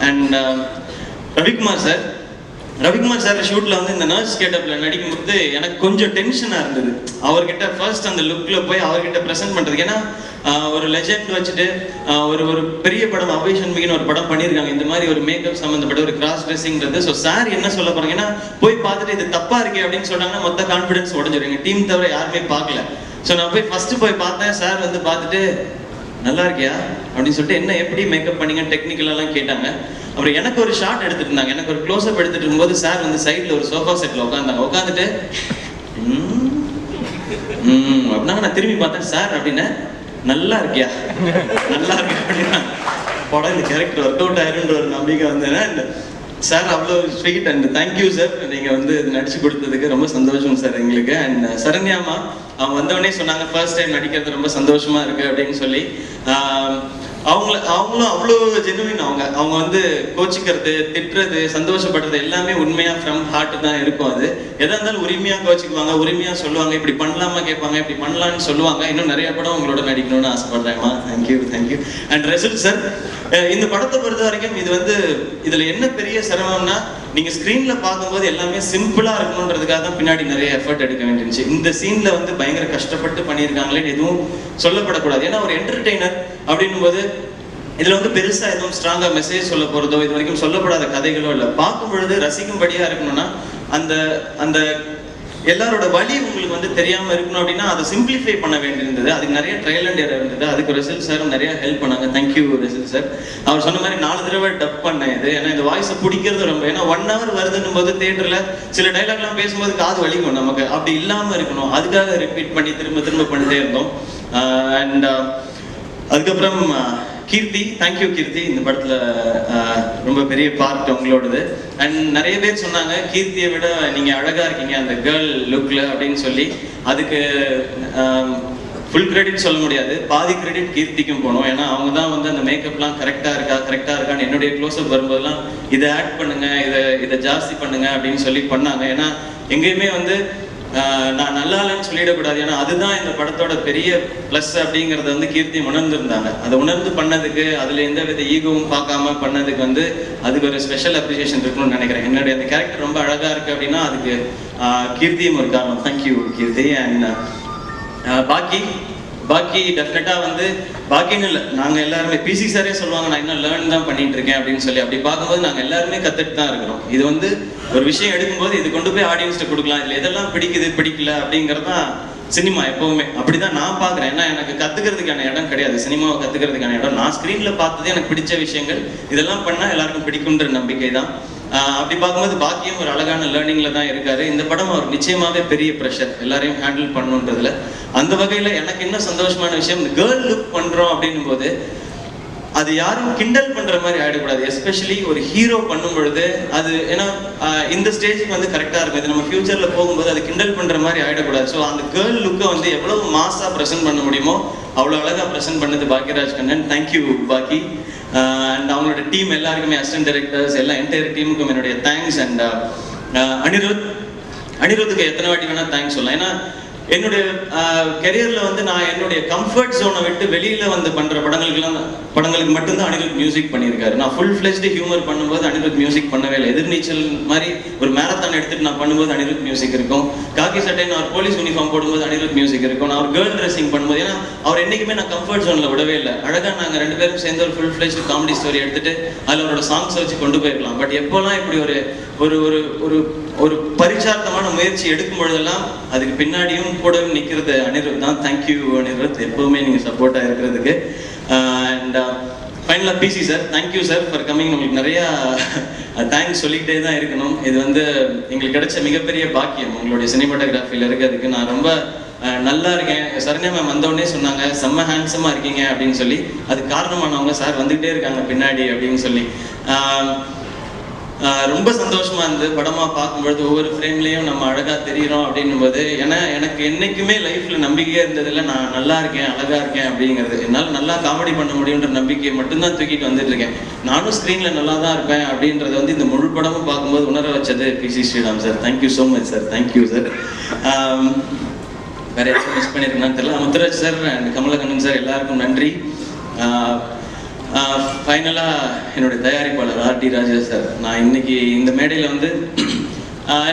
S7: அண்ட் ரவிக்குமார் சார் ஷூட்ல வந்து இந்த நர்ஸ் கேட்டப்ல நடிக்கும்போது எனக்கு கொஞ்சம் டென்ஷனா இருந்தது. அவர்கிட்ட ஃபர்ஸ்ட் அந்த லுக்ல போய் அவர்கிட்ட ப்ரெசென்ட் பண்றதுக்கு. ஏன்னா ஒரு லெஜெண்ட் வச்சுட்டு ஒரு பெரிய படம் அபய் சண்முகின்னு ஒரு படம் பண்ணியிருக்காங்க. இந்த மாதிரி ஒரு மேக்கப் சம்மந்தப்பட்ட ஒரு கிராஸ் ட்ரெஸ்ஸிங்கிறது. ஸோ சார் என்ன சொல்ல போறாங்க, ஏன்னா போய் பார்த்துட்டு இது தப்பா இருக்கே அப்படின்னு சொன்னாங்கன்னா மொத்த கான்ஃபிடன்ஸ் உடஞ்சிடும். எங்க டீம் தவிர யாருமே பார்க்கல. ஸோ நான் போய் ஃபர்ஸ்ட் போய் பார்த்தேன். சார் வந்து பார்த்துட்டு நல்லா இருக்கியா அப்படின்னு சொல்லிட்டு என்ன எப்படி மேக்கப் பண்ணீங்க டெக்னிக்கலெல்லாம் கேட்டாங்க. அப்புறம் எனக்கு ஒரு ஷாட் எடுத்துட்டு இருந்தாங்க. எனக்கு ஒரு க்ளோஸ் அப் எடுத்துட்டு இருக்கும்போது சார் வந்து சைட்ல ஒரு சோஃபா செட்ல உட்காந்தாங்க. உட்காந்துட்டு அப்படின்னா நான் திரும்பி பார்த்தேன். சார் அப்படின்னு நல்லா இருக்கியா நல்லா இருக்கியா அப்படின்னா படம் இந்த கேரக்டர் ஒர்க் அவுட் ஆயிருன்ற ஒரு நம்பிக்கை வந்தேன்னா சார் அவ்வளோ ஸ்வீட். அண்ட் தேங்க்யூ சார், நீங்கள் வந்து நடிச்சு கொடுத்ததுக்கு ரொம்ப சந்தோஷம் சார் எங்களுக்கு. அண்ட் சரண்யாமா அவங்க வந்தவொடனே சொன்னாங்க ஃபர்ஸ்ட் டைம் நடிக்கிறது ரொம்ப சந்தோஷமா இருக்கு அப்படின்னு சொல்லி. அவங்களும் அவ்வளோ ஜெனுவின். அவங்க வந்து கோச்சிக்கிறது, திட்டுறது, சந்தோஷப்படுறது எல்லாமே உண்மையா ஃப்ரம் ஹார்ட் தான் இருக்கும். அது எதா இருந்தாலும் உரிமையா கோச்சிக்குவாங்க, உரிமையா சொல்லுவாங்க, இப்படி பண்ணலாமா கேட்பாங்க, இப்படி பண்ணலான்னு சொல்லுவாங்க. இன்னும் நிறைய படம் உங்களோட நடிக்கணும்னு ஆசைப்படுறேன்மா. தேங்க்யூ. அண்ட் ரசூல் சார், இந்த படத்தை பொறுத்த வரைக்கும் இது வந்து இதுல என்ன பெரிய சிரமம்னா நீங்க ஸ்கிரீன்ல பார்க்கும்போது எல்லாமே சிம்பிளா இருக்கணும்ன்றதுக்காக தான் பின்னாடி நிறைய எஃபர்ட் எடுக்க வேண்டியிருந்துச்சு. இந்த சீன்ல வந்து பயங்கர கஷ்டப்பட்டு பண்ணியிருக்காங்களேன்னு எதுவும் சொல்லப்படக்கூடாது. ஏன்னா ஒரு என்டர்டெய்னர் அப்படின்னும் போது இதுல வந்து பெருசா எதுவும் ஸ்ட்ராங்கா மெசேஜ் சொல்ல போறதோ இது வரைக்கும் சொல்லப்படாத கதைகளோ இல்லை. பார்க்கும் பொழுது ரசிக்கும்படியா இருக்கணும்னா அந்த அந்த எல்லாரோட வழி உங்களுக்கு வந்து தெரியாம இருக்கணும் அப்படின்னா அதை சிம்பிளிஃபை பண்ண வேண்டியிருந்தது. அதுக்கு நிறைய ட்ரையல் அண்ட் எரர் இருந்தது. அதுக்கு ரசில் சாரும் நிறைய ஹெல்ப் பண்ணாங்க. Thank you Russell sir. அவர் சொன்ன மாதிரி 4 தடவை டப் பண்ணேன் இது. ஏன்னா இந்த வாய்ஸை பிடிக்கிறது ரொம்ப, ஏன்னா 1 hour வருதுன்னும் போது தியேட்டர்ல சில டைலாக்லாம் பேசும்போது காது வலிக்கும் நமக்கு. அப்படி இல்லாம இருக்கணும், அதுக்காக ரிப்பீட் பண்ணி திரும்ப பண்ணிட்டே இருந்தோம். அண்ட் அதுக்கப்புறம் கீர்த்தி, தேங்க்யூ கீர்த்தி. இந்த படத்துல ரொம்ப பெரிய பார்ட் உங்களோடது. அண்ட் நிறைய பேர் சொன்னாங்க கீர்த்தியை விட நீங்க அழகா இருக்கீங்க அந்த கேர்ள் லுக்ல அப்படின்னு சொல்லி. அதுக்கு ஃபுல் கிரெடிட் சொல்ல முடியாது, பாதி கிரெடிட் கீர்த்திக்கும் போகணும். ஏன்னா அவங்க தான் வந்து அந்த மேக்கப்லாம் கரெக்டா இருக்கான்னு என்னுடைய க்ளோஸ்அப் வரும்போதெல்லாம் இதை ஆட் பண்ணுங்க, இதை ஜாஸ்தி பண்ணுங்க அப்படின்னு சொல்லி பண்ணாங்க. ஏன்னா எங்கேயுமே வந்து நான் நல்லா இல்லைன்னு சொல்லிடக்கூடாது. ஏன்னா அதுதான் இந்த படத்தோட பெரிய ப்ளஸ் அப்படிங்கிறத வந்து கீர்த்தி உணர்ந்துருந்தாங்க. அதை உணர்ந்து பண்ணதுக்கு, அதுல எந்த வித ஈகோவும் பார்க்காம பண்ணதுக்கு வந்து அதுக்கு ஒரு ஸ்பெஷல் அப்ரிசியேஷன் இருக்குன்னு நினைக்கிறேன். என்னுடைய அந்த கேரக்டர் ரொம்ப அழகா இருக்கு அப்படின்னா அதுக்கு கீர்த்தியும் ஒரு காரணம். Thank you Keerthi. அண்ட் பாக்கி டெஃபினட்டா வந்து பாக்கின்னு இல்லை, நாங்கள் எல்லாருமே பிசி சாரே சொல்லுவாங்க நான் இன்னும் லேர்ன் தான் பண்ணிட்டு இருக்கேன் அப்படின்னு சொல்லி. அப்படி பார்க்கும்போது நாங்கள் எல்லாருமே கற்றுட்டு தான் இருக்கிறோம். இது வந்து ஒரு விஷயம் எடுக்கும்போது இது கொண்டு போய் ஆடியன்ஸ்ட்டு கொடுக்கலாம், இதில் எதெல்லாம் பிடிக்கல அப்படிங்கிறது தான் சினிமா எப்பவுமே. அப்படிதான் நான் பார்க்குறேன். ஏன்னா எனக்கு கற்றுக்கிறதுக்கான இடம் கிடையாது, சினிமாவை கற்றுக்கிறதுக்கான இடம். நான் ஸ்க்ரீனில் பார்த்ததே எனக்கு பிடிச்ச விஷயங்கள், இதெல்லாம் பண்ணால் எல்லாருக்கும் பிடிக்குன்ற நம்பிக்கை தான். அப்படி பார்க்கும்போது பாக்கியம் ஒரு அழகான லேர்னிங்ல தான் இருக்காரு. இந்த படம் அவர் நிச்சயமாவே பெரிய ப்ரெஷர், எல்லாரையும் ஹேண்டில் பண்ணணுன்றதுல. அந்த வகையில எனக்கு என்ன சந்தோஷமான விஷயம், இந்த கேர்ள் லுக் பண்றோம் அப்படின்னும் போது அது யாரும் கிண்டல் பண்ற மாதிரி ஆயிடக்கூடாது. எஸ்பெஷலி ஒரு ஹீரோ பண்ணும் பொழுது அது ஏன்னா இந்த ஸ்டேஜுக்கு வந்து கரெக்டா இருக்கும். இது நம்ம ஃபியூச்சர்ல போகும்போது அது கிண்டல் பண்ற மாதிரி ஆயிடக்கூடாது. ஸோ அந்த கேர்ள் லுக்கை வந்து எவ்வளவு மாஸா ப்ரெசென்ட் பண்ண முடியுமோ அவ்வளோ அழகா ப்ரெசென்ட் பண்ணது பாக்யராஜ் கண்ணன். தேங்க்யூ பாக்கி. அண்ட் அவங்களோட டீம் எல்லாருக்குமே, அசிஸ்டன்ட் டைரக்டர்ஸ் எல்லா என்டையர் டீமுக்கும் என்னுடைய தேங்க்ஸ். அண்ட் அனிருத்துக்கு எத்தனை வாட்டி வேணா தேங்க்ஸ் சொல்லலாம். ஏன்னா என்னுடைய கெரியர்ல வந்து நான் என்னுடைய கம்ஃபர்ட் ஜோனை விட்டு வெளியில வந்து பண்ற படங்களுக்கு மட்டும்தான் அனிருத் மியூசிக் பண்ணியிருக்காரு. நான் ஃபுல் ஃபிளெஜ்டு ஹியூமர் பண்ணும்போது அனிருத் மியூசிக் பண்ணவே இல்லை. எதிர்நீச்சல் மாதிரி ஒரு மேரத்தான் எடுத்துட்டு நான் பண்ணும்போது அனிருத் மியூசிக் இருக்கும். காக்கி சட்டை நான் ஒரு போலீஸ் யூனிஃபார்ம் போடும்போது அனிருத் மியூசிக் இருக்கும். நான் ஒரு கேர்ள் ட்ரெஸ்ஸிங் பண்ணும்போது, ஏன்னா அவர் என்னைக்குமே நான் கம்ஃபர்ட் ஜோன்ல விடவே இல்லை. அழகா நாங்கள் 2 பேரும் சேர்ந்து ஒரு ஃபுல் ஃபிளெஜ்டு காமெடி ஸ்டோரி எடுத்துட்டு அதில் அவரோட சாங்ஸ் வச்சு கொண்டு போயிருக்கலாம். பட் எப்போல்லாம் இப்படி ஒரு ஒரு ஒரு ஒரு பரிச்சார்த்தமான முயற்சி எடுக்கும் பொழுதெல்லாம் அதுக்கு பின்னாடியும் கூடவும் நிற்கிறது அனிருத் தான். தேங்க்யூ அனிருத், எப்பவுமே நீங்கள் சப்போர்ட்டாக இருக்கிறதுக்கு. அண்ட் ஃபைனலாக PC sir, thank you sir for coming. உங்களுக்கு நிறையா தேங்க்ஸ் சொல்லிக்கிட்டே தான் இருக்கணும். இது வந்து எங்களுக்கு கிடைச்ச மிகப்பெரிய பாக்கியம் உங்களுடைய சினிமாட்டோகிராஃபியில் இருக்கிறதுக்கு. நான் ரொம்ப நல்லா இருக்கேன். சரண்யா மேம் வந்தோடனே சொன்னாங்க செம்ம ஹேண்ட்ஸமாக இருக்கீங்க அப்படின்னு சொல்லி. அதுக்கு காரணமானவங்க சார் வந்துகிட்டே இருக்காங்க பின்னாடி அப்படின்னு சொல்லி. ரொம்ப சந்தோஷமா இருந்தது படமா பார்க்கும்பொழுது. ஒவ்வொரு ஃப்ரேம்லயும் நம்ம அழகா தெரிகிறோம் அப்படின்னும் போது, ஏன்னா எனக்கு என்னைக்குமே லைஃப்ல நம்பிக்கையே இருந்ததில்ல நான் நல்லா இருக்கேன் அழகா இருக்கேன் அப்படிங்கிறது. என்னால் நல்லா காமெடி பண்ண முடியுன்ற நம்பிக்கையை மட்டும்தான் தூக்கிட்டு வந்துட்டு இருக்கேன். நானும் ஸ்க்ரீன்ல நல்லா தான் இருப்பேன் அப்படின்றத வந்து இந்த முழு படமும் பார்க்கும்போது உணர வச்சது PC Sreeram sir. Thank you so much sir. Thank you sir. வேற யாரும் மிஸ் பண்ணியிருக்கேன்னு தெரியல. Muthuraj sir and Kamalakannan sir எல்லாருக்கும் நன்றி. ஃபைனலாக என்னுடைய தயாரிப்பாளர் ஆர்டி ராஜா சார். நான் இன்னைக்கு இந்த மேடையில் வந்து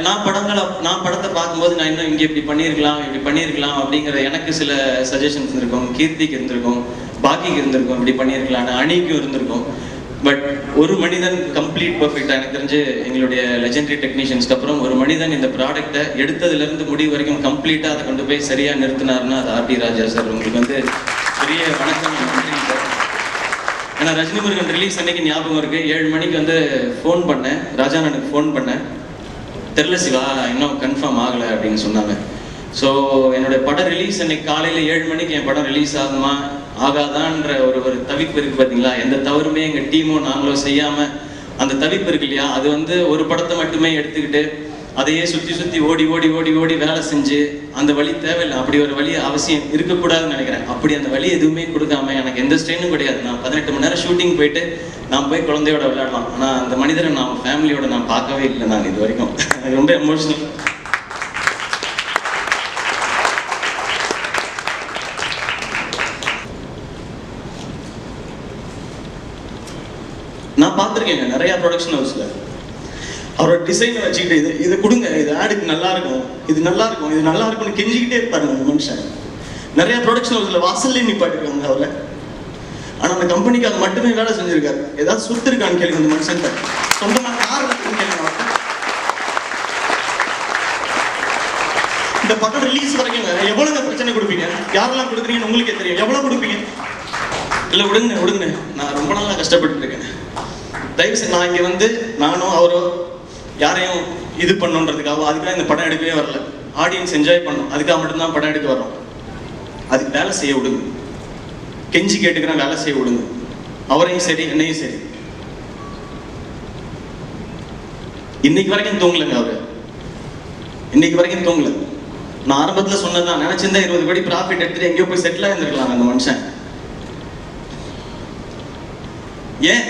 S7: நான் படத்தை பார்க்கும்போது நான் இன்னும் இங்கே இப்படி பண்ணியிருக்கலாம் அப்படிங்கிற எனக்கு சில சஜஷன்ஸ் இருந்திருக்கும். கீர்த்திக்கு இருந்திருக்கும், பாக்கிக்கு இருந்திருக்கும், இப்படி பண்ணியிருக்கலாம், அணிக்கும் இருந்திருக்கும். பட் ஒரு மனிதன் கம்ப்ளீட் பர்ஃபெக்டாக எனக்கு தெரிஞ்சு எங்களுடைய லெஜெண்டரி டெக்னீஷியன்ஸ்க்கு அப்புறம் ஒரு மனிதன் இந்த ப்ராடக்டை எடுத்ததுலேருந்து முடிவு வரைக்கும் கம்ப்ளீட்டாக அதை கொண்டு போய் சரியாக நிறுத்தினாருன்னா அது ஆர்டி ராஜா சார். உங்களுக்கு வந்து பெரிய வணக்கம், நன்றி சார். ஏன்னா ரஜினி முருகன் ரிலீஸ் அன்னைக்கு ஞாபகம் இருக்கு. 7 மணிக்கு வந்து ஃபோன் பண்ணேன், ராஜா எனக்கு ஃபோன் பண்ணேன். தெரில சிவா இன்னும் கன்ஃபார்ம் ஆகலை அப்படின்னு சொன்னாங்க. ஸோ என்னுடைய படம் ரிலீஸ் அன்னைக்கு காலையில் 7 மணிக்கு என் படம் ரிலீஸ் ஆகுமா ஆகாதான்ற ஒரு தவிப்பு இருக்கு பார்த்தீங்களா. எந்த தவறுமே எங்கள் டீமோ நாங்களோ செய்யாமல் அந்த தவிப்பு இருக்கு இல்லையா, அது வந்து ஒரு படத்தை மட்டுமே எடுத்துக்கிட்டு அதையே சுற்றி ஓடி வேலை செஞ்சு அந்த வழி தேவையில்லை. அப்படி ஒரு வழி அவசியம் இருக்கக்கூடாதுன்னு நினைக்கிறேன். அப்படி அந்த வழி எதுவுமே கொடுக்காம எனக்கு எந்த ஸ்ட்ரெயினும் கிடையாது. நான் 18 மணி நேரம் ஷூட்டிங் போயிட்டு நான் போய் குழந்தையோட விளையாடலாம். ஆனால் அந்த மனிதரை நான் ஃபேமிலியோட நான் பார்க்கவே இல்லை நான் இது வரைக்கும். எனக்கு ரொம்ப எமோஷனல். நான் பார்த்துருக்கேங்க நிறைய ப்ரொடக்ஷன் ஹவுஸில் அவரோட டிசைனை வச்சுக்கிட்டு இதை கொடுங்க, இது ஆடுக்கு நல்லா இருக்கும், இது நல்லா இருக்கும்னு கெஞ்சிக்கிட்டே இருப்பாருங்க அந்த மனுஷன். நிறைய ப்ரொடக்ஷன் ஹவுஸில் வாசல்லே நிப்பாட்டிருக்காங்க அவரை. ஆனால் அந்த கம்பெனிக்கு அது மட்டுமே வேலை செஞ்சிருக்காரு. ஏதாவது சொத்து இருக்கான்னு கேளுங்க அந்த மனுஷன். சொந்தமாக கார் இருக்குன்னு கேளுங்க. இந்த படம் ரிலீஸ் வரைக்கும் எவ்வளவு பிரச்சனை கொடுப்பீங்க, யாரெல்லாம் கொடுக்குறீங்கன்னு உங்களுக்கே தெரியும். எவ்வளவு கொடுப்பீங்க? இல்லை விடுங்க, நான் ரொம்ப நாளாக கஷ்டப்பட்டு இருக்கேன். தயவு செய்து நான் இங்கே வந்து நானோ அவரோ யாரையும் இது பண்ணுன்றதுக்காக அதுக்காக இந்த படம் எடுக்கவே வரல. ஆடியன்ஸ் என்ஜாய் பண்ணும் அதுக்காக மட்டும்தான் படம் எடுக்க வரோம். அதுக்கு வேலை செய்ய விடுங்க, கெஞ்சி கேட்டுக்கிறேன், வேலை செய்ய விடுங்க. அவரையும் சரி என்னையும் சரி. இன்னைக்கு வரைக்கும் தூங்கலைங்க அவரு, இன்னைக்கு வரைக்கும் தூங்கல. நான் ஆரம்பத்தில் சொன்னதான், நினைச்சிருந்தா 20 கோடி ப்ராஃபிட் எடுத்துட்டு எங்கேயோ போய் செட்டில் ஆயிருந்திருக்கலாம் அந்த மனுஷன். ஏன்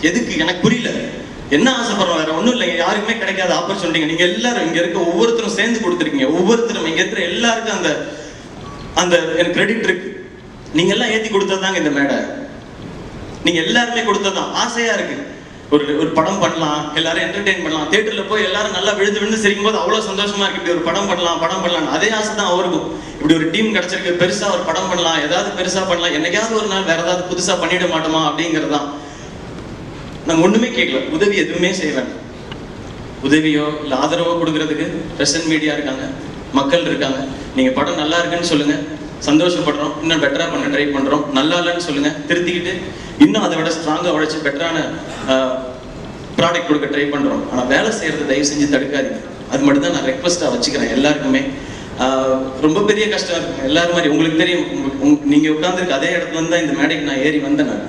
S7: எதுக்கு எனக்கு புரியல. என்ன ஆசைப்படுறோம் வேற ஒன்றும் இல்லை. யாருக்குமே கிடைக்காத ஆப்பர்ச்சுனிட்டிங்க நீங்க எல்லாரும் இங்க இருக்க ஒவ்வொருத்தரும் சேர்ந்து கொடுத்துருக்கீங்க. ஒவ்வொருத்தரும் இங்க இருக்கிற எல்லாருக்கும் அந்த அந்த எனக்கு கிரெடிட் இருக்கு. நீங்க எல்லாம் ஏத்தி கொடுத்ததாங்க இந்த மேடை. நீங்க எல்லாருமே கொடுத்ததான். ஆசையா இருக்கு ஒரு படம் பண்ணலாம், எல்லாரும் என்டர்டெயின் பண்ணலாம், தியேட்டர்ல போய் எல்லாரும் நல்லா விழுந்து சிரிக்கும் போது அவ்வளவு சந்தோஷமா இருக்கு. இப்படி ஒரு படம் பண்ணலாம் அதே ஆசை தான் அவருக்கும். இப்படி ஒரு டீம் கிடைச்சிருக்கு, பெருசா ஒரு படம் பண்ணலாம், ஏதாவது பெருசா பண்ணலாம், என்னைக்காவது ஒரு நாள் வேற ஏதாவது புதுசா பண்ணிட மாட்டோமா அப்படிங்கிறதுதான். நாங்கள் ஒண்ணுமே கேட்கல, உதவி எதுவுமே செய்ய வேண்டாம். உதவியோ இல்லை ஆதரவோ கொடுக்கறதுக்கு பிரசன்ட் மீடியா இருக்காங்க, மக்கள் இருக்காங்க. நீங்க படம் நல்லா இருக்குன்னு சொல்லுங்க, சந்தோஷப்படுறோம், இன்னும் பெட்டரா பண்ண ட்ரை பண்றோம். நல்லா இல்லைன்னு சொல்லுங்க, திருத்திக்கிட்டு இன்னும் அதை விட ஸ்ட்ராங்கா உழைச்சி பெட்டரான ப்ராடக்ட் கொடுக்க ட்ரை பண்றோம். ஆனா வேலை செய்யறது தயவு செஞ்சு தடுக்காதீங்க. அது மட்டும் தான் நான் ரெக்வஸ்டா வச்சுக்கிறேன் எல்லாருக்குமே. ரொம்ப பெரிய கஷ்டம் இருக்கு எல்லாரும் மாதிரி. உங்களுக்கு தெரியும், நீங்க உட்கார்ந்துருக்க அதே இடத்துல இருந்து தான் இந்த மேடைக்கு நான் ஏறி வந்தேன். நான்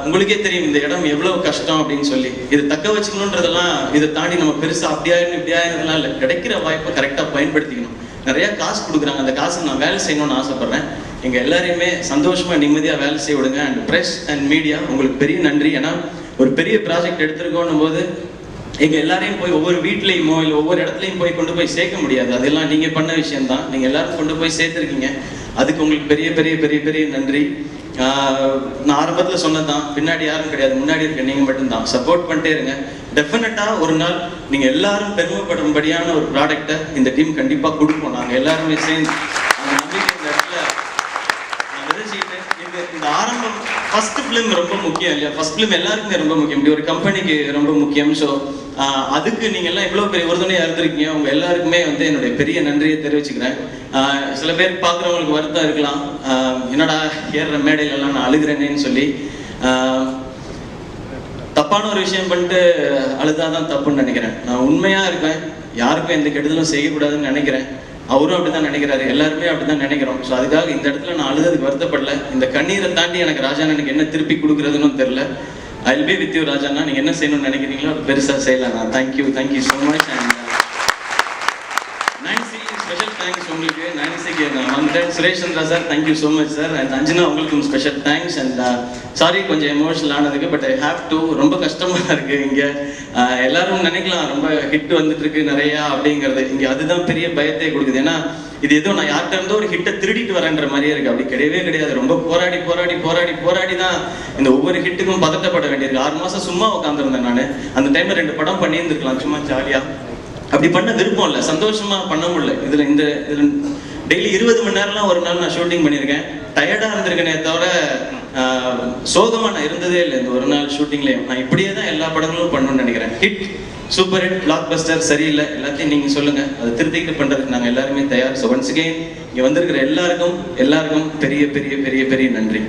S7: உங்களுக்கே தெரியும் இந்த இடம் எவ்வளவு கஷ்டம் அப்படின்னு சொல்லி இது தக்க வச்சுக்கணுன்றதெல்லாம் இதை தாண்டி நம்ம பெருசா அப்படியாயிரும் இப்படியாயிருந்தெல்லாம் இல்லை. கிடைக்கிற வாய்ப்பை கரெக்டாக பயன்படுத்திக்கணும். நிறைய காசு கொடுக்குறாங்க, அந்த காசு நான் வேலை செய்யணும்னு ஆசைப்படுறேன். எங்க எல்லாரையுமே சந்தோஷமா நிம்மதியா வேலை செய்ய விடுங்க. அண்ட் பிரஸ் அண்ட் மீடியா உங்களுக்கு பெரிய நன்றி. ஏன்னா ஒரு பெரிய ப்ராஜெக்ட் எடுத்திருக்கோன்னும் போது எங்க எல்லாரையும் போய் ஒவ்வொரு வீட்லையுமோ இல்லை ஒவ்வொரு இடத்துலையும் போய் கொண்டு போய் சேர்க்க முடியாது. அதெல்லாம் நீங்க பண்ண விஷயம் தான். நீங்க எல்லாரும் கொண்டு போய் சேர்த்துருக்கீங்க. அதுக்கு உங்களுக்கு பெரிய பெரிய பெரிய பெரிய நன்றி. நான் ஆரம்பத்தில் சொன்னதுதான், பின்னாடி யாரும் கிடையாது, முன்னாடி இருக்க நீங்க மட்டும்தான். சப்போர்ட் பண்ணிட்டே இருங்க. டெஃபினட்டா ஒரு நாள் நீங்க எல்லாரும் பெருமைப்படும்படியான ஒரு ப்ராடக்டை இந்த டீம் கண்டிப்பா கொடுப்போம். நாங்க எல்லாருமே சேர்ந்து அந்த நம்பிக்கை இந்த இடத்துல விதைச்சிக்கிட்டு இந்த ஆரம்பம் ஃபர்ஸ்ட் ஃபிலிம் ரொம்ப முக்கியம் இல்லையா? ஃபர்ஸ்ட் ஃபிலிம் எல்லாருக்குமே ரொம்ப முக்கியம், இப்படி ஒரு கம்பெனிக்கு ரொம்ப முக்கியம். ஸோ அதுக்கு நீங்க எல்லாம் இவ்வளவு பெரிய உறுதுணையா இருந்திருக்கீங்க. உங்க எல்லாருக்குமே என்னுடைய பெரிய நன்றியை தெரிவிச்சுக்கிறேன். சில பேர் பார்க்குறவங்களுக்கு வருத்தம் இருக்கலாம், என்னடா ஏறுற மேடையிலலாம் நான் அழுகிறேனேன்னு சொல்லி. தப்பான ஒரு விஷயம் பண்ணிட்டு அழுதாதான் தப்புன்னு நினைக்கிறேன். நான் உண்மையா இருக்கேன், யாருக்கும் எந்த கெடுதலும் செய்யக்கூடாதுன்னு நினைக்கிறேன். அவரும் அப்படிதான் நினைக்கிறாரு, எல்லாருமே அப்படிதான் நினைக்கிறோம். ஸோ அதுக்காக இந்த இடத்துல நான் அழுதுக்கு வருத்தப்படல. இந்த கண்ணீரை தாண்டி எனக்கு ராஜாண்ணனுக்கு என்ன திருப்பி கொடுக்குறதுன்னு தெரியல. I will be with you ராஜாண்ணா. நீங்க என்ன செய்யணும்னு நினைக்கிறீங்களோ பெருசா செய்யலாம். நான் thank you so much. And Nancy special thanks உங்களுக்கு. நான்சிக்கு வந்தேன். Suresh Chandra sir thank you so much sir. And Anjana உங்களுக்கும் ஸ்பெஷல் தேங்க்ஸ். அண்ட் சாரி கொஞ்சம் எமோஷனல் ஆனதுக்கு, பட் ஐ ஹேவ் டு. ரொம்ப கஷ்டமா இருக்கு. இங்க எல்லாரும் நினைக்கலாம் ரொம்ப ஹிட் வந்துட்டு இருக்கு நிறையா அப்படிங்கிறது. இங்க அதுதான் பெரிய பயத்தை கொடுக்குது. ஏன்னா இது ஏதோ நான் யார்கிட்ட இருந்தோ ஒரு ஹிட்டை திருடிட்டு வரேன்ற மாதிரியே இருக்கு. அப்படி கிடையவே கிடையாது. ரொம்ப போராடி போராடி போராடி போராடி தான் இந்த ஒவ்வொரு ஹிட்டுக்கும் பதட்டப்பட வேண்டியிருக்கு. 6 மாசம் சும்மா உட்காந்துருந்தேன் நான். அந்த டைம்ல 2 படம் பண்ணியிருந்துருக்கலாம் சும்மா ஜாலியா. அப்படி பண்ண விருப்பம் இல்லை, சந்தோஷமா பண்ண முடியல. இதுல டெய்லி 20 மணி நேரம்லாம் ஒரு நாள் நான் ஷூட்டிங் பண்ணியிருக்கேன். டயர்டா இருந்திருக்கேனே தவிர சோகமா நான் இருந்ததே இல்லை இந்த ஒரு நாள் ஷூட்டிங்லேயும். நான் இப்படியே தான் எல்லா படங்களும் பண்ணணும்னு நினைக்கிறேன். Hit, super hit, black Bastar, சரியில்லை, எல்லாத்தையும் நீங்க சொல்லுங்க. அதை திருத்திக்கிட்டு பண்றதுக்கு நாங்கள் எல்லாருமே தயார். ஸோ ஒன்ஸ் அகெயின் இங்க வந்திருக்கிற எல்லாருக்கும் பெரிய பெரிய பெரிய பெரிய நன்றி.